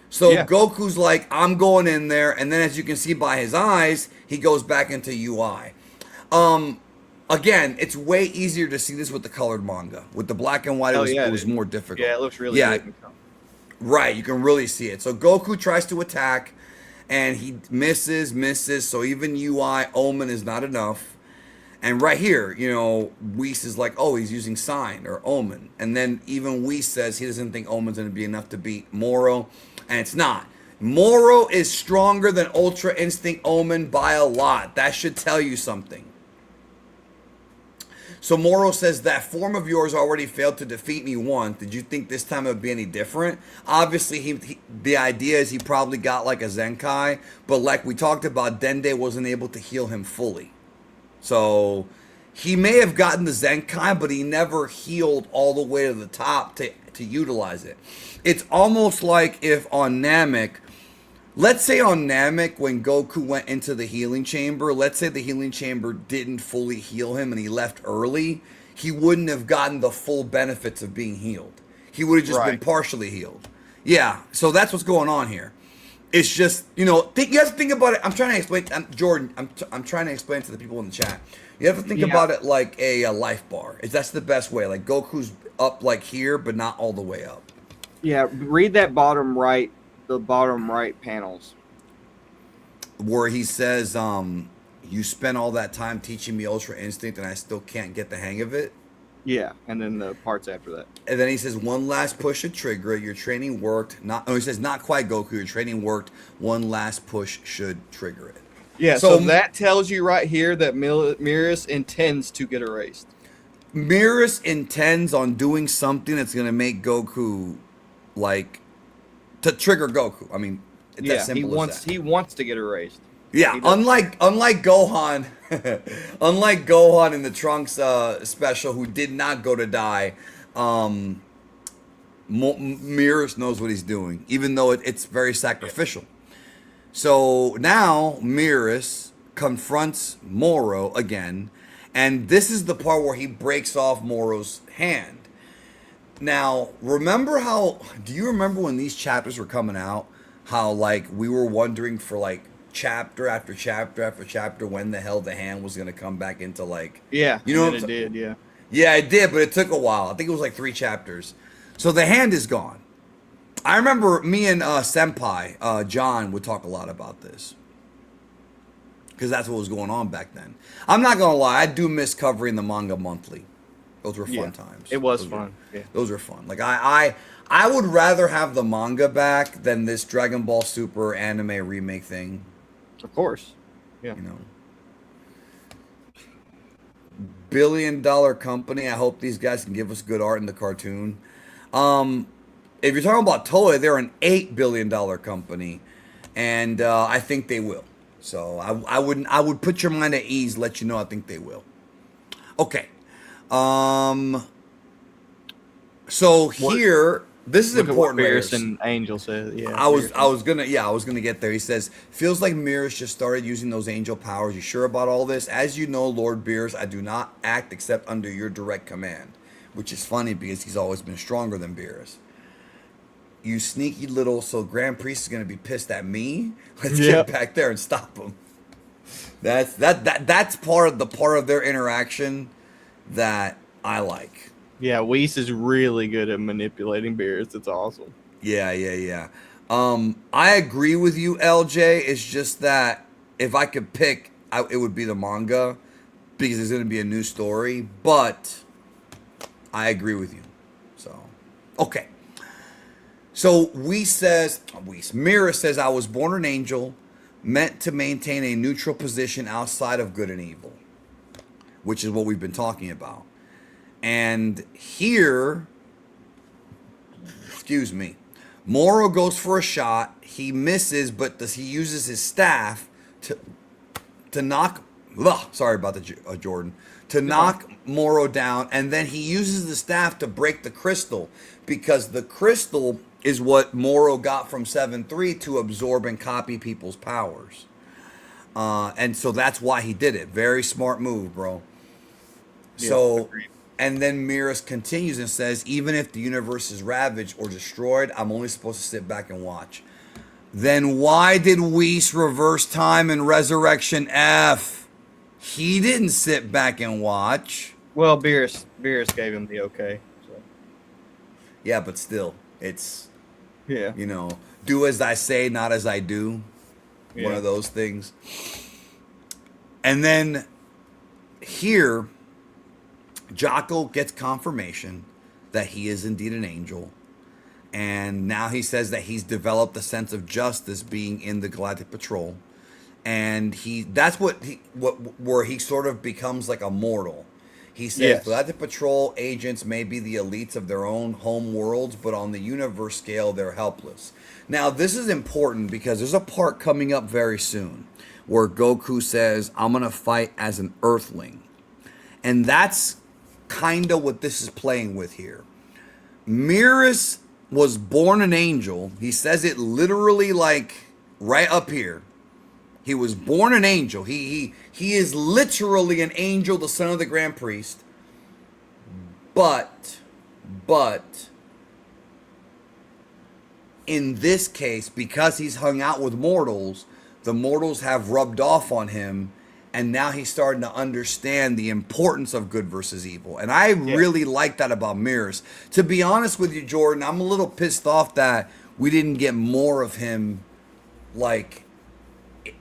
So Goku's like, I'm going in there, and then as you can see by his eyes, he goes back into UI. Again, it's way easier to see this with the colored manga. With the black and white, it was more difficult. Yeah, it looks really good. Right, you can really see it. So Goku tries to attack, and he misses. So even UI Omen is not enough. And right here, you know, Whis is like, oh, he's using Sign or Omen. And then even Whis says he doesn't think Omen's going to be enough to beat Moro. And it's not. Moro is stronger than Ultra Instinct Omen by a lot. That should tell you something. So Moro says, that form of yours already failed to defeat me once. Did you think this time it would be any different? Obviously, the idea is he probably got like a Zenkai. But like we talked about, Dende wasn't able to heal him fully. So he may have gotten the Zenkai, but he never healed all the way to the top to utilize it. It's almost like if on Namek, let's say on Namek, when Goku went into the healing chamber, let's say the healing chamber didn't fully heal him and he left early, he wouldn't have gotten the full benefits of being healed. He would have just been partially healed. Yeah, so that's what's going on here. It's just, you know, you have to think about it. I'm trying to explain, Jordan, I'm trying to explain to the people in the chat. You have to think about it like a life bar. That's the best way. Like Goku's up like here, but not all the way up. Yeah, read that bottom right, the bottom right panels. Where he says, you spent all that time teaching me Ultra Instinct and I still can't get the hang of it. Yeah, and then the parts after that. And then he says, one last push should trigger it. Your training worked. He says, not quite, Goku. Your training worked. One last push should trigger it. Yeah, so that tells you right here that Merus intends to get erased. Merus intends on doing something that's going to make Goku, like, to trigger Goku. I mean, it's as simple as that. He wants to get erased. Yeah, unlike Gohan, unlike Gohan in the Trunks special, who did not go to die, Merus knows what he's doing, even though it's very sacrificial. So now Merus confronts Moro again, and this is the part where he breaks off Moro's hand. Now, do you remember when these chapters were coming out, how like we were wondering for like chapter after chapter after chapter when the hell the hand was going to come back into like... Yeah, you know it did, yeah. Yeah, it did, but it took a while. I think it was like 3 chapters. So the hand is gone. I remember me and Senpai, John, would talk a lot about this. Because that's what was going on back then. I'm not going to lie, I do miss covering the manga monthly. Those were fun times. It was fun. Those are fun. Like I would rather have the manga back than this Dragon Ball Super anime remake thing. Of course. Yeah. You know. Billion-dollar company. I hope these guys can give us good art in the cartoon. If you're talking about Toei, they're an $8 billion company, and I think they will. So I would put your mind at ease, let you know I think they will. Okay. So here, this is important. Merus and Angel says, yeah. I was gonna get there. He says, feels like Merus just started using those angel powers. You sure about all this? As you know, Lord Beerus, I do not act except under your direct command. Which is funny because he's always been stronger than Beerus. You sneaky little, so Grand Priest is gonna be pissed at me? Let's get back there and stop him. That's part of their interaction that I like. Yeah, Whis is really good at manipulating Beerus. It's awesome. Yeah. I agree with you, LJ. It's just that if I could pick, it would be the manga because there's going to be a new story. But I agree with you. So, okay. So Merus says, I was born an angel, meant to maintain a neutral position outside of good and evil, which is what we've been talking about. And here, excuse me, Moro goes for a shot. He misses, but he uses his staff to knock. Sorry about the Jordan. To knock Moro down, and then he uses the staff to break the crystal, because the crystal is what Moro got from 7-3 to absorb and copy people's powers. And so that's why he did it. Very smart move, bro. Yeah, So, agreed. and then Merus continues and says, even if the universe is ravaged or destroyed, I'm only supposed to sit back and watch. Then why did Whis reverse time in Resurrection F? He didn't sit back and watch. Well, Beerus gave him the okay. So. Yeah, but still, it's, Yeah. you know, do as I say, not as I do. Yeah. One of those things. And then here, Jocko gets confirmation that he is indeed an angel. And now he says that he's developed a sense of justice being in the Galactic Patrol. And that's where he sort of becomes like a mortal. He says, Yes. Galactic Patrol agents may be the elites of their own home worlds, but on the universe scale, they're helpless. Now, this is important because there's a part coming up very soon where Goku says, I'm going to fight as an Earthling. And that's kind of what this is playing with here. Merus was born an angel. He says it literally like right up here. He was born an angel. He is literally an angel, the son of the Grand Priest. But in this case, because he's hung out with mortals, the mortals have rubbed off on him, and now he's starting to understand the importance of good versus evil. And I really like that about Merus. To be honest with you, Jordan, I'm a little pissed off that we didn't get more of him, like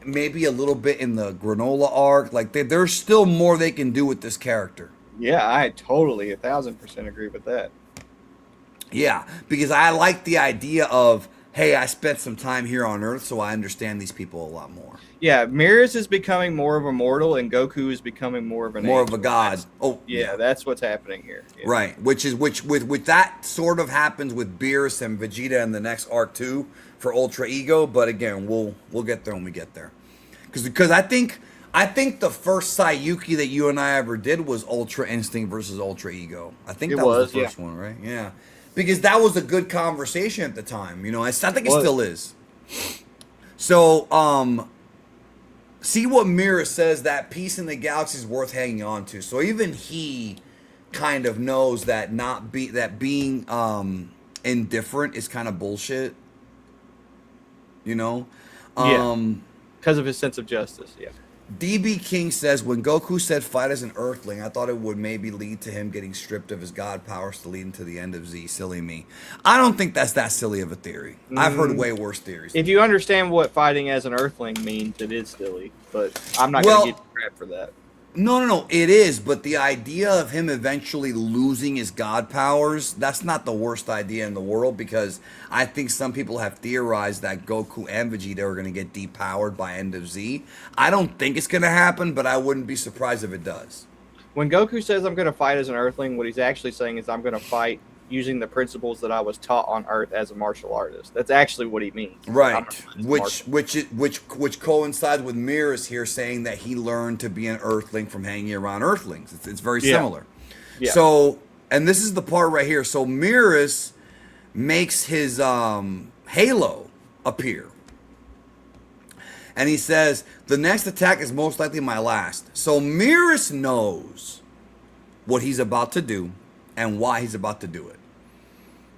maybe a little bit in the Granola arc. Like there's still more they can do with this character. Yeah, I totally 1,000% agree with that. Yeah, because I like the idea of, hey, I spent some time here on Earth, so I understand these people a lot more. Yeah, Merus is becoming more of a mortal, and Goku is becoming more of an More angel. of a god. That's what's happening here. Yeah. Right, which with that sort of happens with Beerus and Vegeta in the next arc too for Ultra Ego. But again, we'll get there when we get there, because I think the first Saiyuki that you and I ever did was Ultra Instinct versus Ultra Ego. I think that was the first one, right? Yeah, because that was a good conversation at the time. You know, I think it still is. So see what Merus says, that peace in the galaxy is worth hanging on to. So even he kind of knows that being indifferent is kind of bullshit. You know? Because of his sense of justice, yeah. DB King says, when Goku said fight as an Earthling, I thought it would maybe lead to him getting stripped of his god powers to lead into the end of Z. Silly me. I don't think that's that silly of a theory. I've heard way worse theories. If you understand what fighting as an Earthling means, it is silly. But I'm not going to give you credit for that. No, it is. But the idea of him eventually losing his god powers, that's not the worst idea in the world, because I think some people have theorized that Goku and Vegeta are going to get depowered by end of Z. I don't think it's going to happen, but I wouldn't be surprised if it does. When Goku says I'm going to fight as an Earthling, what he's actually saying is I'm going to fight using the principles that I was taught on Earth as a martial artist. That's actually what he means. Right, which coincides with Merus here saying that he learned to be an Earthling from hanging around Earthlings. It's very similar. Yeah. So, and this is the part right here. So Merus makes his halo appear, and he says the next attack is most likely my last. So Merus knows what he's about to do and why he's about to do it.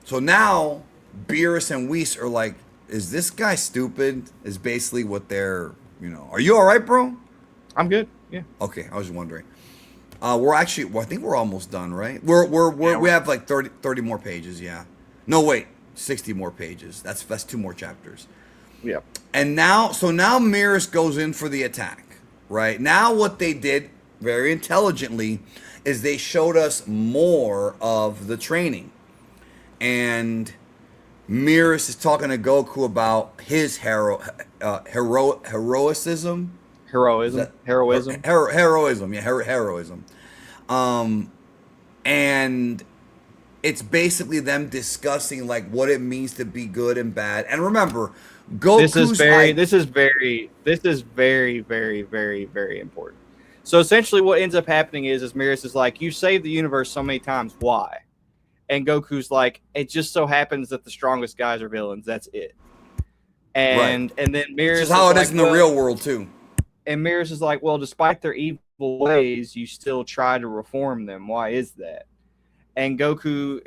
So now Beerus and Whis are like, is this guy stupid? Is basically what they're, you know. Are you all right, bro? I'm good. Yeah. Okay, I was just wondering. We're actually, I think we're almost done, right? We have like 30 more pages, yeah. No, wait, 60 more pages. That's 2 more chapters. Yeah. And now Merus goes in for the attack. Right now, what they did very intelligently is they showed us more of the training, and Merus is talking to Goku about his heroism. Is Heroism. that Heroism. heroism? Yeah, heroism. Um, and it's basically them discussing like what it means to be good and bad. And remember, Goku's This is very, very important. So essentially, what ends up happening is Merus is like, "You saved the universe so many times. Why?" And Goku's like, "It just so happens that the strongest guys are villains. That's it." And right. then Which Merus is how it like, is in the real world too. And Merus is like, "Well, despite their evil ways, you still try to reform them. Why is that?" And Goku,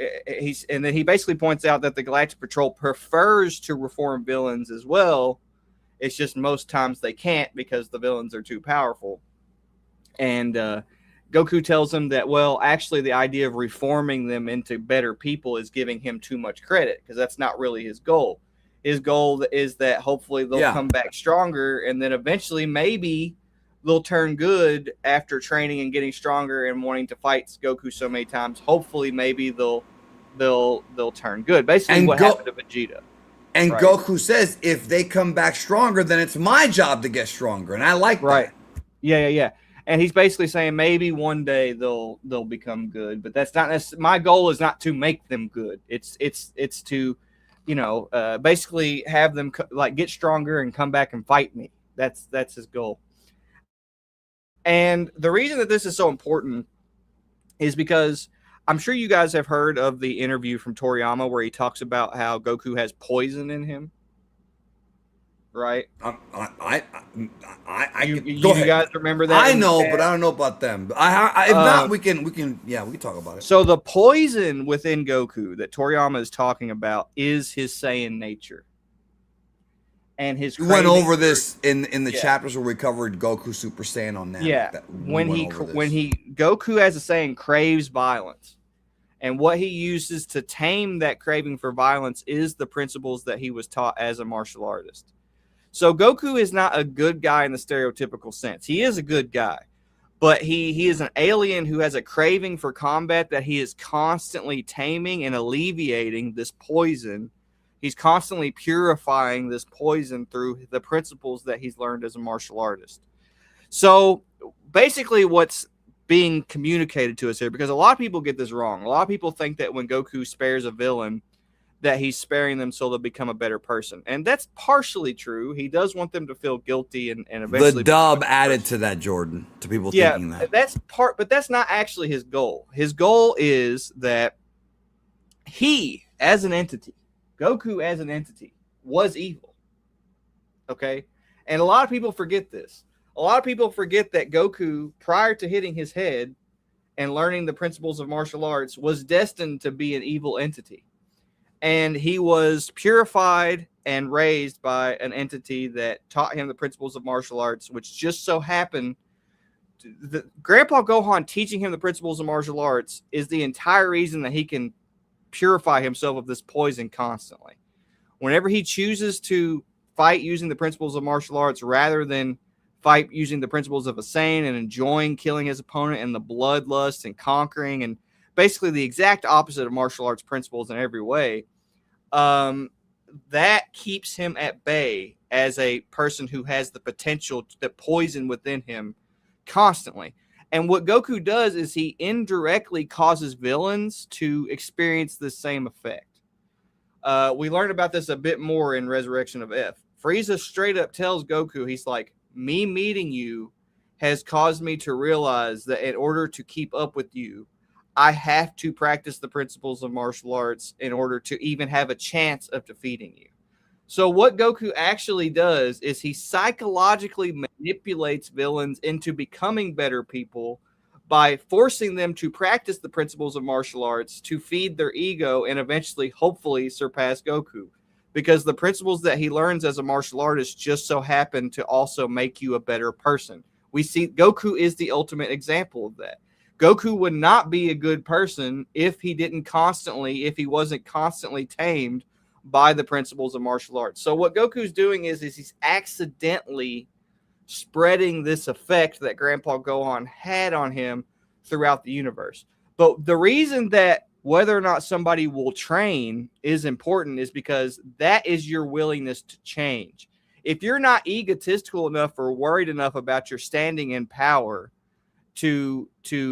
and then he basically points out that the Galactic Patrol prefers to reform villains as well. It's just most times they can't because the villains are too powerful. And Goku tells him that, well, actually, the idea of reforming them into better people is giving him too much credit because that's not really his goal. His goal is that hopefully they'll come back stronger, and then eventually maybe they'll turn good after training and getting stronger and wanting to fight Goku so many times. Hopefully, maybe they'll turn good. Basically, what happened to Vegeta. And right. Goku says, if they come back stronger, then it's my job to get stronger, and I like that. Yeah. And he's basically saying maybe one day they'll become good, but that's not my goal. Is not to make them good. It's to, basically have them like get stronger and come back and fight me. That's his goal. And the reason that this is so important is because I'm sure you guys have heard of the interview from Toriyama where he talks about how Goku has poison in him. Right? You guys remember that? I know, but I don't know about them. If not, we can talk about it. So the poison within Goku that Toriyama is talking about is his Saiyan nature. And his we went over this in the chapters where we covered Goku Super Saiyan on that. Yeah, when Goku as a Saiyan craves violence, and what he uses to tame that craving for violence is the principles that he was taught as a martial artist. So Goku is not a good guy in the stereotypical sense. He is a good guy, but he is an alien who has a craving for combat that he is constantly taming and alleviating this poison. He's constantly purifying this poison through the principles that he's learned as a martial artist. So basically what's being communicated to us here, because a lot of people get this wrong. A lot of people think that when Goku spares a villain, that he's sparing them so they'll become a better person. And that's partially true. He does want them to feel guilty and eventually... The dub added to that, Jordan, to people thinking that. But that's not actually his goal. His goal is that he, as an entity, Goku as an entity, was evil. Okay? And a lot of people forget this. A lot of people forget that Goku, prior to hitting his head and learning the principles of martial arts, was destined to be an evil entity. And he was purified and raised by an entity that taught him the principles of martial arts, which just so happened Grandpa Gohan teaching him the principles of martial arts is the entire reason that he can purify himself of this poison constantly. Whenever he chooses to fight using the principles of martial arts rather than fight using the principles of a Saiyan and enjoying killing his opponent and the bloodlust and conquering and basically the exact opposite of martial arts principles in every way, that keeps him at bay as a person who has the potential to poison within him constantly. And what Goku does is he indirectly causes villains to experience the same effect. We learned about this a bit more in Resurrection of F. Frieza straight up tells Goku, he's like, me meeting you has caused me to realize that in order to keep up with you, I have to practice the principles of martial arts in order to even have a chance of defeating you. So what Goku actually does is he psychologically manipulates villains into becoming better people by forcing them to practice the principles of martial arts to feed their ego and eventually, hopefully, surpass Goku. Because the principles that he learns as a martial artist just so happen to also make you a better person. We see Goku is the ultimate example of that. Goku would not be a good person if he wasn't constantly tamed by the principles of martial arts. So what Goku's doing is he's accidentally spreading this effect that Grandpa Gohan had on him throughout the universe. But the reason that whether or not somebody will train is important is because that is your willingness to change. If you're not egotistical enough or worried enough about your standing in power to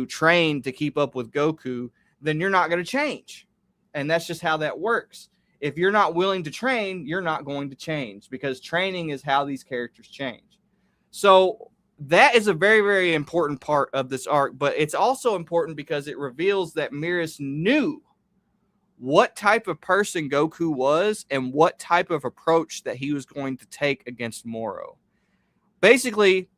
train to keep up with Goku, then you're not going to change. And that's just how that works. If you're not willing to train, you're not going to change, because training is how these characters change. So that is a very, very important part of this arc, but it's also important because it reveals that Merus knew what type of person Goku was and what type of approach that he was going to take against Moro. Basically,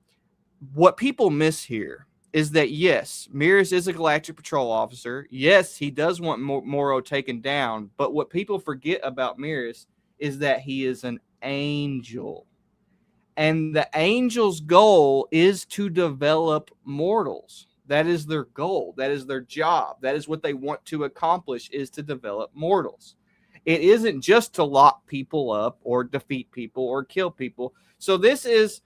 what people miss here is that, yes, Merus is a Galactic Patrol officer. Yes, he does want Moro taken down, but what people forget about Merus is that he is an angel. And the angel's goal is to develop mortals. That is their goal. That is their job. That is what they want to accomplish, is to develop mortals. It isn't just to lock people up or defeat people or kill people. So this is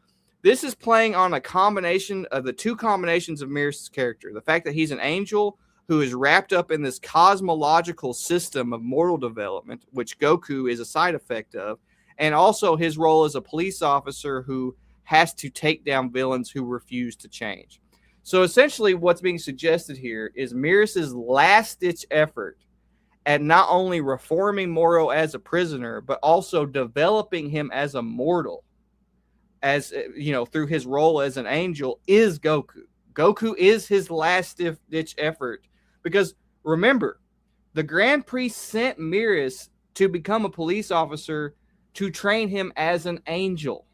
playing on a combination of the two combinations of Merus' character. The fact that he's an angel who is wrapped up in this cosmological system of mortal development, which Goku is a side effect of, and also his role as a police officer who has to take down villains who refuse to change. So essentially what's being suggested here is Merus' last-ditch effort at not only reforming Moro as a prisoner, but also developing him as a mortal, as you know, through his role as an angel, is Goku. Goku is his last-ditch effort, because remember, the Grand Priest sent Merus to become a police officer to train him as an angel.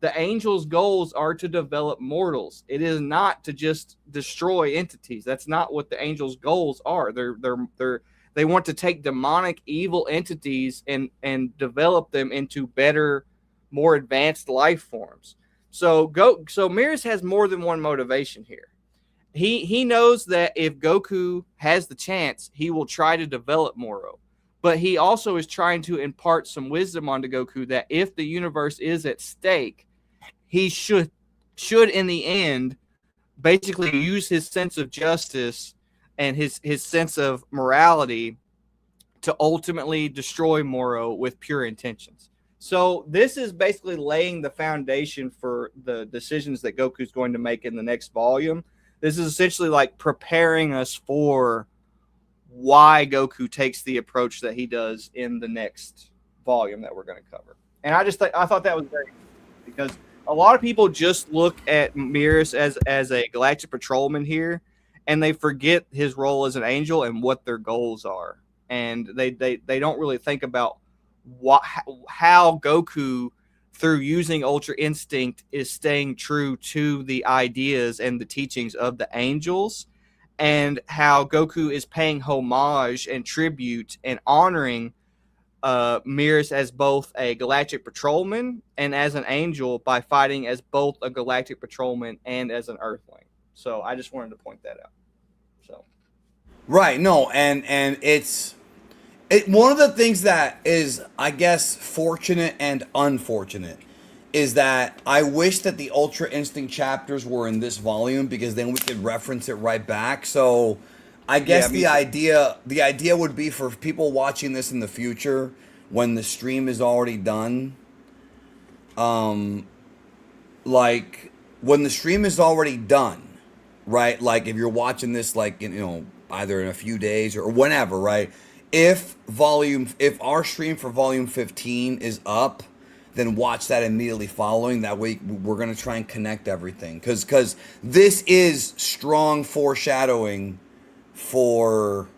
The angel's goals are to develop mortals. It is not to just destroy entities. That's not what the angel's goals are. They want to take demonic, evil entities and develop them into better, more advanced life forms. So Merus has more than one motivation here. He knows that if Goku has the chance, he will try to develop Moro. But he also is trying to impart some wisdom onto Goku that if the universe is at stake, he should in the end basically use his sense of justice and his sense of morality to ultimately destroy Moro with pure intentions. So this is basically laying the foundation for the decisions that Goku is going to make in the next volume. This is essentially like preparing us for why Goku takes the approach that he does in the next volume that we're going to cover. And I thought that was very interesting, because a lot of people just look at Merus as a Galactic Patrolman here, and they forget his role as an angel and what their goals are. And they don't really think about how Goku, through using Ultra Instinct, is staying true to the ideas and the teachings of the angels, and how Goku is paying homage and tribute and honoring Merus as both a Galactic Patrolman and as an angel by fighting as both a Galactic Patrolman and as an Earthling. So I just wanted to point that out. So right, no, and it's one of the things that is, I guess, fortunate and unfortunate is that I wish that the Ultra Instinct chapters were in this volume, because then we could reference it right back. So I guess the idea would be for people watching this in the future, when the stream is already done, like when the stream is already done, right? Like if you're watching this, like, you know, either in a few days or whenever, right? If our stream for volume 15 is up, then watch that immediately following. That way we're going to try and connect everything. Because this is strong foreshadowing for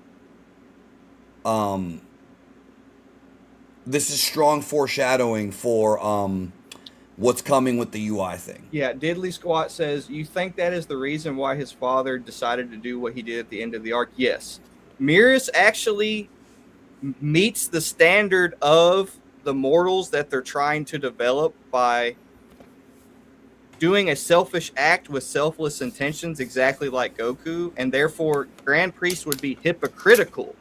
what's coming with the UI thing. Yeah, Diddley Squat says, you think that is the reason why his father decided to do what he did at the end of the arc? Yes. Merus actually meets the standard of the mortals that they're trying to develop by doing a selfish act with selfless intentions, exactly like Goku, and therefore Grand Priest would be hypocritical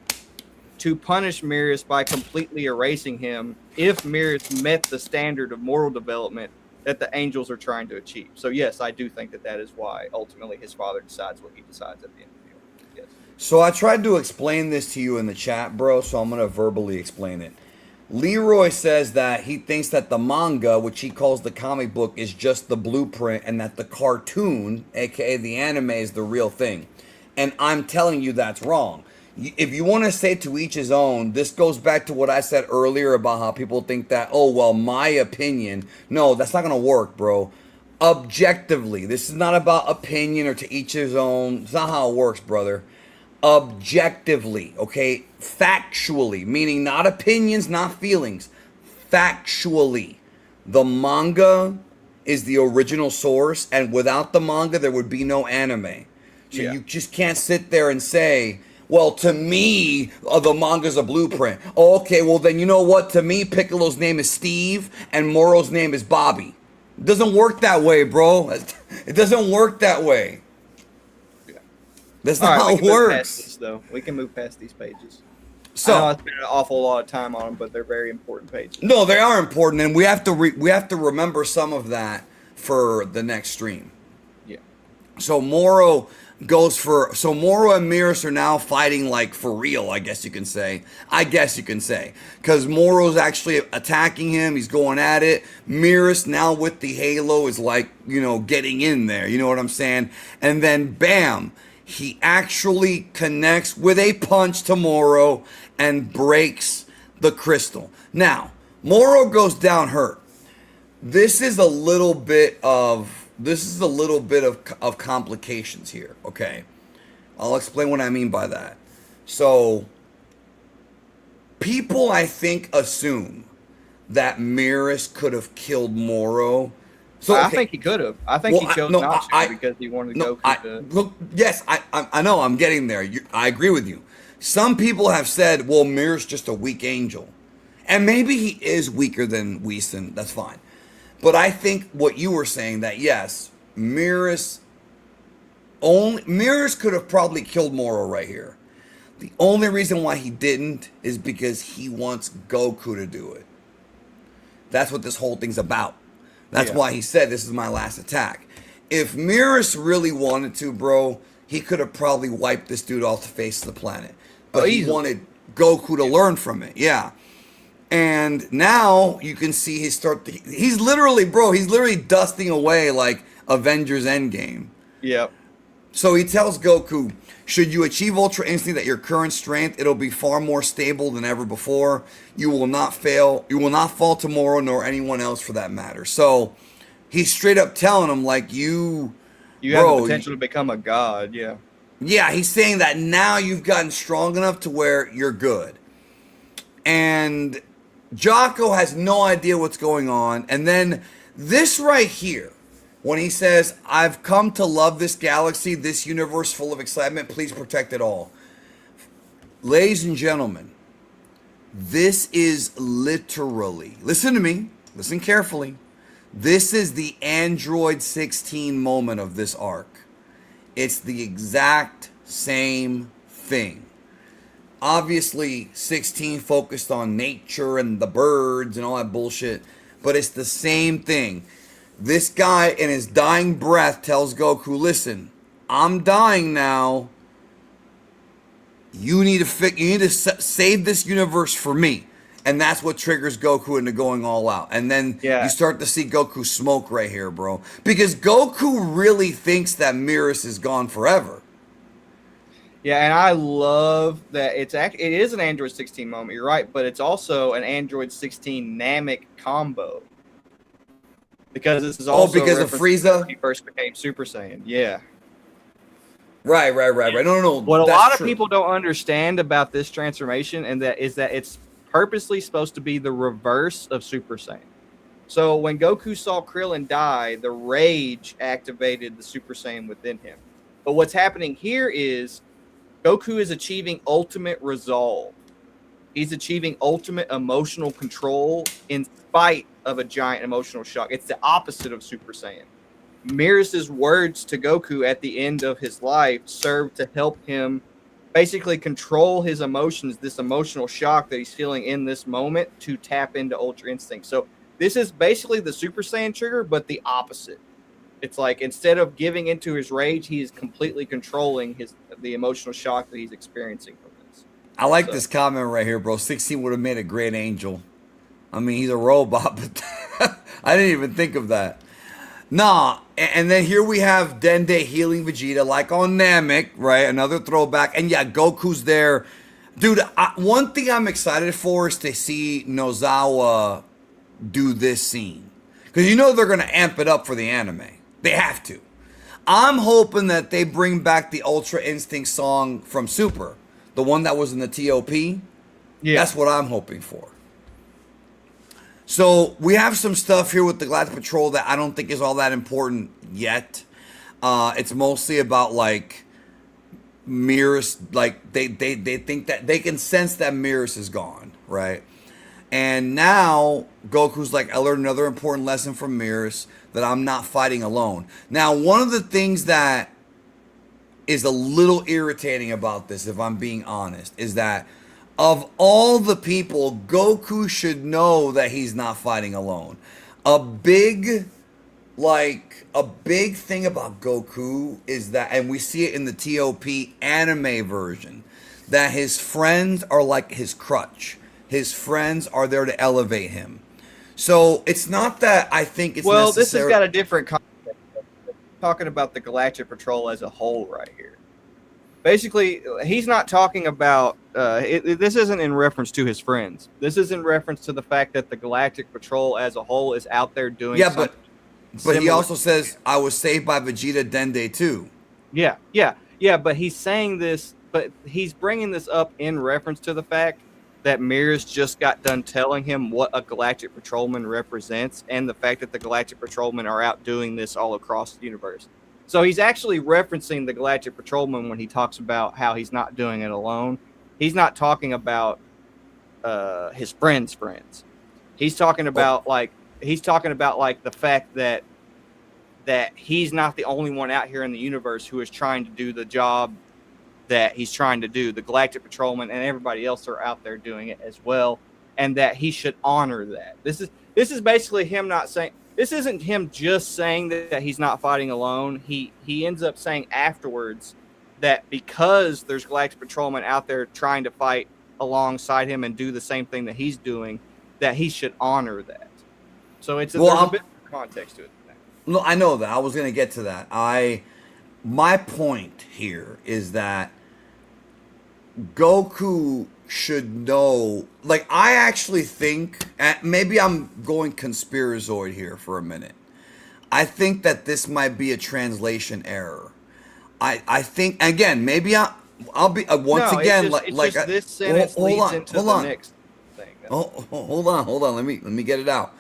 to punish Merus by completely erasing him if Merus met the standard of moral development that the angels are trying to achieve. So yes, I do think that that is why ultimately his father decides what he decides at the end of the film. Yes. So I tried to explain this to you in the chat, bro, so I'm going to verbally explain it. Leroy says that he thinks that the manga, which he calls the comic book, is just the blueprint and that the cartoon, aka the anime, is the real thing. And I'm telling you that's wrong. If you want to say to each his own, this goes back to what I said earlier about how people think that, oh, well, my opinion. No, that's not going to work, bro. Objectively, this is not about opinion or to each his own. It's not how it works, brother. Objectively, okay? Factually, meaning not opinions, not feelings. Factually, the manga is the original source, and without the manga, there would be no anime. So you just can't sit there and say, well, to me, the manga's a blueprint. Oh, okay, well, then you know what? To me, Piccolo's name is Steve, and Moro's name is Bobby. It doesn't work that way, bro. It doesn't work that way. That's not how it works. This, though. We can move past these pages. So I know I spent an awful lot of time on them, but they're very important pages. No, they are important, and we have to remember some of that for the next stream. Yeah. So Moro and Merus are now fighting like for real, I guess you can say. Because Moro's actually attacking him. He's going at it. Merus now with the halo is like, getting in there. You know what I'm saying? And then bam, he actually connects with a punch to Moro and breaks the crystal. Now, Moro goes down hurt. This is a little bit of complications here, okay? I'll explain what I mean by that. So, people, I think, assume that Merus could have killed Moro. So I think he could have. I think he chose not to because he wanted Goku to. Look, yes, I know. I'm getting there. I agree with you. Some people have said, well, Merus just a weak angel. And maybe he is weaker than Whisen. That's fine. But I think what you were saying, that yes, Merus could have probably killed Moro right here. The only reason why he didn't is because he wants Goku to do it. That's what this whole thing's about. That's why he said, this is my last attack. If Merus really wanted to, bro, he could have probably wiped this dude off the face of the planet. But he wanted Goku to learn from it. Yeah. And now you can see he's literally dusting away like Avengers Endgame. Yep. So he tells Goku, should you achieve Ultra Instinct at your current strength, it'll be far more stable than ever before. You will not fail. You will not fall to Moro nor anyone else for that matter. So he's straight up telling him, like, you have the potential to become a god, yeah. Yeah, he's saying that now you've gotten strong enough to where you're good. And Jocko has no idea what's going on. And then this right here, when he says, I've come to love this galaxy, this universe full of excitement, please protect it all. Ladies and gentlemen, this is literally, listen to me, listen carefully. This is the Android 16 moment of this arc. It's the exact same thing. Obviously, 16 focused on nature and the birds and all that bullshit, but it's the same thing. This guy in his dying breath tells Goku, listen, I'm dying now. You need to save this universe for me. And that's what triggers Goku into going all out. And then you start to see Goku smoke right here, bro. Because Goku really thinks that Merus is gone forever. Yeah, and I love that it is an Android 16 moment, you're right, but it's also an Android 16 Namek combo. Because this is also because of Frieza? When he first became Super Saiyan. Yeah. Right. No. What a lot of people don't understand about this transformation is that it's purposely supposed to be the reverse of Super Saiyan. So when Goku saw Krillin die, the rage activated the Super Saiyan within him. But what's happening here is Goku is achieving ultimate resolve. He's achieving ultimate emotional control in spite of a giant emotional shock. It's the opposite of Super Saiyan. Merus' words to Goku at the end of his life served to help him basically control his emotions, this emotional shock that he's feeling in this moment, to tap into Ultra Instinct. So this is basically the Super Saiyan trigger, but the opposite. It's like instead of giving into his rage, he is completely controlling the emotional shock that he's experiencing from this. I like this comment right here, bro. 16 would have made a great Angel. I mean, he's a robot, but I didn't even think of that. Nah, and then here we have Dende healing Vegeta like on Namek, right? Another throwback. And yeah, Goku's there. Dude, one thing I'm excited for is to see Nozawa do this scene. Because you know they're going to amp it up for the anime. They have to. I'm hoping that they bring back the Ultra Instinct song from Super. The one that was in the TOP. Yeah. That's what I'm hoping for. So we have some stuff here with the Galactic Patrol that I don't think is all that important yet. It's mostly about like Merus, like they think that they can sense that Merus is gone, right? And now Goku's like, I learned another important lesson from Merus, that I'm not fighting alone. Now, one of the things that is a little irritating about this, if I'm being honest, is that of all the people, Goku should know that he's not fighting alone. A big thing about Goku is that, and we see it in the TOP anime version, that his friends are like his crutch. His friends are there to elevate him. So it's not that I think it's well, this has got a different context. Talking about the Galactic Patrol as a whole right here. Basically, he's not talking about, this isn't in reference to his friends. This is in reference to the fact that the Galactic Patrol as a whole is out there doing something. But he also says, I was saved by Vegeta Dende too. Yeah, but he's saying this, but he's bringing this up in reference to the fact that Merus just got done telling him what a Galactic Patrolman represents, and the fact that the Galactic Patrolmen are out doing this all across the universe. So he's actually referencing the Galactic Patrolman when he talks about how he's not doing it alone. He's not talking about his friends' friends. He's talking about the fact that he's not the only one out here in the universe who is trying to do the job that he's trying to do. The Galactic Patrolman and everybody else are out there doing it as well, and that he should honor that. This is basically him not saying. This isn't him just saying that he's not fighting alone. He ends up saying afterwards that because there's Galactic Patrolmen out there trying to fight alongside him and do the same thing that he's doing, that he should honor that. So there's a bit of context to it. No, I know that. I was going to get to that. My point here is that Goku should know, like, I actually think, maybe I'm going conspirazoid here for a minute. I think that this might be a translation error. I think, again, maybe I'll be, once again, this sentence leads into the next thing. Hold on. Let me get it out.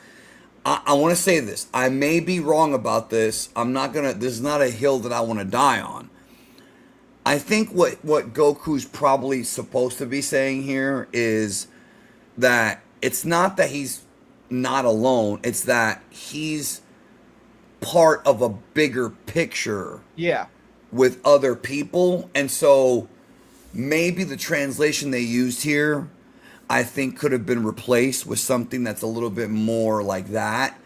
I want to say this. I may be wrong about this. This is not a hill that I want to die on. I think what Goku's probably supposed to be saying here is that it's not that he's not alone. It's that he's part of a bigger picture. Yeah. With other people. And so maybe the translation they used here, I think, could have been replaced with something that's a little bit more like that.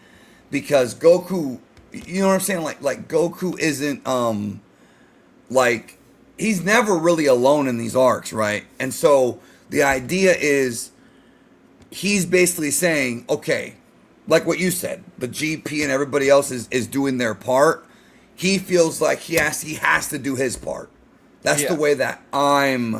Because Goku, you know what I'm saying? Like Goku isn't like, he's never really alone in these arcs, right? And so the idea is he's basically saying, okay, like what you said, the GP and everybody else is doing their part. He feels like he has to do his part. That's the way that I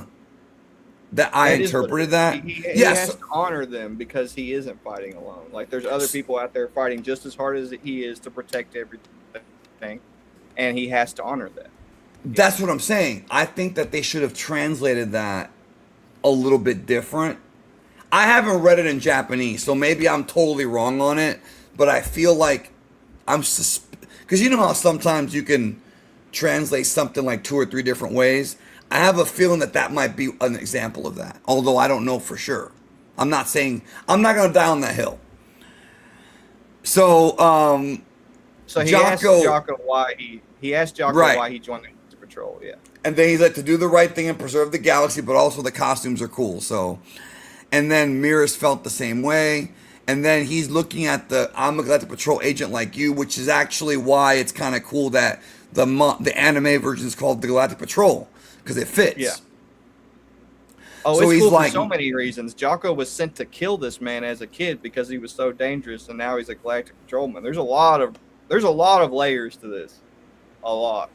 interpreted that. He has to honor them because he isn't fighting alone. Like, there's other people out there fighting just as hard as he is to protect everything, and he has to honor that. That's what I'm saying. I think that they should have translated that a little bit different. I haven't read it in Japanese, so maybe I'm totally wrong on it, but I feel like because you know how sometimes you can translate something like 2 or 3 different ways? I have a feeling that might be an example of that, although I don't know for sure. I'm not going to die on that hill. So, he asked Jocko why he joined the patrol. Yeah. And then he's like, to do the right thing and preserve the galaxy, but also the costumes are cool. So, and then Merus felt the same way. And then he's looking at the I'm a Galactic Patrol agent like you, which is actually why it's kind of cool that the anime version is called the Galactic Patrol, because it fits. Yeah. Oh, so it's cool for so many reasons. Jocko was sent to kill this man as a kid because he was so dangerous, and now he's a Galactic Patrolman. There's a lot of layers to this. A lot.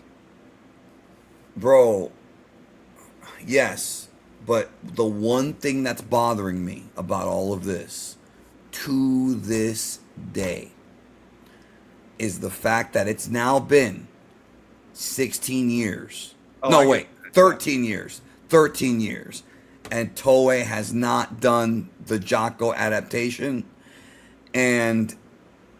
Bro, yes, but the one thing that's bothering me about all of this to this day is the fact that it's now been 16 years. Oh, no, wait, 13 years. 13 years. And Toei has not done the Jocko adaptation. And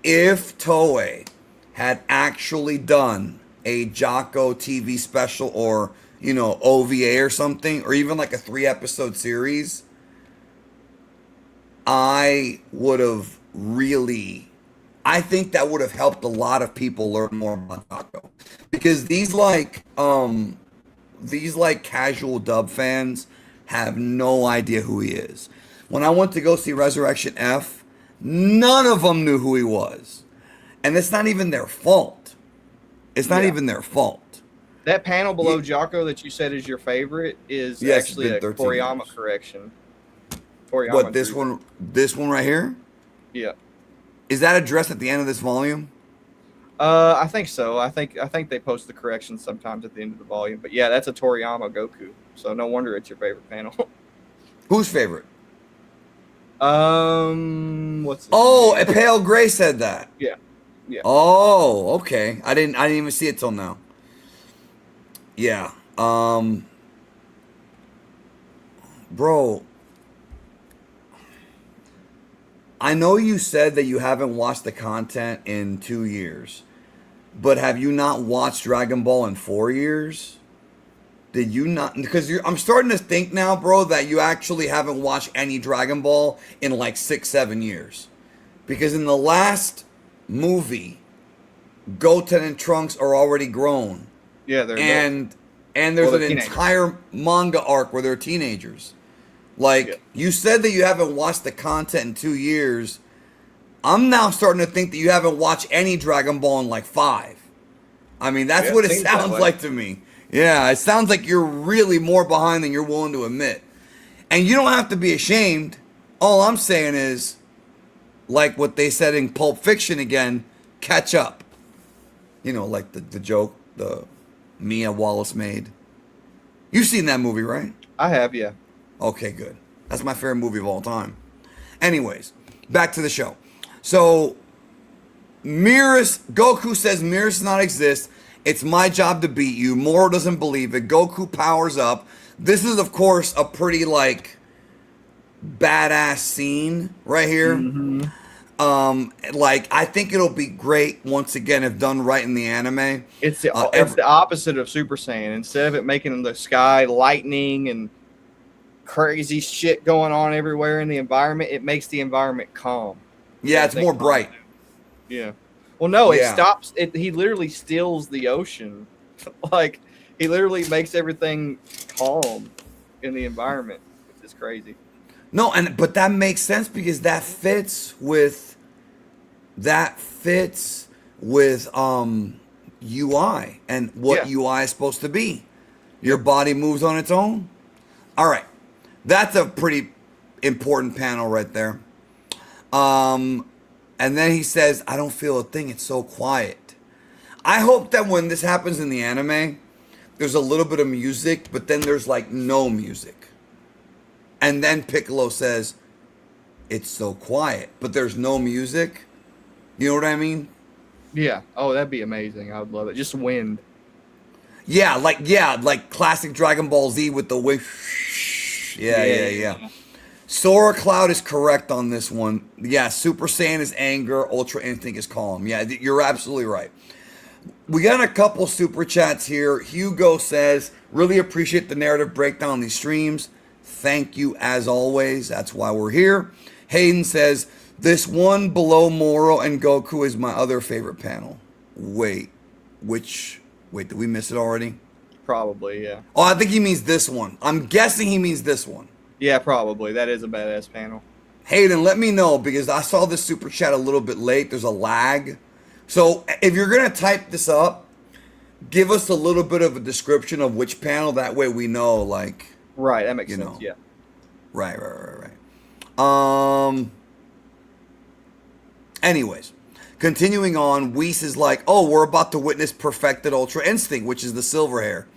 if Toei had actually done a Jocko TV special or, you know, OVA or something, or even like a 3-episode series, I think that would have helped a lot of people learn more about Jocko. Because these casual dub fans have no idea who he is. When I went to go see Resurrection F, none of them knew who he was. And it's not even their fault. It's not even their fault. That panel below Jocko that you said is your favorite is actually a Toriyama correction. Toriyama. What, this one right here? Yeah. Is that addressed at the end of this volume? I think so. I think they post the corrections sometimes at the end of the volume. But yeah, that's a Toriyama Goku. So no wonder it's your favorite panel. Whose favorite? What's name? Pale Gray said that. Yeah. Yeah. Oh, okay. I didn't even see it till now. Yeah. Bro, I know you said that you haven't watched the content in 2 years, but have you not watched Dragon Ball in 4 years? Did you not? Because I'm starting to think now, bro, that you actually haven't watched any Dragon Ball in like 6-7 years. Because in the last movie, Goten and Trunks are already grown. Yeah, they're and there's an entire manga arc where they're teenagers. Like, you said that you haven't watched the content in 2 years. I'm now starting to think that you haven't watched any Dragon Ball in like 5. I mean, that's what it sounds like to me. Yeah, it sounds like you're really more behind than you're willing to admit. And you don't have to be ashamed. All I'm saying is, like what they said in Pulp Fiction again, catch up. You know, like the joke the Mia Wallace made. You've seen that movie, right? I have, yeah. Okay, good. That's my favorite movie of all time. Anyways, back to the show. So, Goku says Merus does not exist. It's my job to beat you. Moro doesn't believe it. Goku powers up. This is, of course, a pretty, like, badass scene right here. Mm-hmm. I think it'll be great once again if done right in the anime. It's the opposite of Super Saiyan. Instead of it making the sky lightning and crazy shit going on everywhere in the environment, it makes the environment calm. Yeah, it's more bright. Yeah. Well, no, it stops. He literally stills the ocean. Like, he literally makes everything calm in the environment, which is crazy. No, but that makes sense because that fits with UI and what UI is supposed to be. Your body moves on its own. All right. That's a pretty important panel right there. And then he says, I don't feel a thing. It's so quiet. I hope that when this happens in the anime, there's a little bit of music, but then there's like no music. And then Piccolo says, it's so quiet, but there's no music. You know what I mean? Yeah. Oh, that'd be amazing. I would love it. Just wind. Yeah, like classic Dragon Ball Z with the wind. Yeah. Sora Cloud is correct on this one. Yeah, Super Saiyan is anger, Ultra Instinct is calm. Yeah, you're absolutely right. We got a couple super chats here. Hugo says, really appreciate the narrative breakdown on these streams. Thank you as always. That's why we're here. Hayden says, this one below Moro and Goku is my other favorite panel. Wait, did we miss it already? Probably, yeah. Oh, I think he means this one. I'm guessing he means this one. Yeah, probably. That is a badass panel. Hayden, let me know because I saw this super chat a little bit late. There's a lag. So if you're going to type this up, give us a little bit of a description of which panel. That way we know, like... Right, that makes sense, yeah. Right. Anyways, continuing on, Whis is like, oh, we're about to witness perfected Ultra Instinct, which is the silver hair.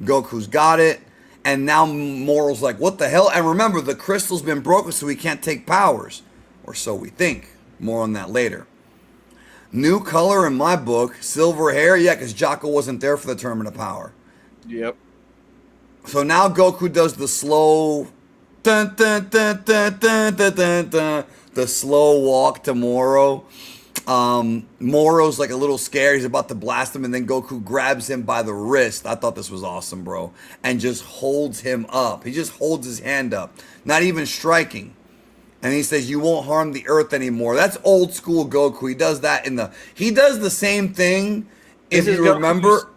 Goku's got it. And now Moro's like, what the hell? And remember, the crystal's been broken, so he can't take powers. Or so we think. More on that later. New color in my book, silver hair. Yeah, because Jocko wasn't there for the Tournament of Power. Yep. So now Goku does the slow... Dun, dun, dun, dun, dun, dun, dun, dun, the slow walk to Moro. Moro's like a little scared. He's about to blast him, and then Goku grabs him by the wrist. I thought this was awesome, bro. And just holds him up. He just holds his hand up. Not even striking. And he says, you won't harm the earth anymore. That's old school Goku. He does that he does the same thing, if you remember.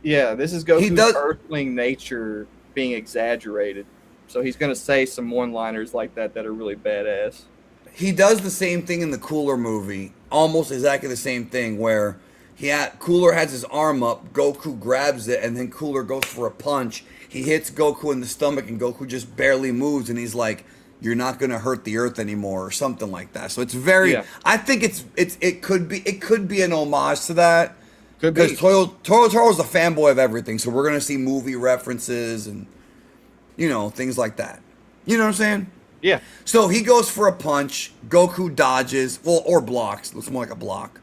Yeah, this is Goku's earthling nature being exaggerated. So he's going to say some one-liners like that are really badass. He does the same thing in the Cooler movie. Almost exactly the same thing where Cooler has his arm up, Goku grabs it, and then Cooler goes for a punch. He hits Goku in the stomach, and Goku just barely moves, and he's like, you're not going to hurt the earth anymore, or something like that. So it's very... Yeah. I think it could be an homage to that. Could be. Because Toyotaro's a fanboy of everything, so we're going to see movie references and, things like that. You know what I'm saying? Yeah. So he goes for a punch. Goku dodges, or blocks. Looks more like a block.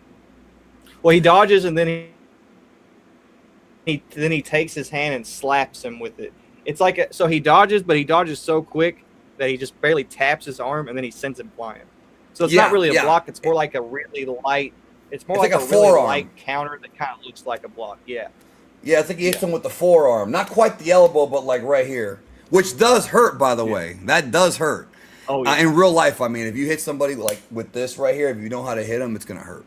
Well, he dodges, and then he takes his hand and slaps him with it. It's like so he dodges, but he dodges so quick that he just barely taps his arm, and then he sends him flying. So it's not really a block. It's more like a really light. It's more like a really light counter that kind of looks like a block. Yeah. Yeah, it's like he hits him with the forearm. Not quite the elbow, but like right here. Which does hurt, by the way. That does hurt. Oh, yeah. In real life, I mean, if you hit somebody like with this right here, if you know how to hit them, it's going to hurt.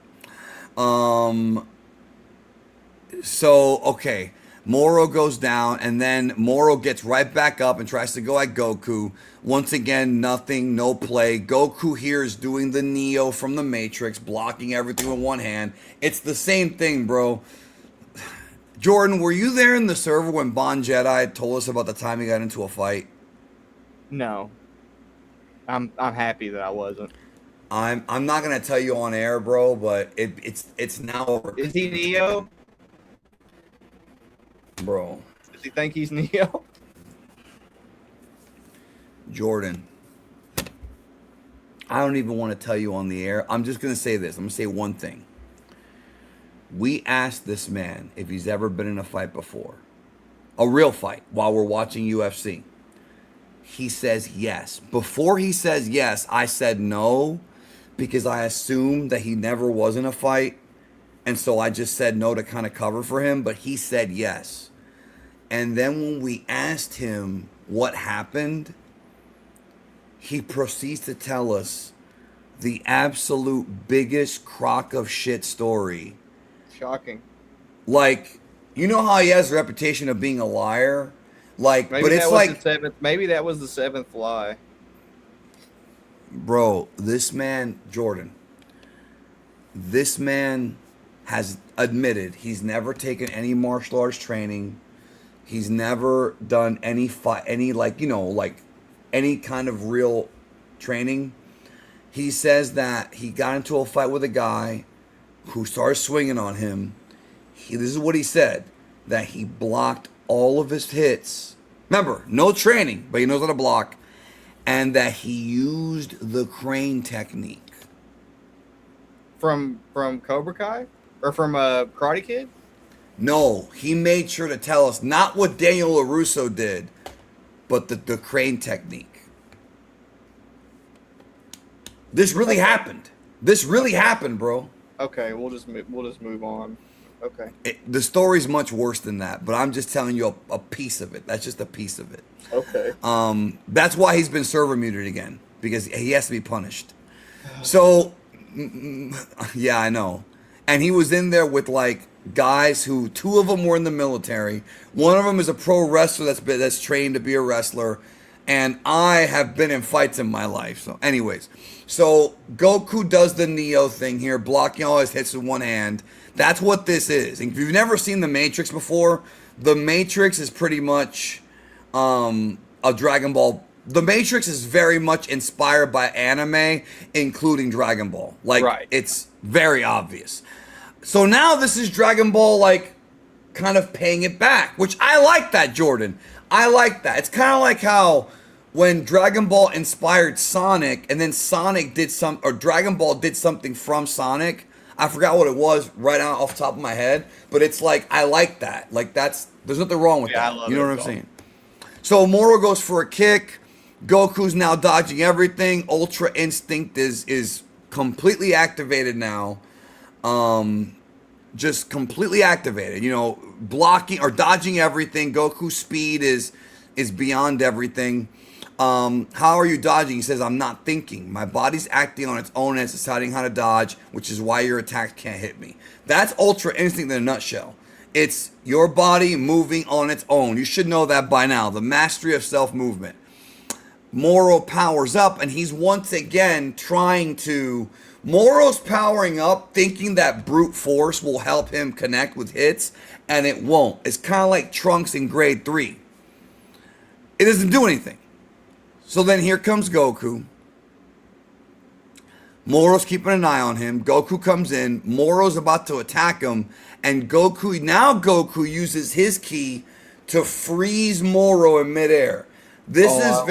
So, okay. Moro goes down, and then Moro gets right back up and tries to go at Goku. Once again, nothing, no play. Goku here is doing the Neo from the Matrix, blocking everything with one hand. It's the same thing, bro. Jordan, were you there in the server when Bon Jedi told us about the time he got into a fight? No. I'm happy that I wasn't. I'm not gonna tell you on air, bro, but it's now over. Is he Neo? Bro. Does he think he's Neo? Jordan. I don't even want to tell you on the air. I'm just going to say this. I'm going to say one thing. We asked this man if he's ever been in a fight before. A real fight while we're watching UFC. He says yes. Before he says yes, I said no because I assumed that he never was in a fight. And so I just said no to kind of cover for him. But he said yes. And then when we asked him what happened, he proceeds to tell us the absolute biggest crock of shit story. Shocking. Like, you know how he has a reputation of being a liar? Like, maybe but it's like maybe that was the seventh lie. Bro, this man, Jordan, this man has admitted he's never taken any martial arts training. He's never done any fight, any any kind of real training. He says that he got into a fight with a guy who started swinging on him. This is what he said, that he blocked all of his hits. Remember, no training, but he knows how to block. And that he used the crane technique. From Cobra Kai? Or from Karate Kid? No, he made sure to tell us not what Daniel LaRusso did, but the crane technique. This really happened. This really happened, bro. Okay, we'll just move on. Okay. The story's much worse than that, but I'm just telling you a piece of it. That's just a piece of it. Okay. That's why he's been server muted again, because he has to be punished. So, yeah, I know. and he was in there with like guys who two of them were in the military. One of them is a pro wrestler that's trained to be a wrestler, and I have been in fights in my life. So, anyways, so Goku does the Neo thing here, blocking all his hits with one hand. That's what this is. And if you've never seen The Matrix before, The Matrix is pretty much a Dragon Ball. The Matrix is very much inspired by anime, including Dragon Ball. Like, Right. it's very obvious. So now this is Dragon Ball, like, kind of paying it back, which I like that, Jordan. I like that. It's kind of like how when Dragon Ball inspired Sonic, and then Sonic did or Dragon Ball did something from Sonic. I forgot what it was right now off the top of my head, but it's like, I like that. Like, there's nothing wrong with that. You know what I'm saying? So Moro goes for a kick. Goku's now dodging everything. Ultra Instinct is completely activated now. Just completely activated. You know, blocking or dodging everything. Goku's speed is beyond everything. How are you dodging? He says, I'm not thinking. My body's acting on its own and it's deciding how to dodge, which is why your attack can't hit me. That's Ultra Instinct in a nutshell. It's your body moving on its own. You should know that by now. The mastery of self-movement. Moro powers up, and he's once again trying to... Moro's powering up, thinking that brute force will help him connect with hits, and it won't. It's kind of like Trunks in grade 3. It doesn't do anything. So then here comes Goku. Moro's keeping an eye on him. Goku comes in. Moro's about to attack him. And Goku uses his ki to freeze Moro in midair. This is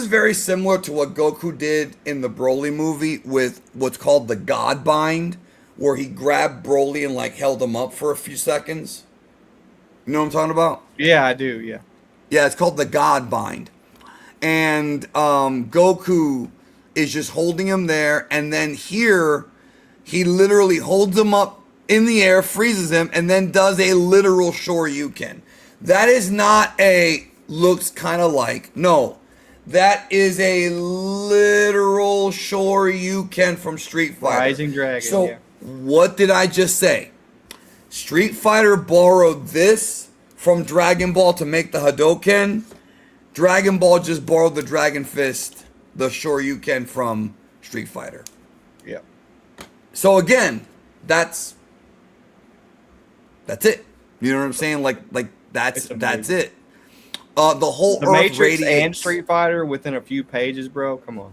very similar to what Goku did in the Broly movie with what's called the God Bind, where he grabbed Broly and like held him up for a few seconds. You know what I'm talking about? Yeah, I do. Yeah. Yeah, it's called the God Bind. And Goku is just holding him there. And then here, he literally holds him up in the air, freezes him, and then does a literal Shoryuken. That is not a looks kind of like. No, that is a literal Shoryuken from Street Fighter. Rising Dragon. So what did I just say? Street Fighter borrowed this from Dragon Ball to make the Hadoken. Dragon Ball just borrowed the Dragon Fist, the Shoryuken from Street Fighter. Yeah. So again, that's it. You know what I'm saying? Like that's it. The whole The Earth Matrix radiates. and Street Fighter within a few pages, bro. Come on.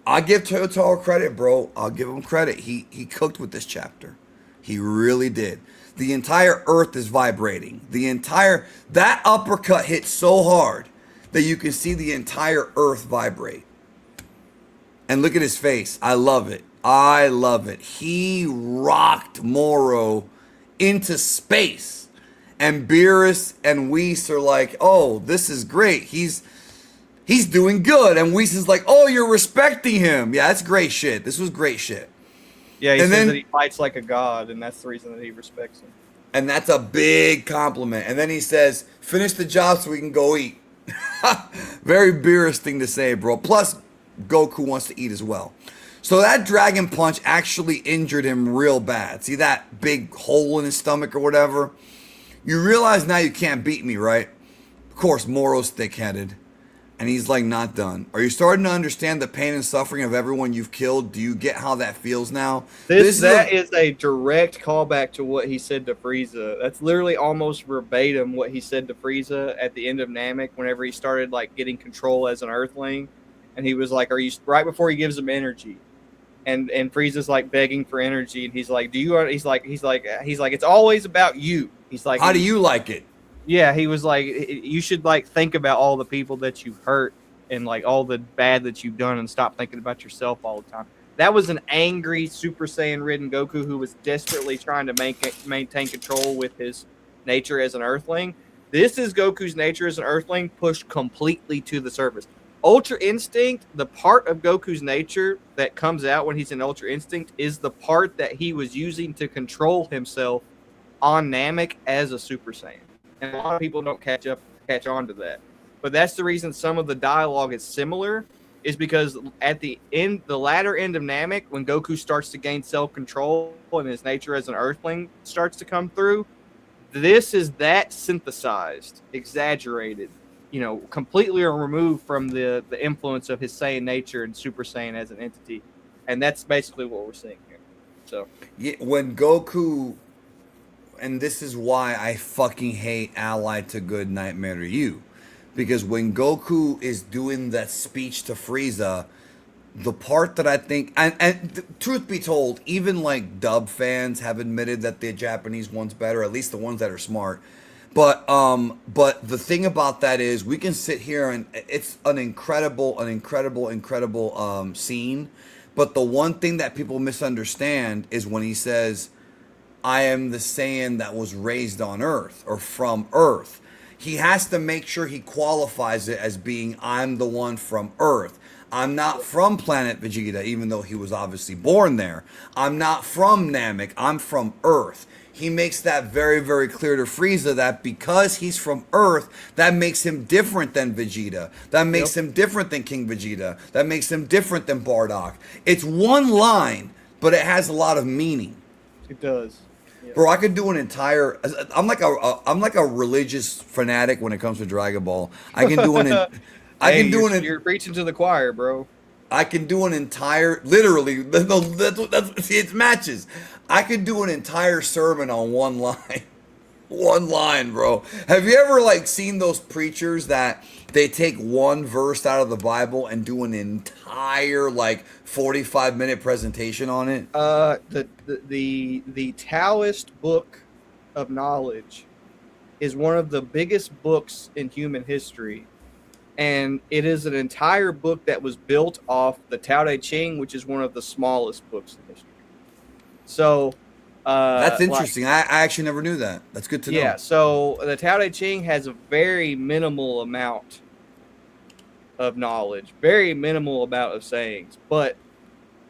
I give Toyotaro credit, bro. I'll give him credit. He cooked with this chapter. He really did. The entire Earth is vibrating. That uppercut hit so hard that you can see the entire Earth vibrate. And look at his face. I love it. I love it. He rocked Moro into space. And Beerus and Whis are like, oh, this is great. He's doing good. And Whis is like, oh, you're respecting him. Yeah, that's great shit. This was great shit. Yeah, he says that he fights like a god, and that's the reason that he respects him. And that's a big compliment. And then he says, finish the job so we can go eat. Very Beerus thing to say, bro. Plus, Goku wants to eat as well. So that dragon punch actually injured him real bad. See that big hole in his stomach or whatever? You realize now you can't beat me, right? Of course, Moro's thick-headed. And he's like, not done. Are you starting to understand the pain and suffering of everyone you've killed? Do you get how that feels now? That is a direct callback to what he said to Frieza. That's literally almost verbatim what he said to Frieza at the end of Namek whenever he started like getting control as an Earthling. And he was like, right before he gives him energy. And Frieza's like begging for energy. And he's like, he's like, it's always about you. He's like, how do you like it? Yeah, he was like, you should like think about all the people that you've hurt and like all the bad that you've done and stop thinking about yourself all the time. That was an angry Super Saiyan ridden Goku who was desperately trying to maintain control with his nature as an Earthling. This is Goku's nature as an Earthling pushed completely to the surface. Ultra Instinct, the part of Goku's nature that comes out when he's in Ultra Instinct, is the part that he was using to control himself on Namek as a Super Saiyan. And a lot of people don't catch on to that. But that's the reason some of the dialogue is similar, is because at the latter end of Namek, when Goku starts to gain self-control and his nature as an Earthling starts to come through, this is that synthesized, exaggerated, completely removed from the influence of his Saiyan nature and Super Saiyan as an entity, and that's basically what we're seeing here. So yeah, when Goku, and this is why I fucking hate Allied to Good Nightmare to You, because when Goku is doing that speech to Frieza, the part that I think, and truth be told, even like dub fans have admitted that the Japanese one's better, at least the ones that are smart. But the thing about that is we can sit here and it's an incredible scene. But the one thing that people misunderstand is when he says, "I am the Saiyan that was raised on Earth or from Earth." He has to make sure he qualifies it as being, "I'm the one from Earth. I'm not from planet Vegeta," even though he was obviously born there. "I'm not from Namek. I'm from Earth." He makes that very, very clear to Frieza that because he's from Earth, that makes him different than Vegeta. That makes him different than King Vegeta. That makes him different than Bardock. It's one line, but it has a lot of meaning. It does. Yeah. Bro, I could do an entire. I'm like a religious fanatic when it comes to Dragon Ball. I can do an. You're preaching to the choir, bro. I can do an entire, literally. See, it matches. I could do an entire sermon on one line. One line, bro. Have you ever like seen those preachers that they take one verse out of the Bible and do an entire like 45-minute presentation on it? The Taoist book of knowledge is one of the biggest books in human history, and it is an entire book that was built off the Tao Te Ching, which is one of the smallest books in history. So that's interesting. I actually never knew that. That's good to know. Yeah, so the Tao Te Ching has a very minimal amount of knowledge, very minimal amount of sayings, but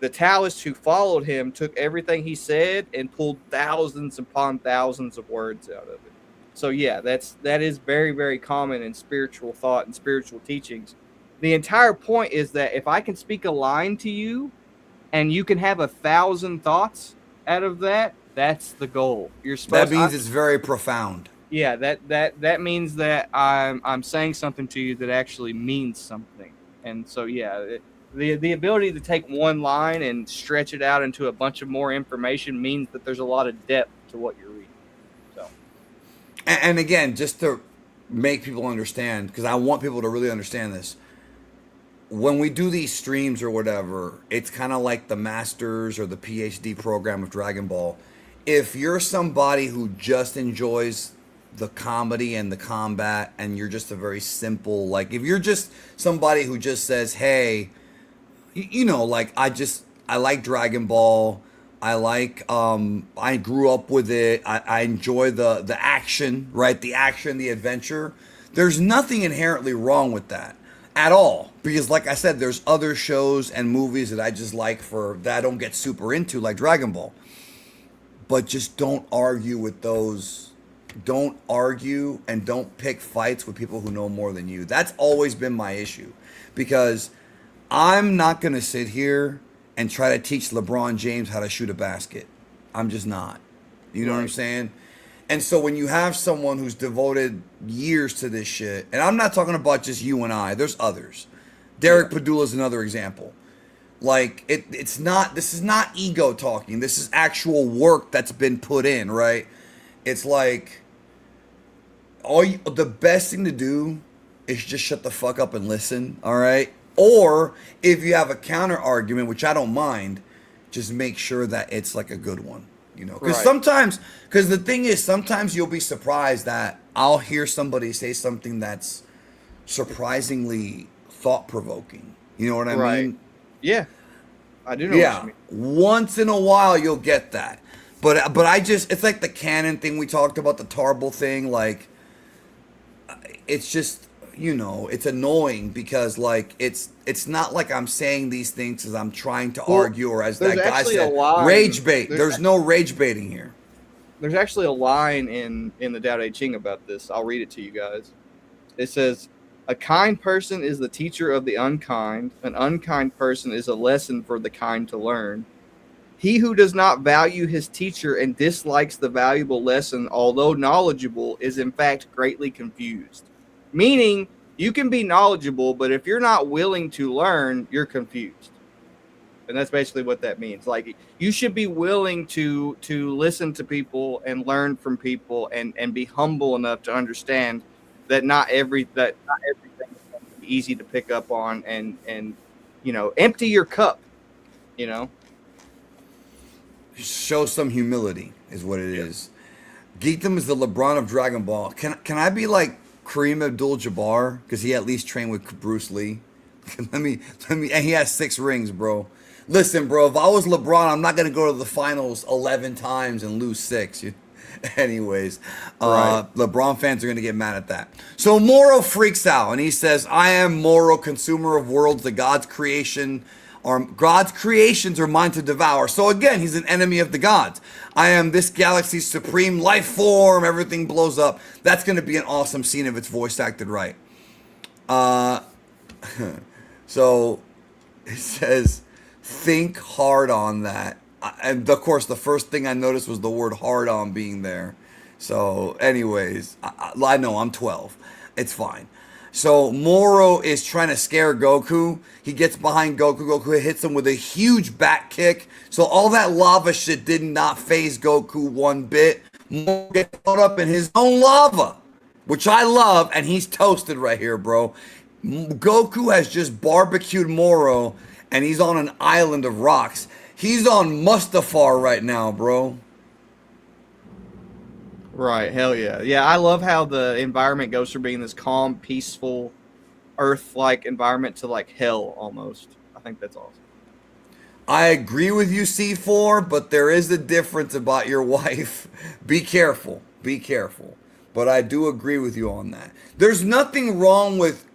the Taoists who followed him took everything he said and pulled thousands upon thousands of words out of it. So yeah, that is very, very common in spiritual thought and spiritual teachings. The entire point is that if I can speak a line to you and you can have 1,000 thoughts out of that, that's the goal. You're supposed. That means it's very profound. Yeah, that means that I'm saying something to you that actually means something. And so yeah, the ability to take one line and stretch it out into a bunch of more information means that there's a lot of depth to what you're reading. So, and again, just to make people understand, because I want people to really understand this. When we do these streams or whatever, it's kind of like the Masters or the PhD program of Dragon Ball. If you're somebody who just enjoys the comedy and the combat and you're just a very simple, like if you're just somebody who just says, hey, like I like Dragon Ball, I grew up with it, I enjoy the action, right? The action, the adventure. There's nothing inherently wrong with that at all, because like I said, there's other shows and movies that I just like that I don't get super into, like Dragon Ball. But just don't argue with those. Don't argue and don't pick fights with people who know more than you. That's always been my issue, because I'm not going to sit here and try to teach LeBron James how to shoot a basket. I'm just not. You know what I'm saying? And so when you have someone who's devoted years to this shit, and I'm not talking about just you and I, there's others. Derek Padula is another example. Like, this is not ego talking. This is actual work that's been put in, right? It's like, the best thing to do is just shut the fuck up and listen, all right? Or if you have a counter argument, which I don't mind, just make sure that it's like a good one, Because because the thing is, sometimes you'll be surprised that I'll hear somebody say something that's surprisingly thought-provoking. You know what I mean? Yeah, I do know what you mean. Once in a while you'll get that. But it's like the canon thing we talked about, the Tarble thing, like, it's just, it's annoying because, like, it's not like I'm saying these things as I'm trying to argue or as that guy said, rage bait. There's no rage baiting here. There's actually a line in the Tao Te Ching about this. I'll read it to you guys. It says, A kind person is the teacher of the unkind. An unkind person is a lesson for the kind to learn. He who does not value his teacher and dislikes the valuable lesson, although knowledgeable, is in fact greatly confused. Meaning, you can be knowledgeable, but if you're not willing to learn, you're confused. And that's basically what that means. Like, you should be willing to listen to people and learn from people and be humble enough to understand that not everything is going to be easy to pick up on, and empty your cup, Show some humility is what it is. Geekdom is the LeBron of Dragon Ball. Can I be like Kareem Abdul-Jabbar, because he at least trained with Bruce Lee? let me and he has 6 rings, bro. Listen, bro, if I was LeBron, I'm not gonna go to the finals 11 times and lose 6. Anyways, Right. LeBron fans are gonna get mad at that. So Moro freaks out and he says, "I am Moro, consumer of worlds. God's creations are mine to devour." So again, he's an enemy of the gods. "I am this galaxy's supreme life form." Everything blows up. That's going to be an awesome scene if it's voice acted right. So it says, "Think hard on that." And of course, the first thing I noticed was the word "hard on" being there. So, anyways, I know I'm 12. It's fine. So Moro is trying to scare Goku. He gets behind Goku. Goku hits him with a huge back kick. So all that lava shit did not phase Goku one bit. Moro gets caught up in his own lava, which I love, and he's toasted right here, bro. Goku has just barbecued Moro, and he's on an island of rocks. He's on Mustafar right now, bro. Right, hell yeah. Yeah, I love how the environment goes from being this calm, peaceful, Earth-like environment to like hell almost. I think that's awesome. I agree with you, C4, but there is a difference about your wife. Be careful. Be careful. But I do agree with you on that. There's nothing wrong with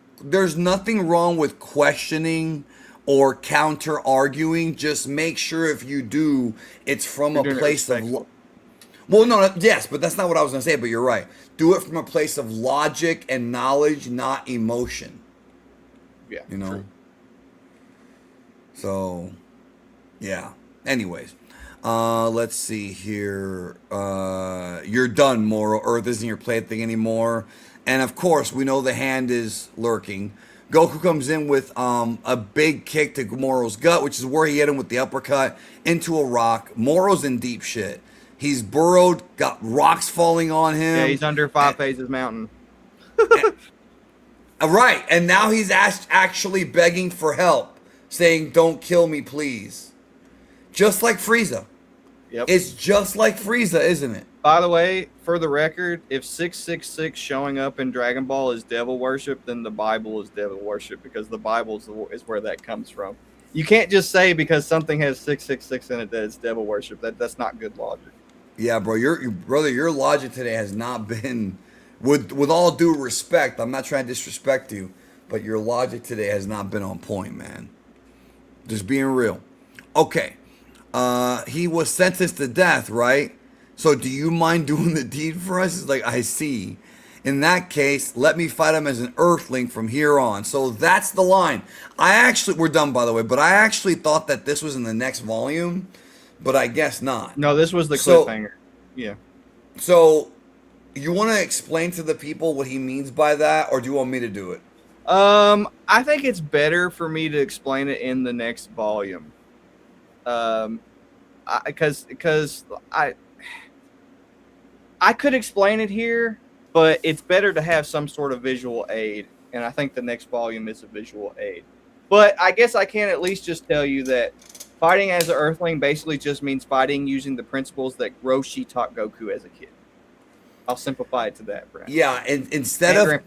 questioning or counter arguing. Just make sure if you do, it's from a place of well, no, yes, but that's not what I was going to say, but you're right. Do it from a place of logic and knowledge, not emotion. Yeah. True. So, yeah. Anyways, let's see here. You're done, Moro. Earth isn't your plaything anymore. And of course, we know the hand is lurking. Goku comes in with a big kick to Moro's gut, which is where he hit him with the uppercut into a rock. Moro's in deep shit. He's burrowed, got rocks falling on him. Yeah, he's under 5 phases mountain. Right, and now he's actually begging for help, saying, "Don't kill me, please." Just like Frieza. Yep. It's just like Frieza, isn't it? By the way, for the record, if 666 showing up in Dragon Ball is devil worship, then the Bible is devil worship, because the Bible is where that comes from. You can't just say because something has 666 in it that it's devil worship. That's not good logic. Yeah, bro, your logic today has not been, with all due respect, I'm not trying to disrespect you, but your logic today has not been on point, man. Just being real. Okay, he was sentenced to death, right? So do you mind doing the deed for us? It's like, I see. In that case, let me fight him as an Earthling from here on. So that's the line. We're done, by the way, but I actually thought that this was in the next volume, but I guess not. No, this was the cliffhanger. Yeah. So you want to explain to the people what he means by that, or do you want me to do it? I think it's better for me to explain it in the next volume. Because I could explain it here, but it's better to have some sort of visual aid, and I think the next volume is a visual aid. But I guess I can at least just tell you that fighting as an Earthling basically just means fighting using the principles that Roshi taught Goku as a kid. I'll simplify it to that, Brad. Yeah, and instead of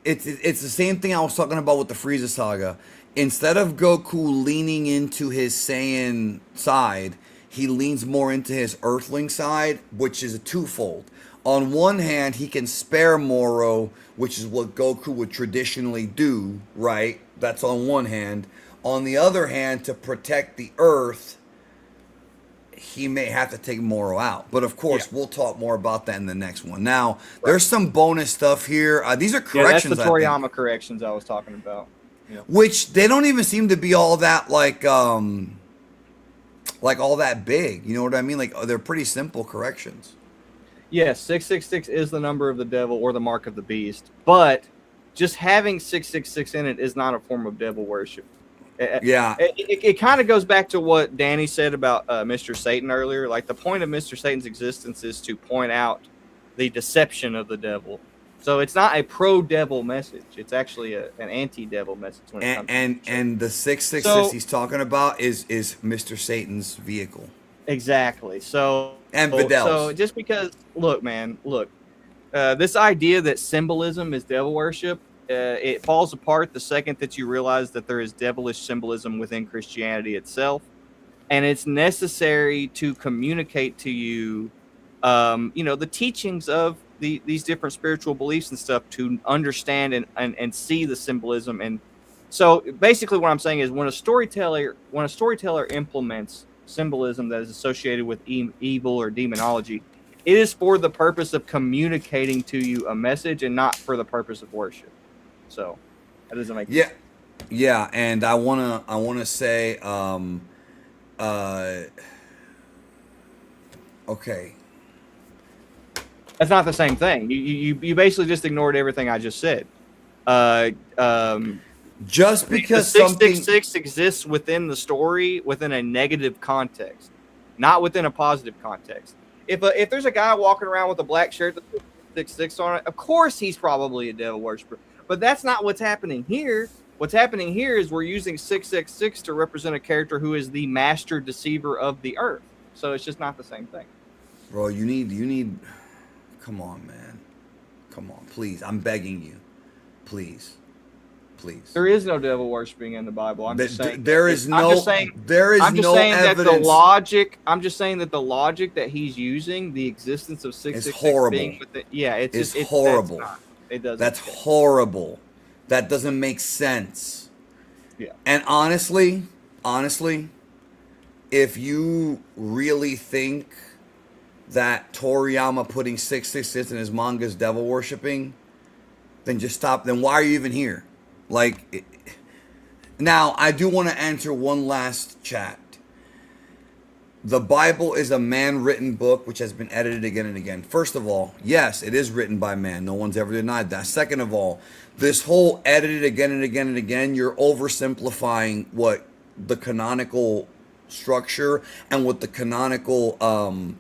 it's the same thing I was talking about with the Frieza saga. Instead of Goku leaning into his Saiyan side, he leans more into his Earthling side, which is a twofold. On one hand, he can spare Moro, which is what Goku would traditionally do, right? That's on one hand. On the other hand, to protect the Earth, he may have to take Moro out. But of course, we'll talk more about that in the next one. Now, Right. there's some bonus stuff here. These are corrections. That's the Toriyama corrections I was talking about. Yeah. Which they don't even seem to be all that like all that big. You know what I mean? Like they're pretty simple corrections. Yes, 666 is the number of the devil or the mark of the beast, but just having 666 in it is not a form of devil worship. Yeah. It kind of goes back to what Danny said about Mr. Satan earlier. Like the point of Mr. Satan's existence is to point out the deception of the devil. So it's not a pro-devil message. It's actually an anti-devil message. When it comes and the 666 he's talking about is Mr. Satan's vehicle. Exactly. So and Vidal's. So just because, look, man, this idea that symbolism is devil worship, it falls apart the second that you realize that there is devilish symbolism within Christianity itself, and it's necessary to communicate to you, the teachings of these different spiritual beliefs and stuff to understand and see the symbolism. And so basically what I'm saying is when a storyteller implements symbolism that is associated with evil or demonology, it is for the purpose of communicating to you a message and not for the purpose of worship. So that doesn't make sense. Yeah, and I wanna say okay. That's not the same thing. You basically just ignored everything I just said. Just because the 666 exists within the story within a negative context, not within a positive context. If there's a guy walking around with a black shirt that says 666 on it, of course he's probably a devil worshiper. But that's not what's happening here. What's happening here is we're using 666 to represent a character who is the master deceiver of the earth. So it's just not the same thing. Bro, you need come on, man. Come on, please. I'm begging you. Please. There is no devil worshiping in the Bible. I'm just saying there is no evidence. I'm just saying that the logic that he's using, the existence of 666 is horrible. It's horrible. It doesn't. That's horrible. That doesn't make sense. Yeah. And honestly, if you really think that Toriyama putting 666 in his manga is devil worshipping, then just stop. Then why are you even here? Now, I do want to answer one last chat. The Bible is a man-written book which has been edited again and again. First of all, yes, it is written by man. No one's ever denied that. Second of all, this whole edited again and again and again, you're oversimplifying what the canonical structure and what the canonical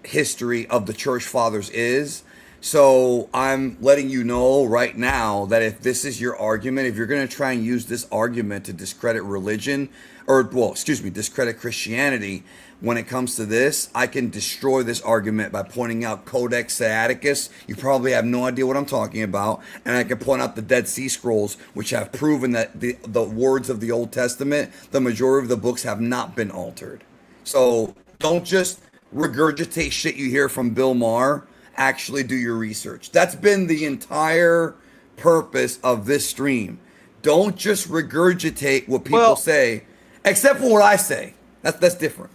history of the church fathers is. So I'm letting you know right now that if this is your argument, if you're going to try and use this argument to discredit religion, discredit Christianity, when it comes to this, I can destroy this argument by pointing out Codex Sinaiticus. You probably have no idea what I'm talking about. And I can point out the Dead Sea Scrolls, which have proven that the words of the Old Testament, the majority of the books have not been altered. So don't just regurgitate shit you hear from Bill Maher. Actually do your research. That's been the entire purpose of this stream. Don't just regurgitate what people say, except for what I say. That's different.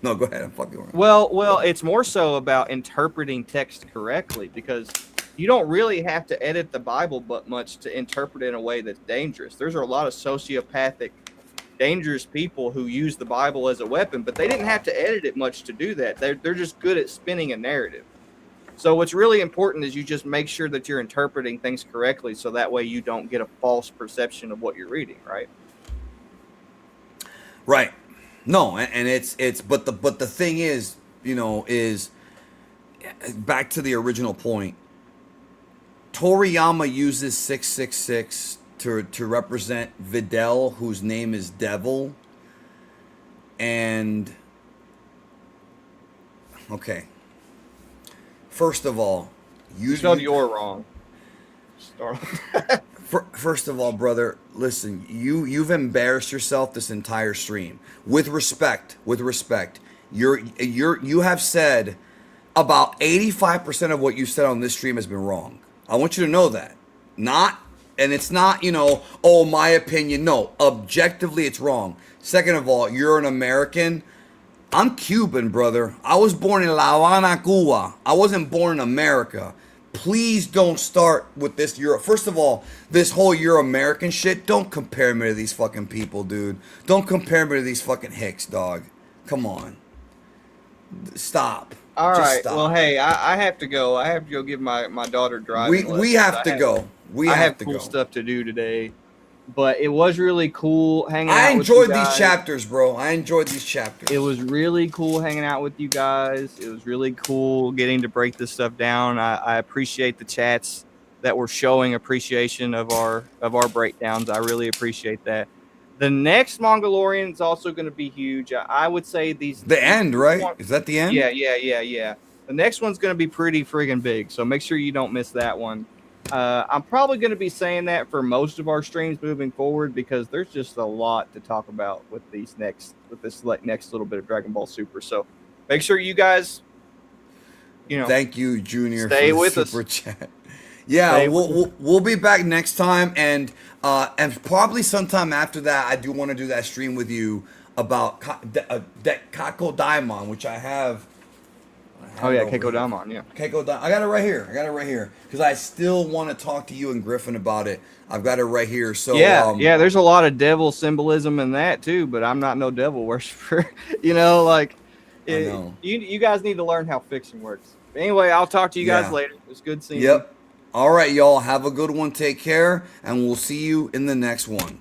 No, go ahead. I'm fucking around. Well, it's more so about interpreting text correctly, because you don't really have to edit the Bible but much to interpret it in a way that's dangerous. There's a lot of sociopathic, dangerous people who use the Bible as a weapon, but they didn't have to edit it much to do that. They're just good at spinning a narrative. So what's really important is you just make sure that you're interpreting things correctly, so that way you don't get a false perception of what you're reading, right? Right. No, and it's but the thing is, is back to the original point. Toriyama uses 666 to represent Videl, whose name is Devil. And okay. First of all, you're wrong. First of all, brother, listen. You've embarrassed yourself this entire stream. With respect, you have said about 85% of what you said on this stream has been wrong. I want you to know that. It's not, my opinion. No, objectively, it's wrong. Second of all, you're an American. I'm Cuban, brother. I was born in La Habana, Cuba. I wasn't born in America. Please don't start with this Euro. First of all, this whole Euro-American shit, don't compare me to these fucking people, dude. Don't compare me to these fucking hicks, dog. Come on. Stop. All Just right. stop. Well, hey, I have to go. I have to go give my daughter driving lessons. We have to go. We I have have to cool go. stuff to do today. But it was really cool hanging I out with you enjoyed these guys. chapters, bro. I enjoyed these chapters. It was really cool hanging out with you guys. It was really cool getting to break this stuff down. I appreciate the chats that were showing appreciation of our breakdowns. I really appreciate that. The next Mangalorian is also going to be huge. I would say the end, right? Is that the end? Yeah. The next one's going to be pretty friggin' big, so make sure you don't miss that one. I'm probably going to be saying that for most of our streams moving forward because there's just a lot to talk about with this next little bit of Dragon Ball Super. So make sure you guys, thank you, Junior, stay for with the us. super chat. Yeah, we'll be back next time, and probably sometime after that, I do want to do that stream with you about Kako Daimon, which I have. Oh yeah, Keiko Daimon, yeah. Keiko Daimon. I got it right here. Because I still want to talk to you and Griffin about it. I've got it right here. So yeah. There's a lot of devil symbolism in that too, but I'm not no devil worshiper. You guys need to learn how fiction works. But anyway, I'll talk to you guys later. It's good seeing you. Yep. All right, y'all. Have a good one. Take care, and we'll see you in the next one.